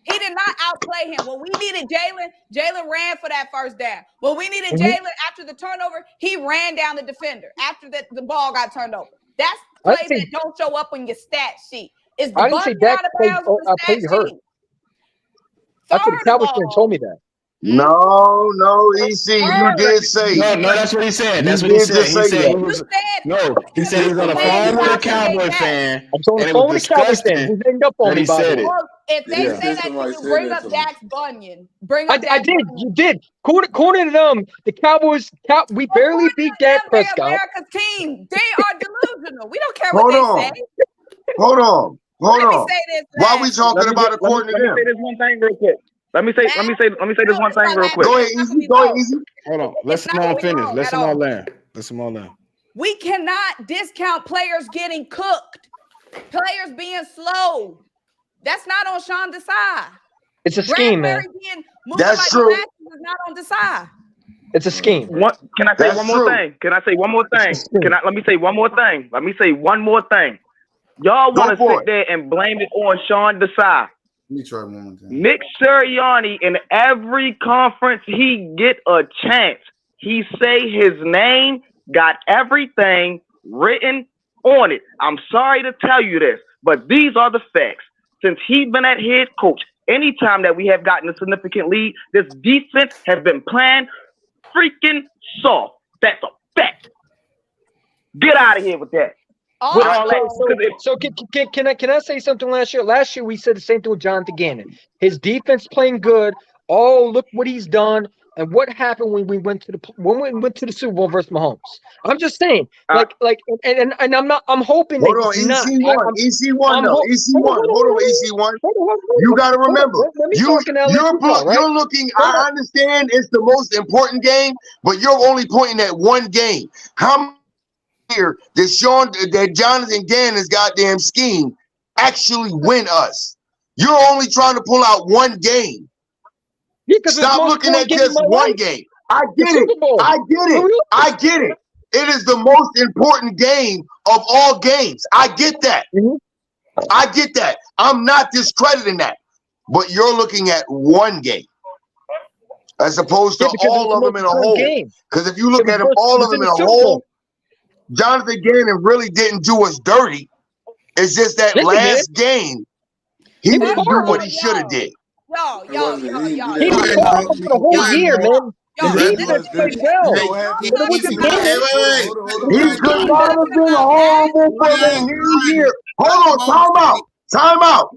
He did not outplay him. When we needed Jalen ran for that first down. When we needed Jalen after the turnover, he ran down the defender after the ball got turned over. That's plays that don't show up on your stat sheet. Is the bunion out of bounds on the stat sheet? That's what the Cowboys fan told me that. No, EC, you did say. No, that's what he said. That's what he said. He said he was on the phone with a Cowboy fan. I'm on the phone with a Cowboy fan. Who hanged up on me by the way. If they say that you bring up Dak's bunion, bring up I did. You did. According to them, the Cowboys, we barely beat Dak Prescott. America's team. They are delusional. We don't care what they say. Hold on. Let me say this. Why are we talking about according to them? Let me say this one thing real quick. Let me say this one thing real quick. Go ahead, easy. Hold on. Let Simone finish. Let Simone land. We cannot discount players getting cooked, players being slow. That's not on Sean Desai. It's a scheme, man. That's true. Is not on Desai. It's a scheme. Can I say one more thing? Let me say one more thing. Y'all want to sit there and blame it on Sean Desai. Let me try one more time. Nick Sirianni, in every conference he get a chance, he say his name, got everything written on it. I'm sorry to tell you this, but these are the facts. Since he's been at head coach, anytime that we have gotten a significant lead, this defense has been playing freaking soft. That's a fact. Get out of here with that. So can I say something last year? Last year we said the same thing with Jonathan Gannon. His defense playing good. Oh, look what he's done. And what happened when we went to the Super Bowl versus Mahomes? I'm just saying, and I'm hoping. Hold on, EC1. Hold on, EC1. You got to remember, you're looking. I understand it's the most important game, but you're only pointing at one game. How here that Jonathan Gannon's goddamn scheme actually win us? You're only trying to pull out one game. Yeah, because Stop looking at just one game. I get it. I get it. I get it. It is the most important game of all games. I get that. I get that. I'm not discrediting that. But you're looking at one game as opposed to all of them in a whole. Because if you look at them, all of them in a whole, Jonathan Gannon really didn't do us dirty. It's just that last game, he didn't do what he should have did. Yo. He was horrible for the whole year, man. The defense played well, but it was a game. He could not have been horrible for the whole year. Hold on, time out.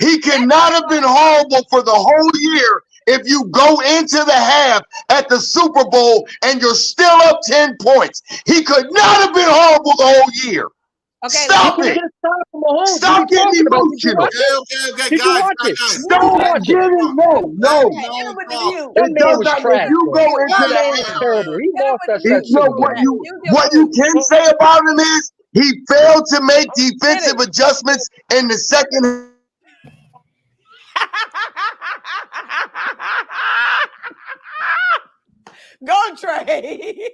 He cannot have been horrible for the whole year if you go into the half at the Super Bowl and you're still up 10 points. He could not have been horrible the whole year. Okay, Stop it. Stop getting emotional. Okay, guys. Stop getting no. That man was trash. If you go into that man was that, terrible. He lost us that you know what you can say about him is he failed to make defensive adjustments in the second. Go, Trey.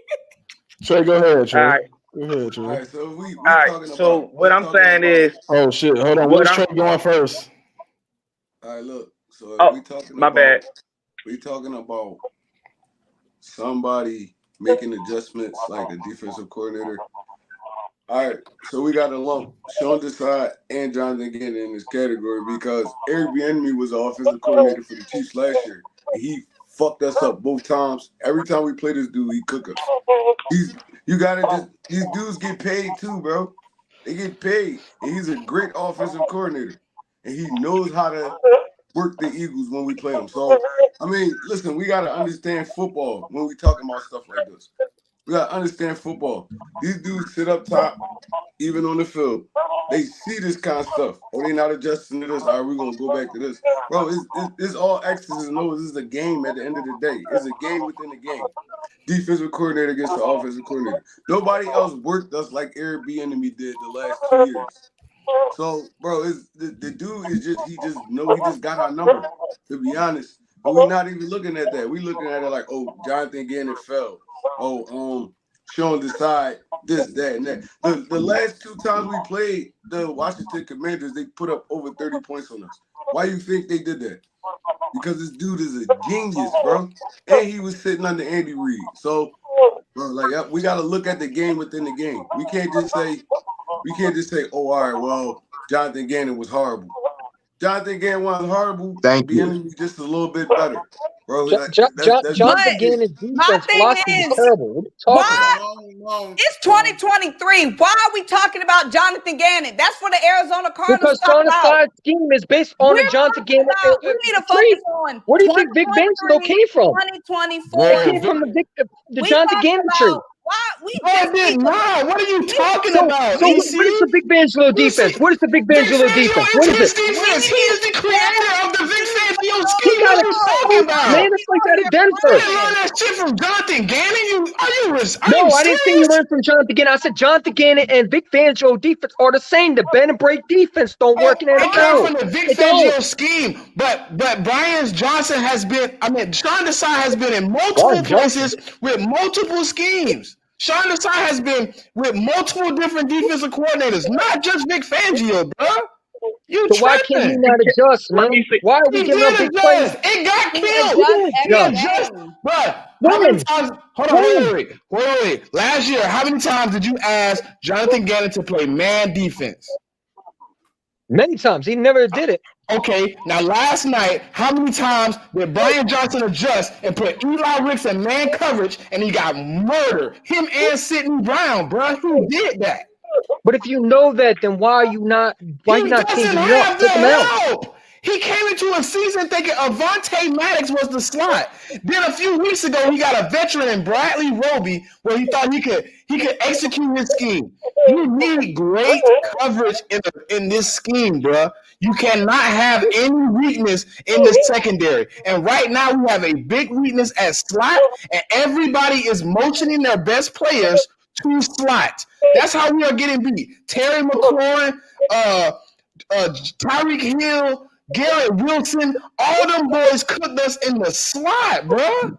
Trey, go ahead, Trey. All right. Go ahead, Trey. All right, so we All right. So what I'm saying is, oh shit, hold on. Where's Trey going first? All right, look. So oh, we talking my about, bad. We talking about somebody making adjustments like a defensive coordinator. All right, so we got to lump Sean Desai and Jonathan Gannon in this category because Eric Bieniemy was the offensive coordinator for the Chiefs last year. And he fucked us up both times. Every time we play this dude, he cook us. These dudes get paid too, bro. They get paid. And he's a great offensive coordinator. And he knows how to work the Eagles when we play them. So, I mean, listen, we got to understand football when we talking about stuff like this. We got to understand football. These dudes sit up top, even on the field. They see this kind of stuff. Oh, they not adjusting to this. All right, we're going to go back to this. Bro, it's all X's and O's. This is a game at the end of the day. It's a game within the game. Defensive coordinator against the offensive coordinator. Nobody else worked us like Eric Bieniemy did the last 2 years. So, bro, the dude is just he just got our number, to be honest. But we're not even looking at that. We're looking at it like, oh, Jonathan Gannon fell. Oh, Sean Desai, this, that, and that. The last 2 times we played the Washington Commanders, they put up over 30 points on us. Why do you think they did that? Because this dude is a genius, bro. And he was sitting under Andy Reid. So, bro, like we got to look at the game within the game. We can't just say, oh, all right, well, Jonathan Gannon was horrible. Jonathan Gannon was horrible. Thank you. Just a little bit better. Bro, Jonathan Gannon's defense philosophy is terrible. What are you talking about? It's 2023. Why are we talking about Jonathan Gannon? That's what the Arizona Cardinals because Sean Desai's scheme is based on a Jonathan Gannon. We need to focus on where do you think Vic Fangio came from? 2024. It came from the Jonathan Gannon tree. What are you talking about? So what is the Vic Fangio defense? What is the Vic Fangio defense? What is it? Defense. He is the creator of the Vic Fangio scheme. What are you talking about? Man, it's like that at Denver. You didn't learn that shit from Jonathan Gannon? I didn't say you learned from Jonathan Gannon. I said Jonathan Gannon and Vic Fangio defense are the same. The bend and break defense don't work in NFL. It came from the Vic Fangio scheme, but Brian Johnson has been. I mean, Sean Desai has been in multiple places with multiple schemes. Sean Desai has been with multiple different defensive coordinators, not just Vic Fangio, bro. So why can't he not adjust, man? Why are we giving up big plays? It got killed. But how many times? Hold on, wait. Last year, how many times did you ask Jonathan Gannon to play man defense? Many times. He never did it. Okay, now last night, how many times did Brian Johnson adjust and put Eli Ricks in man coverage and he got murdered? Him and Sidney Brown, bro. Who did that? But if you know that, then why are you not changing him up? Take him out. He came into a season thinking Avonte Maddox was the slot. Then a few weeks ago, he got a veteran in Bradley Roby where he thought he could execute his scheme. You need great coverage in this scheme, bro. You cannot have any weakness in the secondary. And right now, we have a big weakness at slot, and everybody is motioning their best players to slot. That's how we are getting beat. Terry McLaurin, Tyreek Hill, Garrett Wilson, all them boys cooked us in the slot, bro.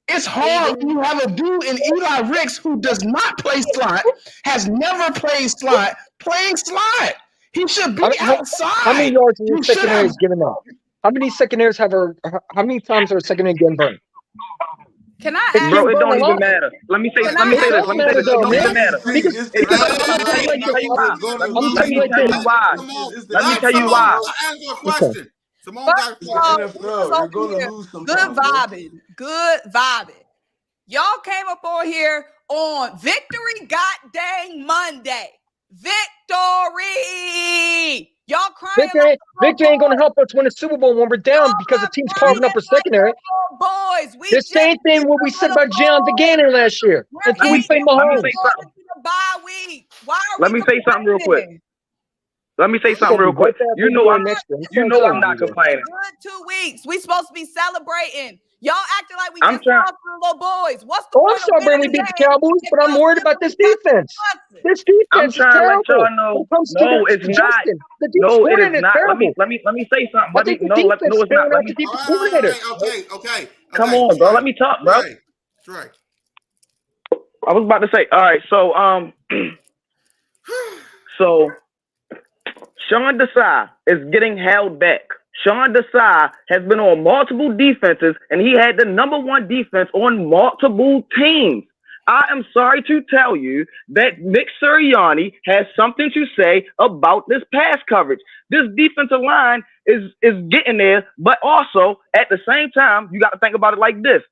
It's hard when you have a dude in Eli Ricks who does not play slot, has never played slot, playing slot. He should be outside. How many yards in your You should secondary have. is given up? How many secondaries how many times are a secondary getting burned? Can I It's ask? Bro, getting it burned don't a even lot. matter. Let me say Can this. I Let me say ask? this. Let me say this. It don't even matter. Because It's because the I'm gonna tell you like this. I'm gonna tell you like Let me this. tell you why. Come on. Let me Let tell you Simone why. answer a Okay. question. Simone got a First of the question. all, we was NFL. You're over gonna here lose good sometimes, bro. vibing, good vibing. Y'all came up on here on Victory Goddamn Monday. Victory! Y'all crying Victory ain't gonna help us win the Super Bowl when we're down because the team's carving up our secondary. boys. We The just same thing what we said about John Gannon last year until we play Let me Mahomes. say something. bye week. Why are Let we me say something real quick. complaining? Let me say It's something gonna real be right quick. there You when know we're I'm next year. you know I'm not A complaining. good 2 weeks. We supposed to be celebrating. Y'all acting like we I'm just trying. lost to the little boys. What's the Oh, I'm point of celebrating we winning beat the the game? Cowboys, if but I'm y'all worried still about this got defense. busted? This I'm defense is trying to let terrible. y'all When know. it comes to No, it's not. Justin, the defense No, it is coordinator is not. Let terrible. me say something. I think the No, defense it's is not. bailing out the All defense right, all right, coordinator. okay. Come on, bro. Let me talk, bro. Trey. I was about to say. All right, so so Sean Desai is getting held back. Sean Desai has been on multiple defenses, and he had the number one defense on multiple teams. I am sorry to tell you that Nick Sirianni has something to say about this pass coverage. This defensive line is getting there, but also at the same time, you got to think about it like this.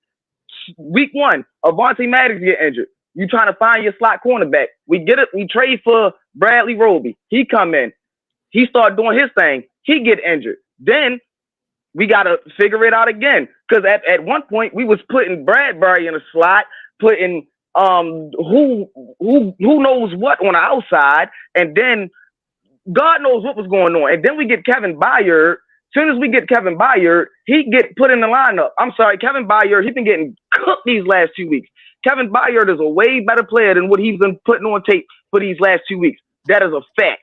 Week 1, Avonte Maddox get injured. You trying to find your slot cornerback. We get it. We trade for Bradley Roby. He come in. He start doing his thing. He get injured. Then we got to figure it out again. Because at one point, we was putting Bradbury in a slot, putting who knows what on the outside, and then God knows what was going on. And then we get Kevin Byard. As soon as we get Kevin Byard, he get put in the lineup. I'm sorry, Kevin Byard, he's been getting cooked these last 2 weeks. Kevin Byard is a way better player than what he's been putting on tape for these last 2 weeks. That is a fact.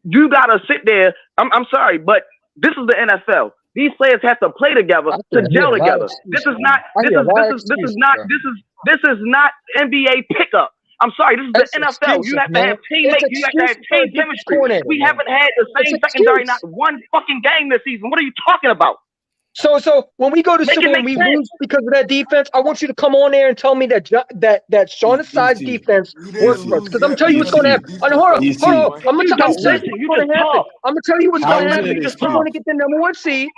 You gotta sit there. I'm sorry, but this is the NFL. These players have to play together to gel together. This is not NBA pickup. I'm sorry, this is the NFL. You have to have teammates. You have to have team chemistry. We haven't had the same secondary not one fucking game this season. What are you talking about? So when we go to Super Bowl and we lose because of that defense, I want you to come on there and tell me that Sean Desai's defense works for us. Because I'm gonna tell you what's going to happen. Hold on. I'm gonna tell you what's going to happen. I'm gonna tell you what's going to happen. We're going to get the number 1 seed,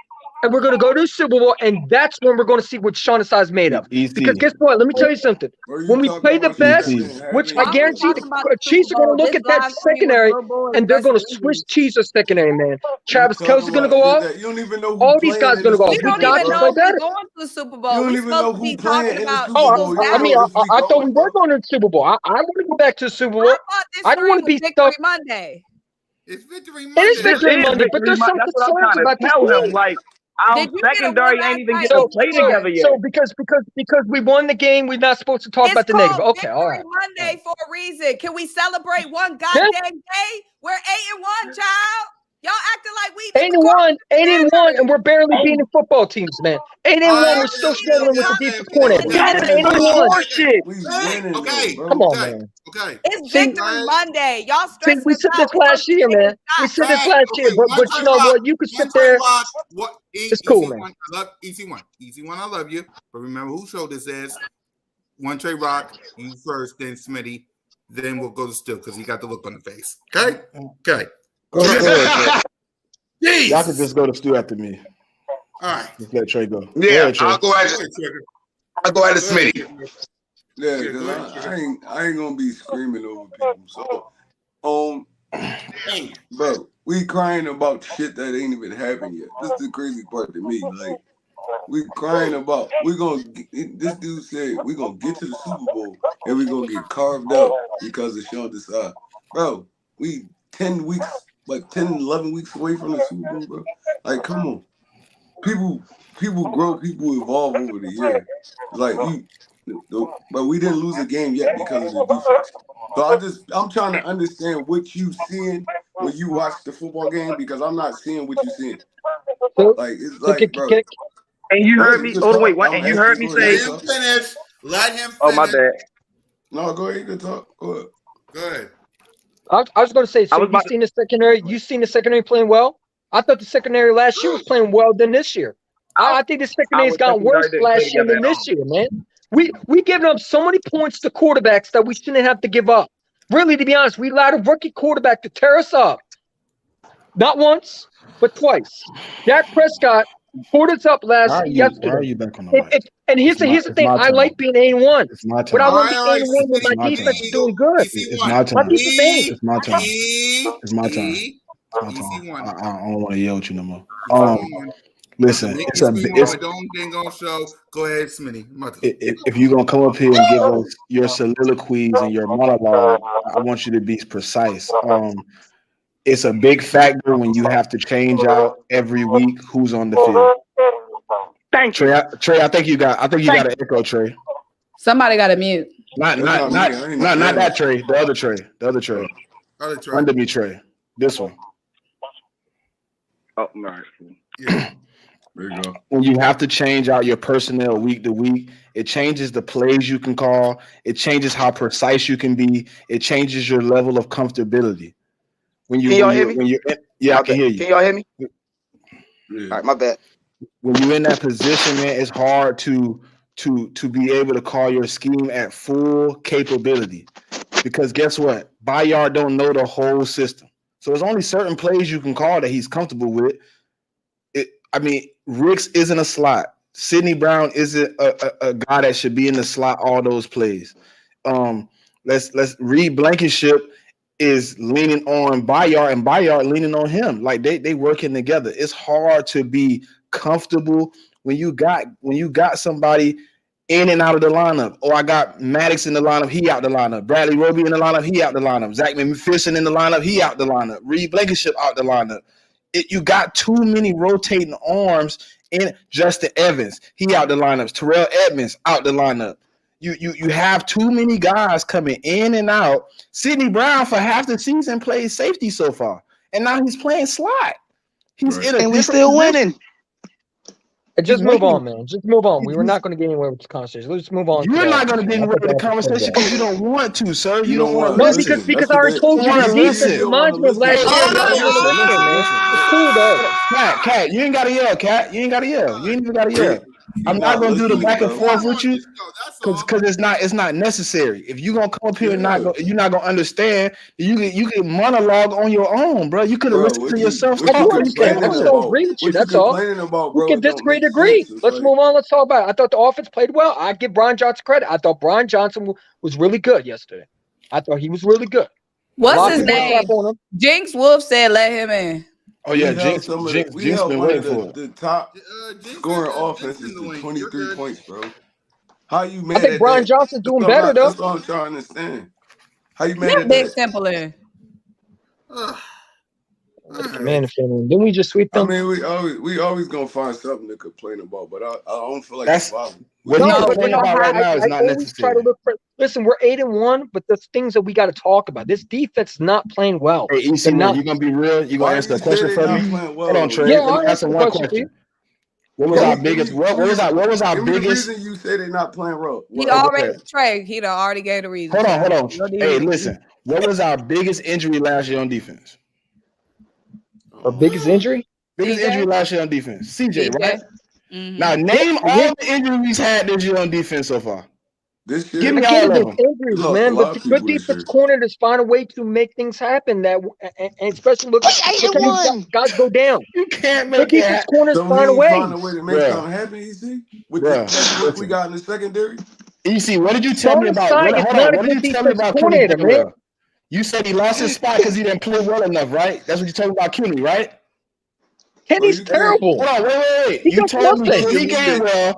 and we're going to go to the Super Bowl, and that's when we're going to see what Sean Desai is made of. Because guess what? Let me tell you something. When we play the best, which I guarantee the Chiefs are going to look at that secondary, and they're going to switch Chiefs or secondary, man. Travis Kelce's going to go off. You don't even know who All these guys going to go off. We don't even know if we're going to the Super Bowl. You don't We even know supposed to who be playing talking in the about Super Eagles. Bowl. I mean, I thought we were going to the Super Bowl. I want to go back to the Super Bowl. I thought this I don't want to be Victory stuck. Monday. It's Victory It Monday. is Victory Monday, but there's some That's what I'm concerns trying about to this tell him. team. Like, our Did you get a secondary win ain't even last getting night? to play together yet. So because we won the game, we're not supposed to talk It's about the negative. called Okay, all right. Victory Monday for a reason. Can we celebrate one goddamn day? We're 8-1, child. Y'all acting like we 8-1, and we're barely beating football teams, man. 8-1, we're still struggling with the defense coordinator. That is 8-1. bullshit. We winning, Okay. bro. Come on, man. Okay. It's Victory Monday. Y'all See, stressing we us said out. this last year, man. We said this last year, but you know what? You could sit there. It's cool, man. I love EC1. EC1, I love you. But remember who show this is. One Trey Rock, you first, then Smitty. Then we'll go to Stu because he got the look on the face. Okay? Okay. Go ahead, Trey. Jeez. Y'all can just go to Stu after me. All right. Just let Trey go. Yeah, Trey. I'll go ahead to Smitty. Yeah, because I ain't gonna be screaming over people. So, bro, we crying about shit that ain't even happened yet. This is the crazy part to me. Like, we crying about this dude said we gonna get to the Super Bowl and we gonna get carved up because of Sean Desai. Bro, we 10 weeks, like 10, 11 weeks away from the Super Bowl, bro. Like, come on. People grow, people evolve over the year. Like, but we didn't lose a game yet because of the defense. So I'm trying to understand what you seeing when you watch the football game because I'm not seeing what you're seeing. So, Like it's so like, bro. And you Go heard ahead, me. you can Oh wait, talk. what? I'm And you asking heard you. me Go ahead, Let say. you him can talk. finish. Let him finish. Oh my bad. No, go ahead, you can talk. Go ahead. Go ahead. I was going to say, I so was you about to, seen the secondary? You seen the secondary playing well? I thought the secondary last year was playing well than this year. I think the secondary's our gotten worse secondary didn't play last year together than at this all. year, man. We giving up so many points to quarterbacks that we shouldn't have to give up. Really, to be honest, we allowed a rookie quarterback to tear us up. Not once, but twice. Dak Prescott pulled us up Why are yesterday. you back on the mic? And here's the It's thing. my I turn. like being 8-1. It's my But I turn. want to be All right, 8-1 when Smitty. my my defense turn. is doing good. Easy It's one. my turn. My defense ain't. It's my turn. It's my turn. Easy It's my turn. one. I don't want to yell at you no more. Easy one. Listen, Make it's me a scream on it's my dome dang on show. Go ahead, Smitty. Mother. if you're gonna come up here and give us your soliloquies and your monologue, I want you to be precise. It's a big factor when you have to change out every week who's on the field. Thank you. Trey, I think you got an echo, Trey. Somebody got to mute. That's not me. I ain't Not jamming. that Trey. The other Trey. Other try. Under me, Trey. This one. Oh, no. Yeah. There you go. When you have to change out your personnel week to week, it changes the plays you can call. It changes how precise you can be. It changes your level of comfortability. When you, Can y'all hear me? I can hear you. Can y'all hear me? Yeah. All right, my bad. When you're in that position, man, it's hard to be able to call your scheme at full capability. Because guess what? Bayard don't know the whole system. So there's only certain plays you can call that he's comfortable with. Ricks isn't a slot. Sidney Brown isn't a guy that should be in the slot all those plays. Let's Reed Blankenship is leaning on Bayard and Bayard leaning on him. Like they working together. It's hard to be comfortable when you got somebody in and out of the lineup. Or I got Maddox in the lineup, he out the lineup. Bradley Roby in the lineup, he out the lineup. Zach McPherson in the lineup, he out the lineup. Reed Blankenship out the lineup. You got too many rotating arms in Justin Evans. He out the lineups. Terrell Edmonds out the lineup. You have too many guys coming in and out. Sidney Brown for half the season played safety so far, and now he's playing slot. He's in a And we different still position. winning. Just move on, man. Just move on. We were not going to get anywhere with this conversation. Let's move on. You're not going to get anywhere with the conversation because you don't want to, sir. You don't want to No, listen. because I already told you the defense reminds me of last year. It's cool though. Cat, you ain't got to yell, Cat. You ain't got to yell. You ain't even got to yell. I'm not going to do the back and forth with you because it's not necessary. If you're going to come up here and you're not going to understand, you can monologue on your own, bro. You could have listened to yourself I talk. do understand. I just don't agree with you. That's all. We can disagree to agree. Let's move on. Let's talk about it. I thought the offense played well. I give Brian Johnson credit. I thought Brian Johnson was really good yesterday. I thought he was really good. What's his name? Jinx Wolf said let him in. Oh yeah, Jinx Jinx been waiting for it. The top scoring offenses to 23 points, bro. How you mad I think at Brian that? Johnson's doing better though. That's all I'm trying to understand. How you mad at Big that? Simple in. Man, didn't we just sweep them? I mean, we always gonna find something to complain about, but I don't feel like That's bothering. what you're complaining about right now is not necessary. Listen, we're 8-1, but there's things that we got to talk about. This defense is not playing well. Hey, EC, you're gonna be real. You're gonna answer the question for me. Hold on, Trey. Yeah, Let me answer one question. What was our biggest? What was our Give me biggest? the reason you say they're not playing well. He already gave the reason. Hold on. Hey, listen. What was our biggest injury last year on defense? Our biggest injury? Biggest injury last year on defense. CJ, right? Mm-hmm. Now name all the injuries he's had this year on defense so far. This year, give me all of them. Injuries, man, but the good defense corner to find a way to make things happen. That and especially look at guys go down. You can't make good defense corners find a way. Find a way to make something happen. EC with what we got in the secondary. EC, what did you tell me about? What did you tell me about Kenny Gainwell? You said he lost his spot because he didn't play well enough, right? That's what you told me about Kenny, right? Kenny's terrible. Hold on, wait. You told me Kenny Gainwell.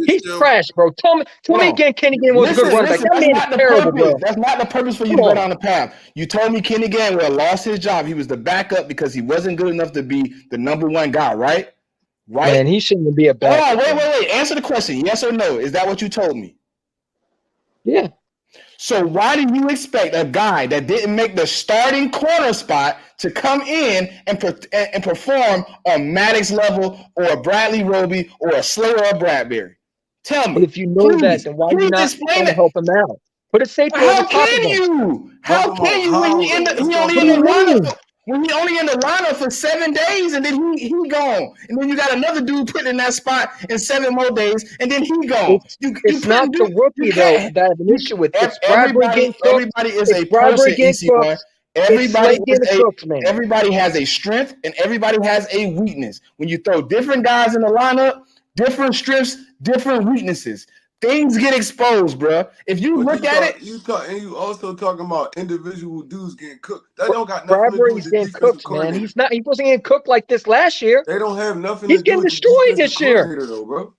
He's trash, bro. Tell me again, Kenny Gainwell was a good running back. That man is terrible, bro. That's not the purpose for you to go down the path. You told me Kenny Gainwell lost his job. He was the backup because he wasn't good enough to be the number one guy, right? Right. Man, he shouldn't be a backup. Hold on, wait. Answer the question. Yes or no? Is that what you told me? Yeah. So why do you expect a guy that didn't make the starting corner spot to come in and perform on Maddox level or a Bradley Roby or a Slater or Bradbury? Tell me. But if you know that, then why are you not explain trying to it. help him out? Put a safety How over top of can him. you? How can you when he only What in do the you mean? lineup? When he only in the lineup for 7 days and then he gone, and then you got another dude put in that spot in 7 more days, and then he gone. It's not the rookie though that I have an issue with. It's Bradbury getting cooked. Everybody is It's a Bradbury person. getting EC1. cooked. Everybody It's Slade is getting cooked, man. Everybody has a strength and everybody has a weakness. When you throw different guys in the lineup, different strengths, different weaknesses. Things get exposed, bro. If you look at it, and you also talking about individual dudes getting cooked. That don't got nothing Bradbury's to do with the getting defensive cooked, man. coordinator. He wasn't getting cooked like this last year. They don't have nothing He's to do getting with the destroyed defensive this year. coordinator, though, bro.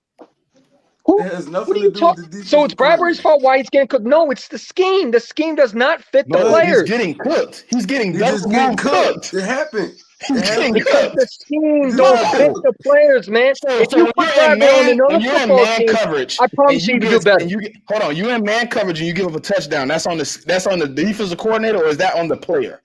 Who? It has What nothing are to you do with the talking? defensive So it's Bradbury's coordinator. fault why he's getting cooked? No, it's the scheme. The scheme does not fit the no, players. he's getting cooked. He's getting He's just double getting move cooked. cooked. It happened. He's getting Because cooked. the scheme Just don't got fit cooked. the players, man. If So you when put you're in Bradbury on man, another when you're in football man team, coverage, I promise you would do better. Hold on, you're in man coverage and you give up a touchdown. That's on the defensive coordinator, or is that on the player?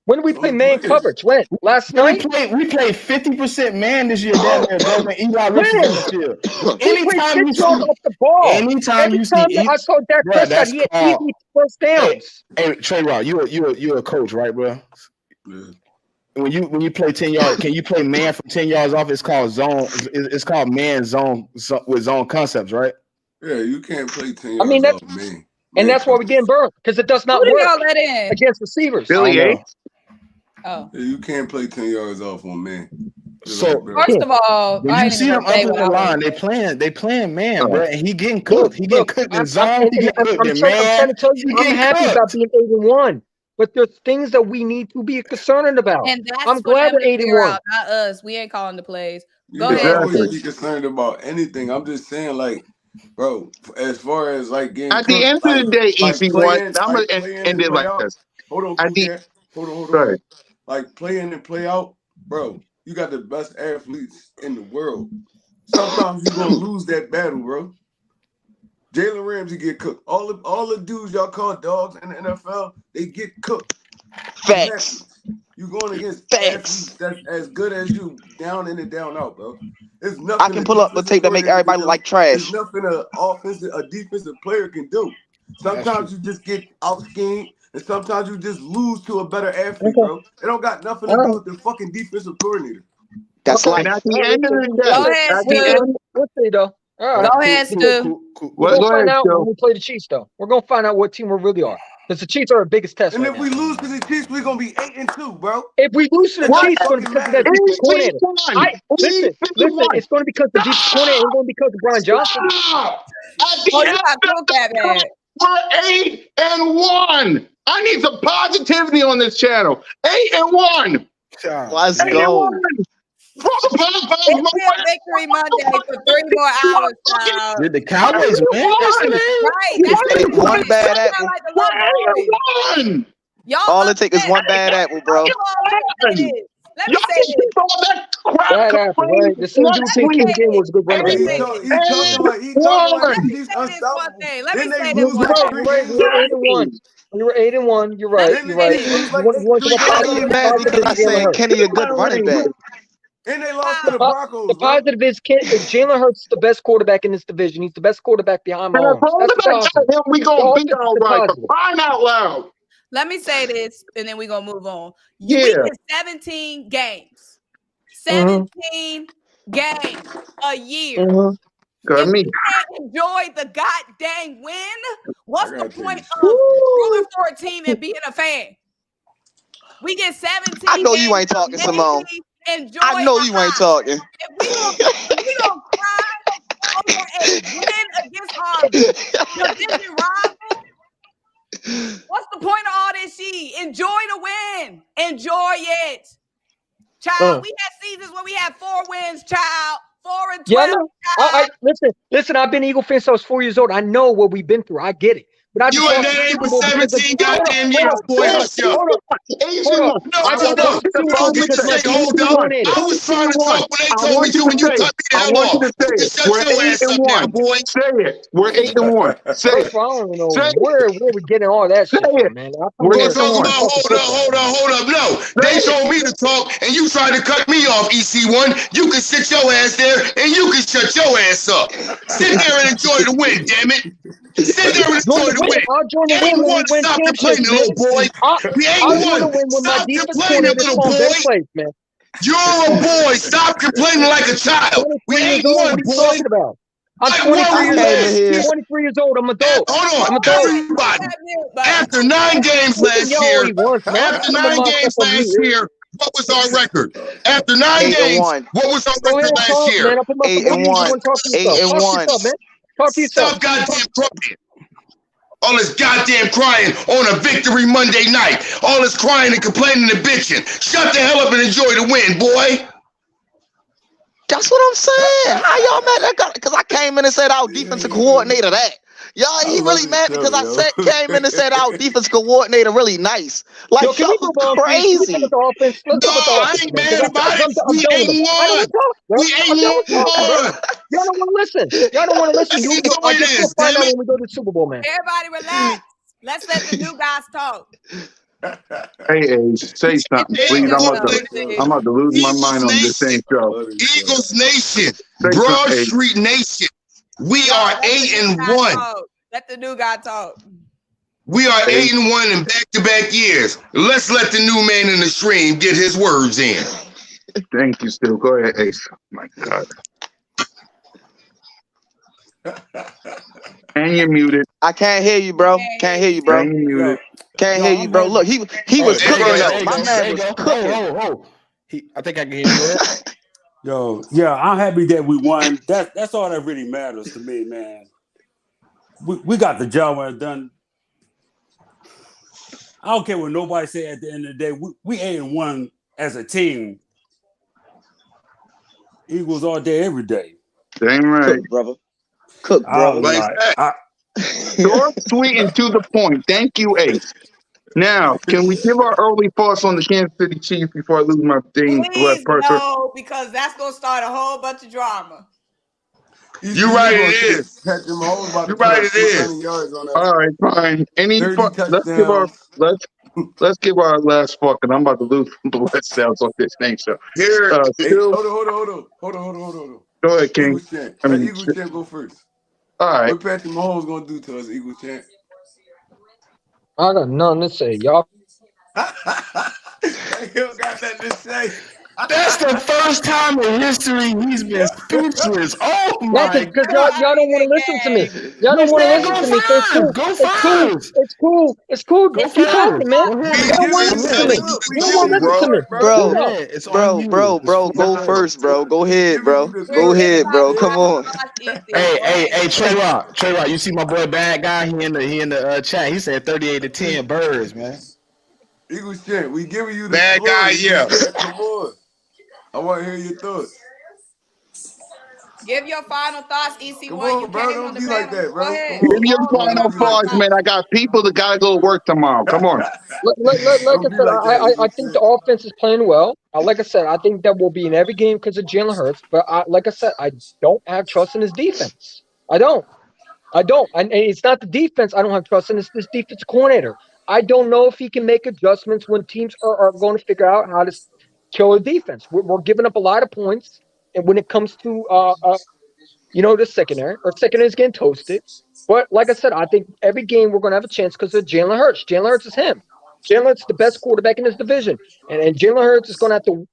When did we play man coverage? When? Last night? We played 50% man this year, damn near, bro. When Eli Rich was on the field. Anytime you see, off the ball. Anytime you see, I saw Dak Prescott, he had easy first downs. Hey, Trey Rock, you a coach, right, bro? Yeah. When you play 10 yards, can you play man from 10 yards off? It's called zone. It's called man zone with zone concepts, right? Yeah, you can't play 10 I mean, yards off man. And that's why we're getting burned, because it does not Who do work y'all let in? against receivers. Billy A. Oh. Yeah, you can't play 10 yards off on man. So first of all, when you see them up in the line, they playing man, bro, and he getting cooked. He getting cooked in zone. He getting cooked in man. I'm trying to tell you, I'm happy about being 8-1, but there's things that we need to be concerned about. And that's I'm glad we're 8-1. Not us. We ain't calling the plays. Go ahead. Always be concerned about anything. I'm just saying, like, bro, as far as like getting at the end of the day, EC1, I'm gonna end it like this. Hold on. Sorry. Like play in and play out, bro. You got the best athletes in the world. Sometimes you're gonna lose that battle, bro. Jalen Ramsey get cooked. All the dudes y'all call dogs in the NFL, they get cooked. Facts. You going against athletes that's as good as you, down in and down out, bro. It's nothing. I can pull up the tape that make everybody look like trash. There's nothing a defensive player can do. Sometimes you just get out schemed, and sometimes you just lose to a better athlete, bro. It don't got nothing to do with the fucking defensive coordinator. That's like And at the end of the day, Go ahead, Stu. We'll see, though. All right. Go ahead, Stu. We're going to find out when we play the Chiefs, though. We're going to find out what team we really are. Because the Chiefs are our biggest test. And right if we now. lose to the Chiefs, we're going to be 8-2, bro. If we lose to the Chiefs, it's going to be because of that defensive coordinator. Listen, it's going to be because of the defensive coordinator. It's going to be because of Brian Johnson. We're 8-1. I need some positivity on this channel. 8-1. Let's go. It's been Victory Monday for 3 more hours, child. Did the Cowboys win yesterday? Right. That's One bad apple. All it takes is one bad apple, bro. Let me say this. Bad apple, right? The same dude think King Game was a good running back. He talking like he's unstoppable. Let me say You're this one right. thing. We were 8-1. You're right. You're right. Because I said Kenny a good running back. And they lost to the Broncos. The positive is Jalen Hurts is the best quarterback in this division. He's the best quarterback behind Mahomes. That's the positive. We gonna be all right. Crying out loud. Let me say this, and then we're going to move on. Yeah. We did 17 games. 17 games a year. If we can't enjoy the goddamn win, what's the point of rooting for a team and being a fan? We get 17 I know games you ain't talking, Simone. Enjoy I know you ain't talking. If we don't cry over a win against our division rival, what's the point of all this shit? Enjoy the win. Enjoy it. Child, we had seasons where we had 4 wins, child. 4-12. Yeah, listen, I've been an Eagle fan since I was 4 years old. I know what we've been through. I get it. but I You just ain't lost the that ain't Super but Bowl because of 17 goddamn years, boy. Hush up. hold up. No, I no, lost the Super Bowl don't get to because my say hold defensive up. coordinator. I was trying to talk when they I told me want you to, and to you say cut it. me the I hell want you off. to say You can it. shut We're your 8 ass and up now, 1. boy. Say it. We're 8 and 1. Say First it. of all, I don't even know Say it. where we getting all that Say shit it. from, man. I come We're We're here 8 and talking and 1. about talk hold football. up. No, Say they it. told me to talk, and you tried to cut me off, EC1. You can sit your ass there, and you can shut your ass up. Sit there and enjoy the win, damn it. Sit there and Join enjoy the the win. win. I'll join the win Ain't when we one. win Stop championships, complaining, man. little boy. We I'll ain't join the one. win when my Stop defense complaining, coordinator is little calling better boy. plays, man. You're a boy. Stop complaining like a child. We 23 years ain't old. one, What are you boy. talking about? I'm Like, 23 where we years was old. last year? 23 years old. I'm adult. Hold I'm on, adult. everybody. That mute button. After 9 games He can last yell all year, he wants, man. I'm after putting 9 myself games on last mute. year, what was our record? After 9 8 and games, 1. what was our Go ahead, record last talk, year? man. I'll put myself 8 on and mute. You 1. want to talk to 8 yourself? and Talk to 1. yourself, man. Talk to yourself. Stop goddamn crying. All this goddamn crying on a victory Monday night. All this crying and complaining and bitching. Shut the hell up and enjoy the win, boy. That's what I'm saying. How y'all mad at that? Because I came in and said our defensive coordinator that. Y'all, I he love really this mad show, because I yo. said came in and said our defensive coordinator really nice. Yo, Like can we y'all move on, please? Can we talk crazy. about the offense? Let's No, talk about the I offense, ain't man. Because mad about it. I'm We done with ain't it. I don't won. want to talk, bro. We I'm done with ain't talking, bro. won. Y'all don't want to listen. Y'all don't want to listen. That's You, the I way guess it we'll is, find damn out it. when we go to the Super Bowl, man. Everybody relax. Let's let the new guys talk. Hey, Ace, say something, Finish please. your Eagles stuff, Nation. please. I'm about to lose my Eagles mind on this Nation. same show. Eagles Nation. Say Broad something, Ace. Street Nation. We Yo, are let the 8 new and guy 1. talk. Let the new guy talk. We are Ace. 8 and 1 in back-to-back years. Let's let the new man in the stream get his words in. Thank you, Stu. Go ahead, Ace. My God. And you're muted. I can't hear you, bro. Can't hear you, bro. And you're muted. Can't Yo, hear you, I'm bro. happy. Look, he Oh, was There you cooking go. though. My man was cooking. Oh. I think I can hear you. Yo, yeah, I'm happy that we won. That's all that really matters to me, man. We got the job well done. I don't care what nobody say at the end of the day. We 8 and 1 as a team. Eagles all day, every day. Damn right. Cook, brother. Cook, I brother. don't Like like. that. Short, sweet, and to the point. Thank you, Ace. Now, can we give our early thoughts on the Kansas City Chiefs before I lose my thing? Blood Please pressure. no, because that's gonna start a whole bunch of drama. You right, it is. Patrick Mahomes about You to put right, up it is. 600 yards on All us. right, fine. 30 touchdowns. Let's give our last fucking. I'm about to lose blood cells on this thing. So, Here, Hey, Stu, hold on. go ahead, King. Eagles chant. I Let mean, Eagles chant go first. all right. What Patrick Mahomes gonna do to us, Eagles chant? I got nothing to say. Y'all. He don't got nothing to say. That's the first time in history he's been speechless. Oh Yeah, my because god! y'all don't want to listen to me. Y'all don't He want to said listen go to me. So it's cool. first. Go It's cool. first. It's cool. It's cool. Go Just keep talking, first. man. Go Y'all ahead. we don't want to giving listen Go to me. telling ahead. you to You don't do, want to Go listen bro. to me. ahead, bro. Let's Go Bro, go. ahead. It's on bro, you. bro, It's bro. Go on you. first, bro. Go ahead, Giving bro. you the Go Give floor. ahead, everybody bro. Come final on. thoughts, Ethan. Hey, Go hey, ahead. hey, Trey Rock. You see my boy Bad Guy? He in the chat. He said 38-10 birds, man. Eagles chant. We giving you the Bad floor. guy, Eagles yeah. chant. Come on. I want to hear your thoughts. Give your final thoughts, Come EC1. You on, bro. came Don't on the be like panel. that, Go bro. Come ahead. Give on. me your Go Don't give final your be like final thoughts, that. man. thoughts. I got people that gotta go to work tomorrow. Come on. Like I Don't be said, like that, I Eagles think the chant. offense is playing well. Like I said, I think that will be in every game because of Jalen Hurts. But like I said, I don't have trust in his defense. I don't. And it's not the defense I don't have trust in. It's this defense coordinator. I don't know if he can make adjustments when teams are going to figure out how to kill a defense. We're giving up a lot of points, and when it comes to the secondary, or secondary is getting toasted. But like I said, I think every game we're going to have a chance because of Jalen Hurts. Jalen Hurts is him. Jalen Hurts is the best quarterback in this division, and Jalen Hurts is going to have to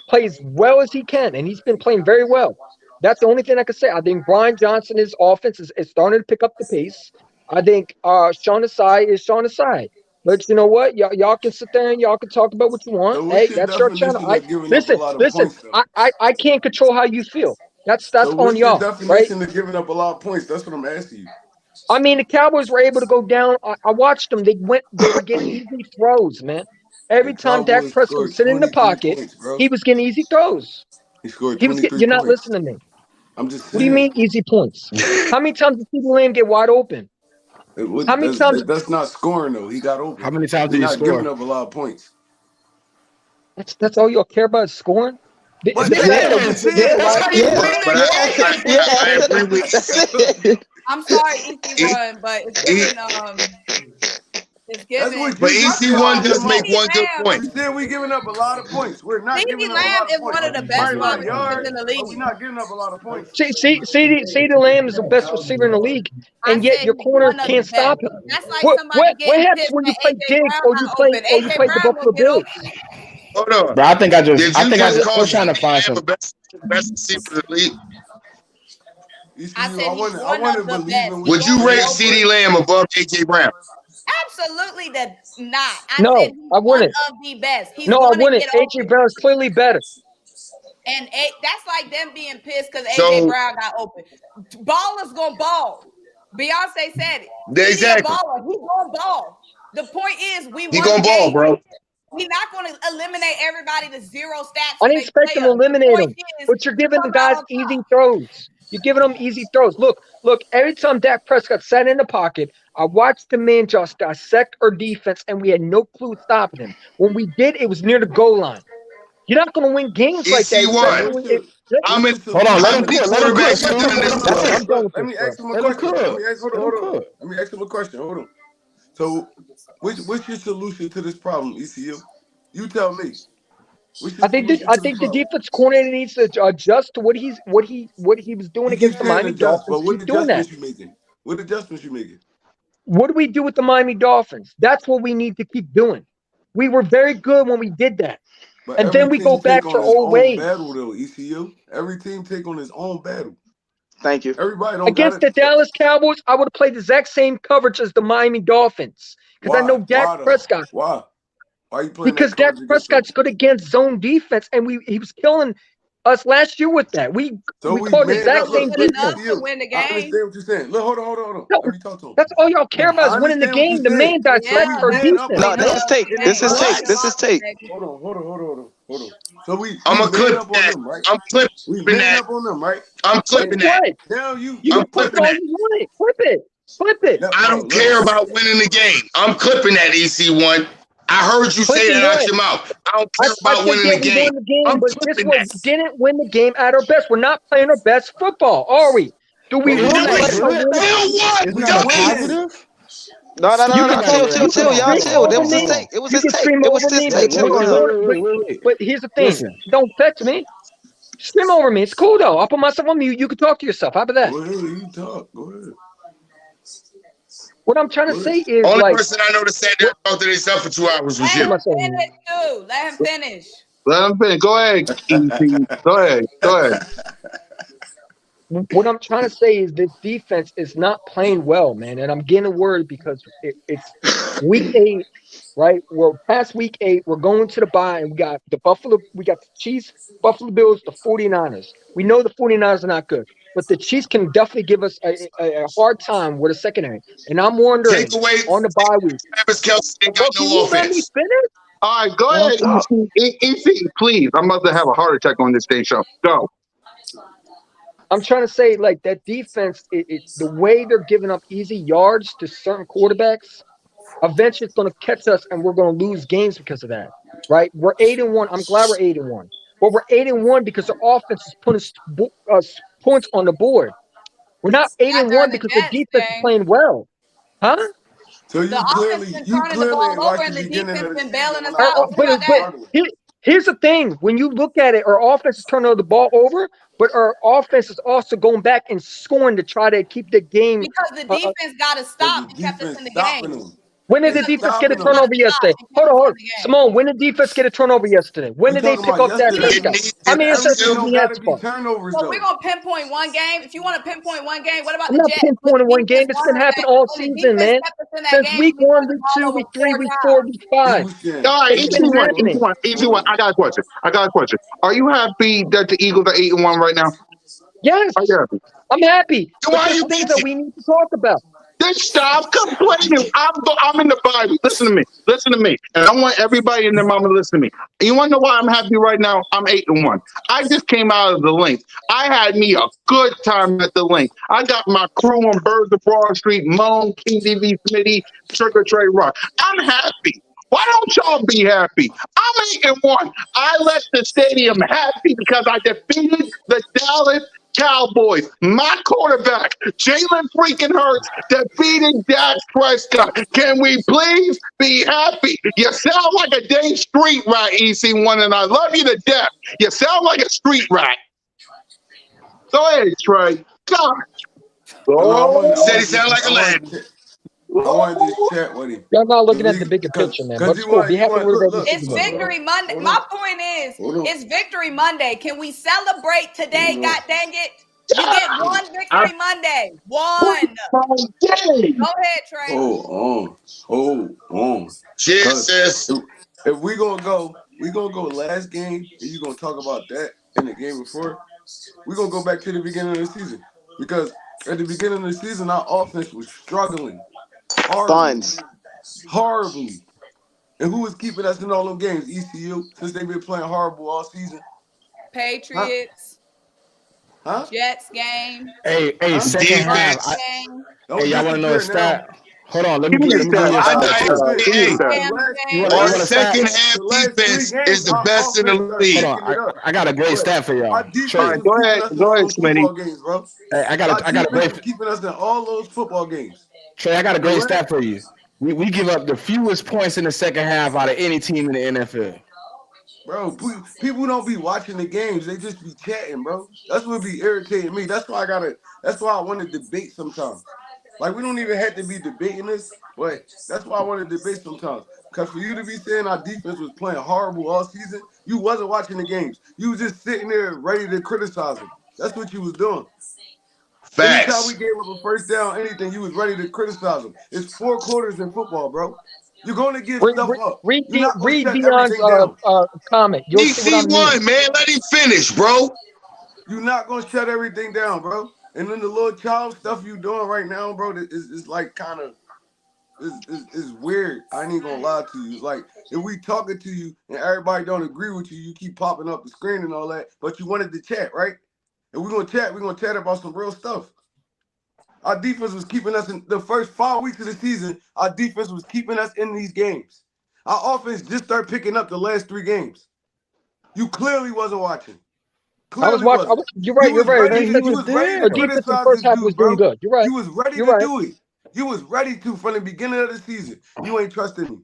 play as well as he can, and he's been playing very well. That's the only thing I can say. I think Brian Johnson, his offense is starting to pick up the pace. I think Sean Asai is Sean Asai. But you know what? Y'all can sit there and y'all can talk about what you want. So what's Hey, your that's your channel. definition of giving up a Listen, lot of listen. points, though? I can't control how you feel. That's So on what's your y'all, right? definition of giving up a lot of points? That's what I'm asking you. I mean, the Cowboys were able to go down. I watched them. They were getting easy throws, man. The Every time Dak Cowboys Prescott was scored sitting in the 23 pocket, points, bro. he was getting easy throws. He scored He was 23 you're not points. listening to me. I'm just What do you saying. mean easy points? How many times did CeeDee Lamb get wide open? How many times? That's not scoring though. He got open. How many times We're did he not giving score? up a lot of points. That's all y'all care about is scoring. But The fact that we that's did it. last Like, year. But I agree with you. I'm sorry, EC1, but it's That's given. what But you just said EC1 out your does make mouth. CeeDee one good Lamb, point. You said we giving up a lot of points. We're not giving CeeDee up a Lamb lot of is one points. of the By best wide receivers in the yards, but we're league. not giving up a lot of points. CeeDee Lamb is the best receiver in the league, I and yet said your he's corner one of the can't best. stop him. That's like somebody What getting happens pissed when you that play AJ Diggs Brown or not you open. play AJ the Brown Buffalo will get Bills? open. Hold on. Bro, I think I Did you just call was trying to CeeDee find Lamb some. the best receiver in the league? I said he's I one want to of the believe best. in He what Would you you gonna rate get saying, open. CeeDee but Lamb above AJ Brown? Absolutely not. I No, said he's I one wouldn't. of the best. He's No, I gonna wouldn't. get AJ open. Brown is clearly better. And that's like them being pissed because AJ So Brown got open. Ballers gonna ball. Beyonce said it. CeeDee a exactly. baller. He gonna ball. The point is we He won the gonna ball, game. bro. We're not going to eliminate everybody to zero stats I so didn't they expect play them to us. The eliminate point him, is but you're we giving the come out guys on top. easy throws. You're giving them easy throws. Look, every time Dak Prescott sat in the pocket, I watched the man just dissect our defense, and we had no clue stopping him. When we did, it was near the goal line. You're not going to win games like that, especially EC1. when How what's many your Hold on, let how him solution? many cook. Let him cook, quarterbacks you Slim. done Let this him That's to? it. cook. I'm done Look, with let this, me bro. ask him a Let him question. cook. Let him Hold on. cook. Let me ask him a question. Hold on. So, what's your solution to this problem, ECU? You tell me. What's your I think solution to this the problem? defense coordinator needs to adjust to what he was doing You keep against the saying Miami adjust, Dolphins. but what Keep doing that. adjustments you making? What adjustments you making? What do we do with the Miami Dolphins? That's what we need to keep doing. We were very good when we did that. But And every then we go team take back to on our his old own ways. battle, though. ECU. Every team take on his own battle. Thank you. Everybody don't got Against it. the Dallas Cowboys, I would have played the exact same coverage as the Miami Dolphins. Because I know Why? Dak Why though? Prescott. Why? Why you playing that Because Dak coverage against them? Prescott's good against zone defense, and he was killing us last year with that. We So we called the manned exact up. Wasn't same Look, good look, enough defense. to ECU. win the I game. understand what you're saying. Look, hold on. No, Let me talk to him. that's all y'all care about I is winning the understand what you're game. The man saying. So dissects Yeah, our we man up defense. No, on this them. is tape. it This ain't is gonna tape. take This long, is tape. baby. Hold on. So we I'm gonna man clip up on that. them, right? I'm We clipping man that. up on them, right? I'm Clip clipping And that. what? now You I'm can clip clipping all that. you want. Clip it. Clip it. now, I bro, don't care look. about winning the game. I'm clipping that EC1. I heard you say Clipping that out what? your mouth. I don't care I about said, winning yeah, the we game. won the game, I'm but guess clipping what? that. We didn't win the game at our best. We're not playing our best football, are we? Do we But we Isn't look that like winning. a good? winning? Still what? Isn't We that a winning. positive? You Hold No. on, can wait, talk. wait, You wait. can Chill, y'all. Hold scream on, Chill. hold It over on, was hold just me. tape. on. It was You just can tape. scream It was over just me, tape. but Chill on. Wait. Listen. don't touch me. Scream over me. It's cool though. I'll put myself on mute. You can talk to yourself. How about that? Go ahead, you talk. Go ahead. What I'm trying to Go ahead. say is Only like, person I know that sat there and talked to themselves for 2 hours was Let put you. him myself on finish, mute. too. Let him finish. Let him finish. Go ahead, EC. Go ahead. Go ahead. What I'm trying to say is this defense is not playing well, man, and I'm getting worried because it's week 8, right? Well, past week 8, we're going to the bye, and we got the Chiefs, Buffalo Bills, the 49ers. We know the 49ers are not good, but the Chiefs can definitely give us a hard time with a secondary. And I'm Take wondering away on the bye week. Travis Kelce ain't got Bro, can no you let me offense. finish? All right, go Man, ahead, stop. EC, please. I'm about to have a heart attack on this day show. Go. I'm trying to say, like, that defense, the way they're giving up easy yards to certain quarterbacks, eventually it's going to catch us, and we're going to lose games because of that, right? We're 8-1. I'm glad we're 8-1, but we're 8-1 because the offense is putting points on the board. We're not Not 8-1 during the because the Jets defense is game. playing well, huh? So The offense been you turning the clearly ball ain't over, watched and the the beginning defense of the been season bailing when us our out. What offense about was that? struggling. Here's the thing: when you look at it, our offense is turning the ball over, but our offense is also going back and scoring to try to keep the game. Because the defense got to Because the stop and kept us defense in the stopping game. them. When did the They Because the defense get a stopping defense them. got to turnover stop yesterday? and kept Hold on, us hold in on. the game. Simone, when did defense get a turnover yesterday? When We did they talking pick about off that yesterday. touchdown? How And many Everything interceptions don't we had gotta so be far? turnovers So we're though. gonna pinpoint one game. If you want to pinpoint one game, what about I'm the not Jets? When the pinpointing one game. defense It's won been us happening that, all when the season, defense man. kept us in that Since game, week and we 1, turned the week ball 2, over week 3, 4 week 4, times. week 5. Houston. all right, It's been EC1, Hold happening. on. Hold EC1. on. I got a question. Are you happy that the Eagles are 8-1 right now? Yes, Are you happy? I'm happy. Then But why are there's you things that bitching? we need to talk about. Then Just stop complaining. I'm in the Bible. Listen to me. Listen to me. And I want everybody in their mama to listen to me. You want to know why I'm happy right now? I'm 8-1. I just came out of the link. I had me a good time at the link. I got my crew on Birds of Broad Street, Moan, KDV Smitty, Trigger Trey Rock. I'm happy. Why don't y'all be happy? I'm 8-1. I left the stadium happy because I defeated the Dallas Cowboys. My quarterback, Jalen freaking Hurts, defeated Dak Prescott. Can we please be happy? You sound like a dang street rat, EC1, and I love you to death. You sound like a street rat. Go ahead, Trey. God. Said he sound like a lad. I want to just chat with him. Y'all not looking at the bigger picture, man. But it's cool. Be happy with it. It's Victory Monday. My point is, it's Victory Monday. Can we celebrate today? God dang it. You get one Victory Monday. One. Go ahead, Trey. Hold on. Cheers, sis. If we gonna go last game, and you gonna talk about that in the game before, we gonna go back to the beginning of the season. Because at the beginning of the season, our offense was struggling horribly. And who was keeping us in all them games? ECU, since they've been playing horrible all season. Patriots. Huh? Jets game. Hey, second half. Hey, y'all want to know a stat? Hold on, let me give you a stat. Our second half defense is the best in the league. Hold on, I got a great stat for y'all. Trey, go ahead, Smitty. Hey, I got a great keeping us in all those football games. Trey, I got a great stat for you. We give up the fewest points in the second half out of any team in the NFL. Bro, people don't be watching the games. They just be chatting, bro. That's what be irritating me. That's why I want to debate sometimes. Like, we don't even have to be debating this, but that's why I want to debate sometimes. Because for you to be saying our defense was playing horrible all season, you wasn't watching the games. You was just sitting there ready to criticize them. That's what you was doing. Facts. Anytime we gave up a first down, anything, you was ready to criticize them. It's 4 quarters in football, bro. You're going to give stuff up. Read Dion's comment. You'll see what I mean. DC1, man. Let him finish, bro. You're not going to shut everything down, bro. And then the little child stuff you doing right now, bro, is like kind of is weird. I ain't gonna lie to you. It's like if we talking to you and everybody don't agree with you, you keep popping up the screen and all that, but you wanted to chat, right? And we're gonna chat about some real stuff. Our defense was keeping us in the first 5 weeks of the season. Our defense was keeping us in these games. Our offense just started picking up the last 3 games. You clearly wasn't watching. I was watching. You're right. You was ready The defense in the first half was doing good. You're right. You was ready to do it. You was ready to from the beginning of the season. You ain't trusting me.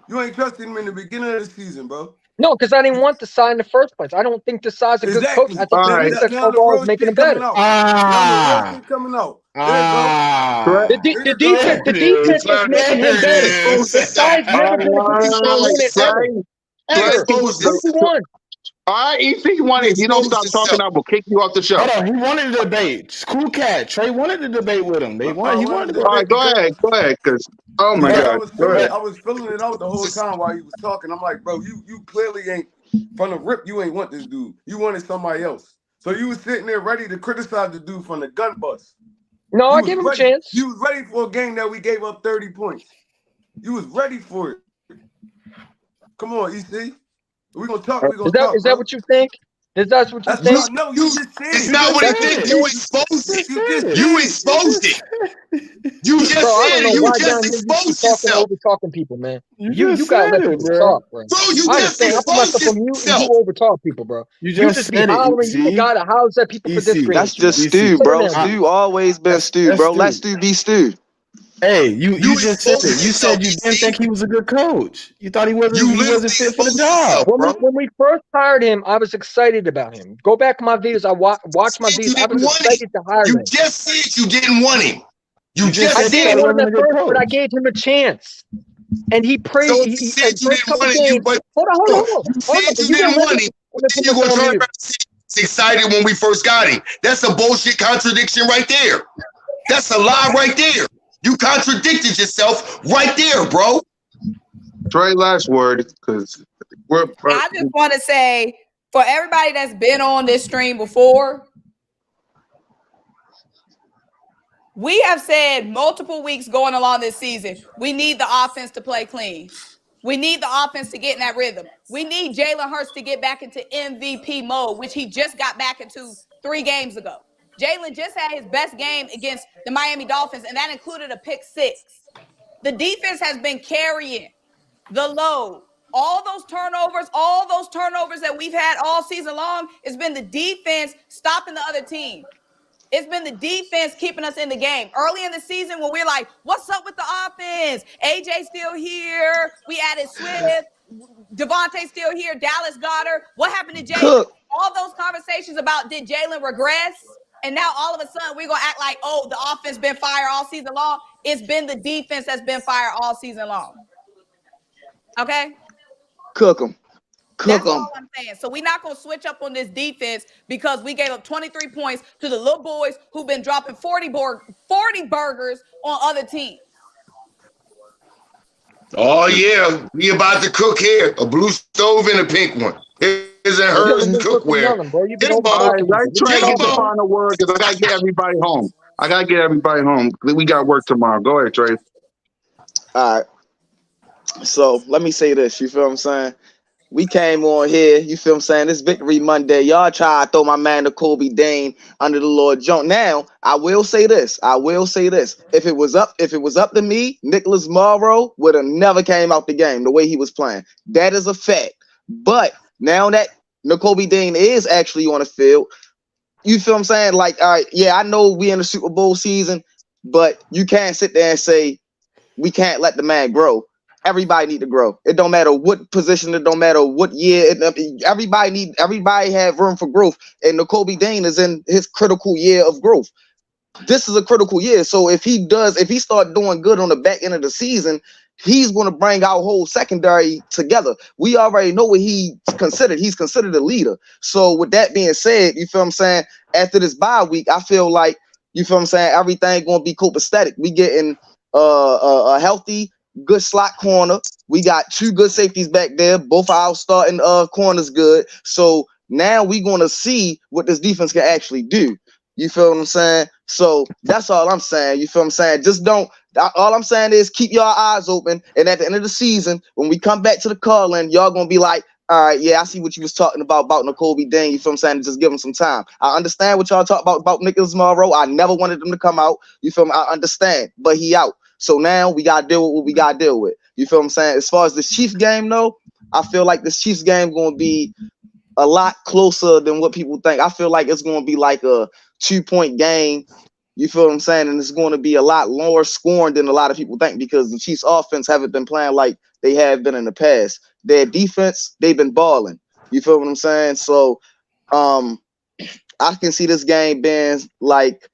You ain't trusting me in the beginning of the season, bro. No, because I didn't want the side in the first place. I don't think the side's a good coach. I think the defense overall is making him better. Coming out. The defense is making him better. The side's never been a good control ever. All right, EC1, if you don't stop talking, I will kick you off the show. Hold on, he wanted to debate. Cool cat. Trey wanted to debate with him. He wanted to debate. All right, go ahead, because oh my God. I was filling it out the whole time while he was talking. I'm like, bro, you clearly ain't from the rip. You ain't want this dude. You wanted somebody else. So you was sitting there ready to criticize the dude from the gun bust. No, I gave him a chance. You was ready for a game that we gave up 30 points. You was ready for it. Come on, EC. We're gonna talk. Is that what you think? Is that what you think? No, you just said it's not what I think. You exposed it. You exposed it. You just said it. You just exposed yourself. Over talking people, man. You gotta let people talk, bro. Bro, you just exposed yourself. You over talk people, bro. You just be hollering. You gotta holler at people for this. That's just Stu, bro. Stu always been Stu, bro. Let Stu be Stu. Hey, you just said it. You said you didn't think he was a good coach. You thought he wasn't fit for the job. When we first hired him, I was excited about him. Go back to my videos. I watched my videos. I was excited to hire him. You just said you didn't want him. I didn't want him at first, but I gave him a chance. And he praised. So you said you didn't want him. Hold on. You said you didn't want him. Then you're going to turn around and say you was excited when we first got him. That's a bullshit contradiction right there. That's a lie right there. You contradicted yourself right there, bro. Trey, last word, because I just want to say, for everybody that's been on this stream before, We have said multiple weeks going along this season, we need the offense to play clean. We need the offense to get in that rhythm. We need Jalen Hurts to get back into MVP mode, which he just got back into 3 games ago. Jalen just had his best game against the Miami Dolphins, and that included a pick 6. The defense has been carrying the load. All those turnovers that we've had all season long, it's been the defense stopping the other team. It's been the defense keeping us in the game. Early in the season when we're like, what's up with the offense? AJ still here. We added Swift. Devontae still here. Dallas Goedert. What happened to Jalen? All those conversations about did Jalen regress? And now all of a sudden we're going to act like, oh, the offense been fire all season long. It's been the defense that's been fire all season long. Okay? Cook them. That's all I'm saying. So we're not going to switch up on this defense because we gave up 23 points to the little boys who've been dropping 40 burgers on other teams. Oh, yeah. We about to cook here. A blue stove and a pink one. His and hers and cookware. All right, let's try to get the final word because I got to get everybody home. We got work tomorrow. Go ahead, Trey. All right. So let me say this. You feel what I'm saying? We came on here, you feel what I'm saying? This Victory Monday. Y'all try to throw my man Kobe Dane under the Lord Jones. Now, I will say this. If it was up to me, Nicholas Morrow would have never came out the game the way he was playing. That is a fact. But now that Kobe Dane is actually on the field, you feel what I'm saying? Like, all right, yeah, I know we in the Super Bowl season, but you can't sit there and say we can't let the man grow. Everybody need to grow. It don't matter what position. It don't matter what year. Everybody have room for growth. And Kobe Dane is in his critical year of growth. This is a critical year. So if he start doing good on the back end of the season, he's going to bring our whole secondary together. We already know what he's considered. He's considered a leader. So with that being said, you feel what I'm saying? After this bye week, I feel like, you feel what I'm saying, everything going to be copacetic. We getting a healthy, good slot corner. We got 2 good safeties back there. Both our starting corners good. So now we're going to see what this defense can actually do. You feel what I'm saying? So that's all I'm saying. You feel what I'm saying? All I'm saying is keep your eyes open. And at the end of the season, when we come back to the call-in, y'all going to be like, all right, yeah, I see what you was talking about Kobe Dane. You feel what I'm saying? Just give him some time. I understand what y'all talk about Nicholas Morrow. I never wanted him to come out. You feel me? I understand. But he out. So now we got to deal with what we got to deal with. You feel what I'm saying? As far as the Chiefs game, though, I feel like this Chiefs game going to be a lot closer than what people think. I feel like it's going to be like a 2-point game. You feel what I'm saying? And it's going to be a lot lower scoring than a lot of people think because the Chiefs offense haven't been playing like they have been in the past. Their defense, they've been balling. You feel what I'm saying? So I can see this game being like,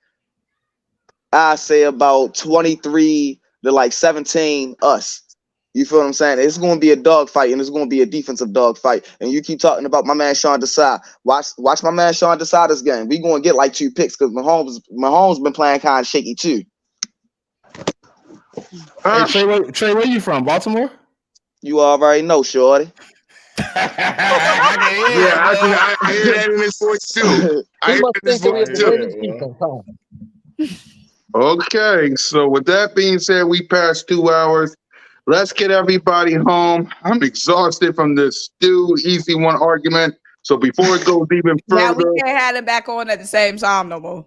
I say about 23 to like 17 us. You feel what I'm saying? It's going to be a dogfight, and it's going to be a defensive dogfight. And you keep talking about my man Sean Desai. Watch my man Sean Desai this game. We going to get like 2 picks because Mahomes been playing kind of shaky too. Hey, Trey, where you from? Baltimore? You already know, shorty. I hear that in his voice too. Okay, so with that being said, we passed 2 hours. Let's get everybody home. I'm exhausted from this easy one argument. So before it goes even further, now we can't have it back on at the same time no more.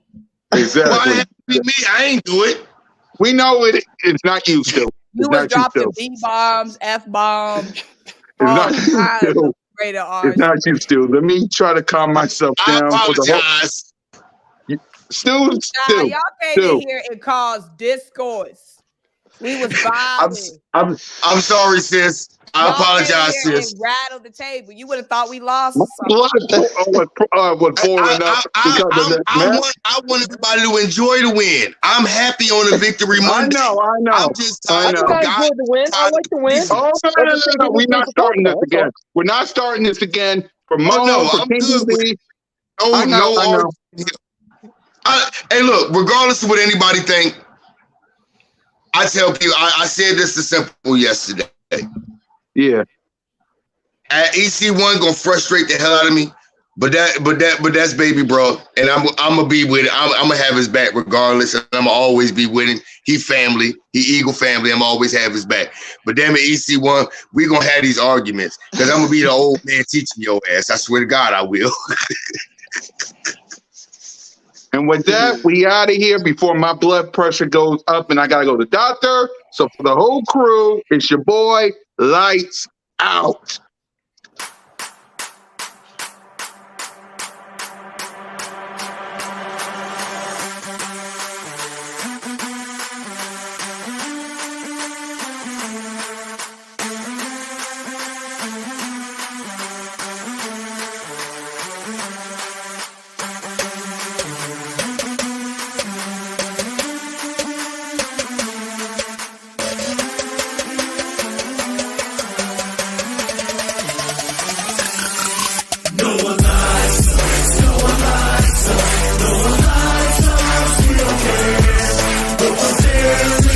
Exactly. Well, it be me. I ain't do it. We know it. It's not you still. You was dropping B-bombs, F-bombs. It's not you still. Let me try to calm myself down. I apologize. Still. Y'all came in here and caused discourse. We was vibing. I'm sorry, sis. I apologize, sis. And rattled the table. You would have thought we lost. I want everybody to enjoy the win. I'm happy on the victory Monday. I know. I'm just tired of guys enjoy the win. I like the win. Oh, no. We're not starting this again. We're not starting this again. For Mo, I'm good with it. I know. Hey, look, regardless of what anybody think, I tell people, I said this to Simple yesterday. Yeah. At EC1 gonna frustrate the hell out of me. But that's baby bro, and I'm gonna be with it. I'm gonna have his back regardless, and I'm gonna always be with him. He family, he Eagle family. I'm always have his back. But damn it, EC1, we gonna have these arguments because I'm gonna be the old man teaching your ass. I swear to God, I will. And with that, we out of here before my blood pressure goes up and I gotta go to the doctor. So for the whole crew, it's your boy, Lights Out. No one lies, we don't care. No one dares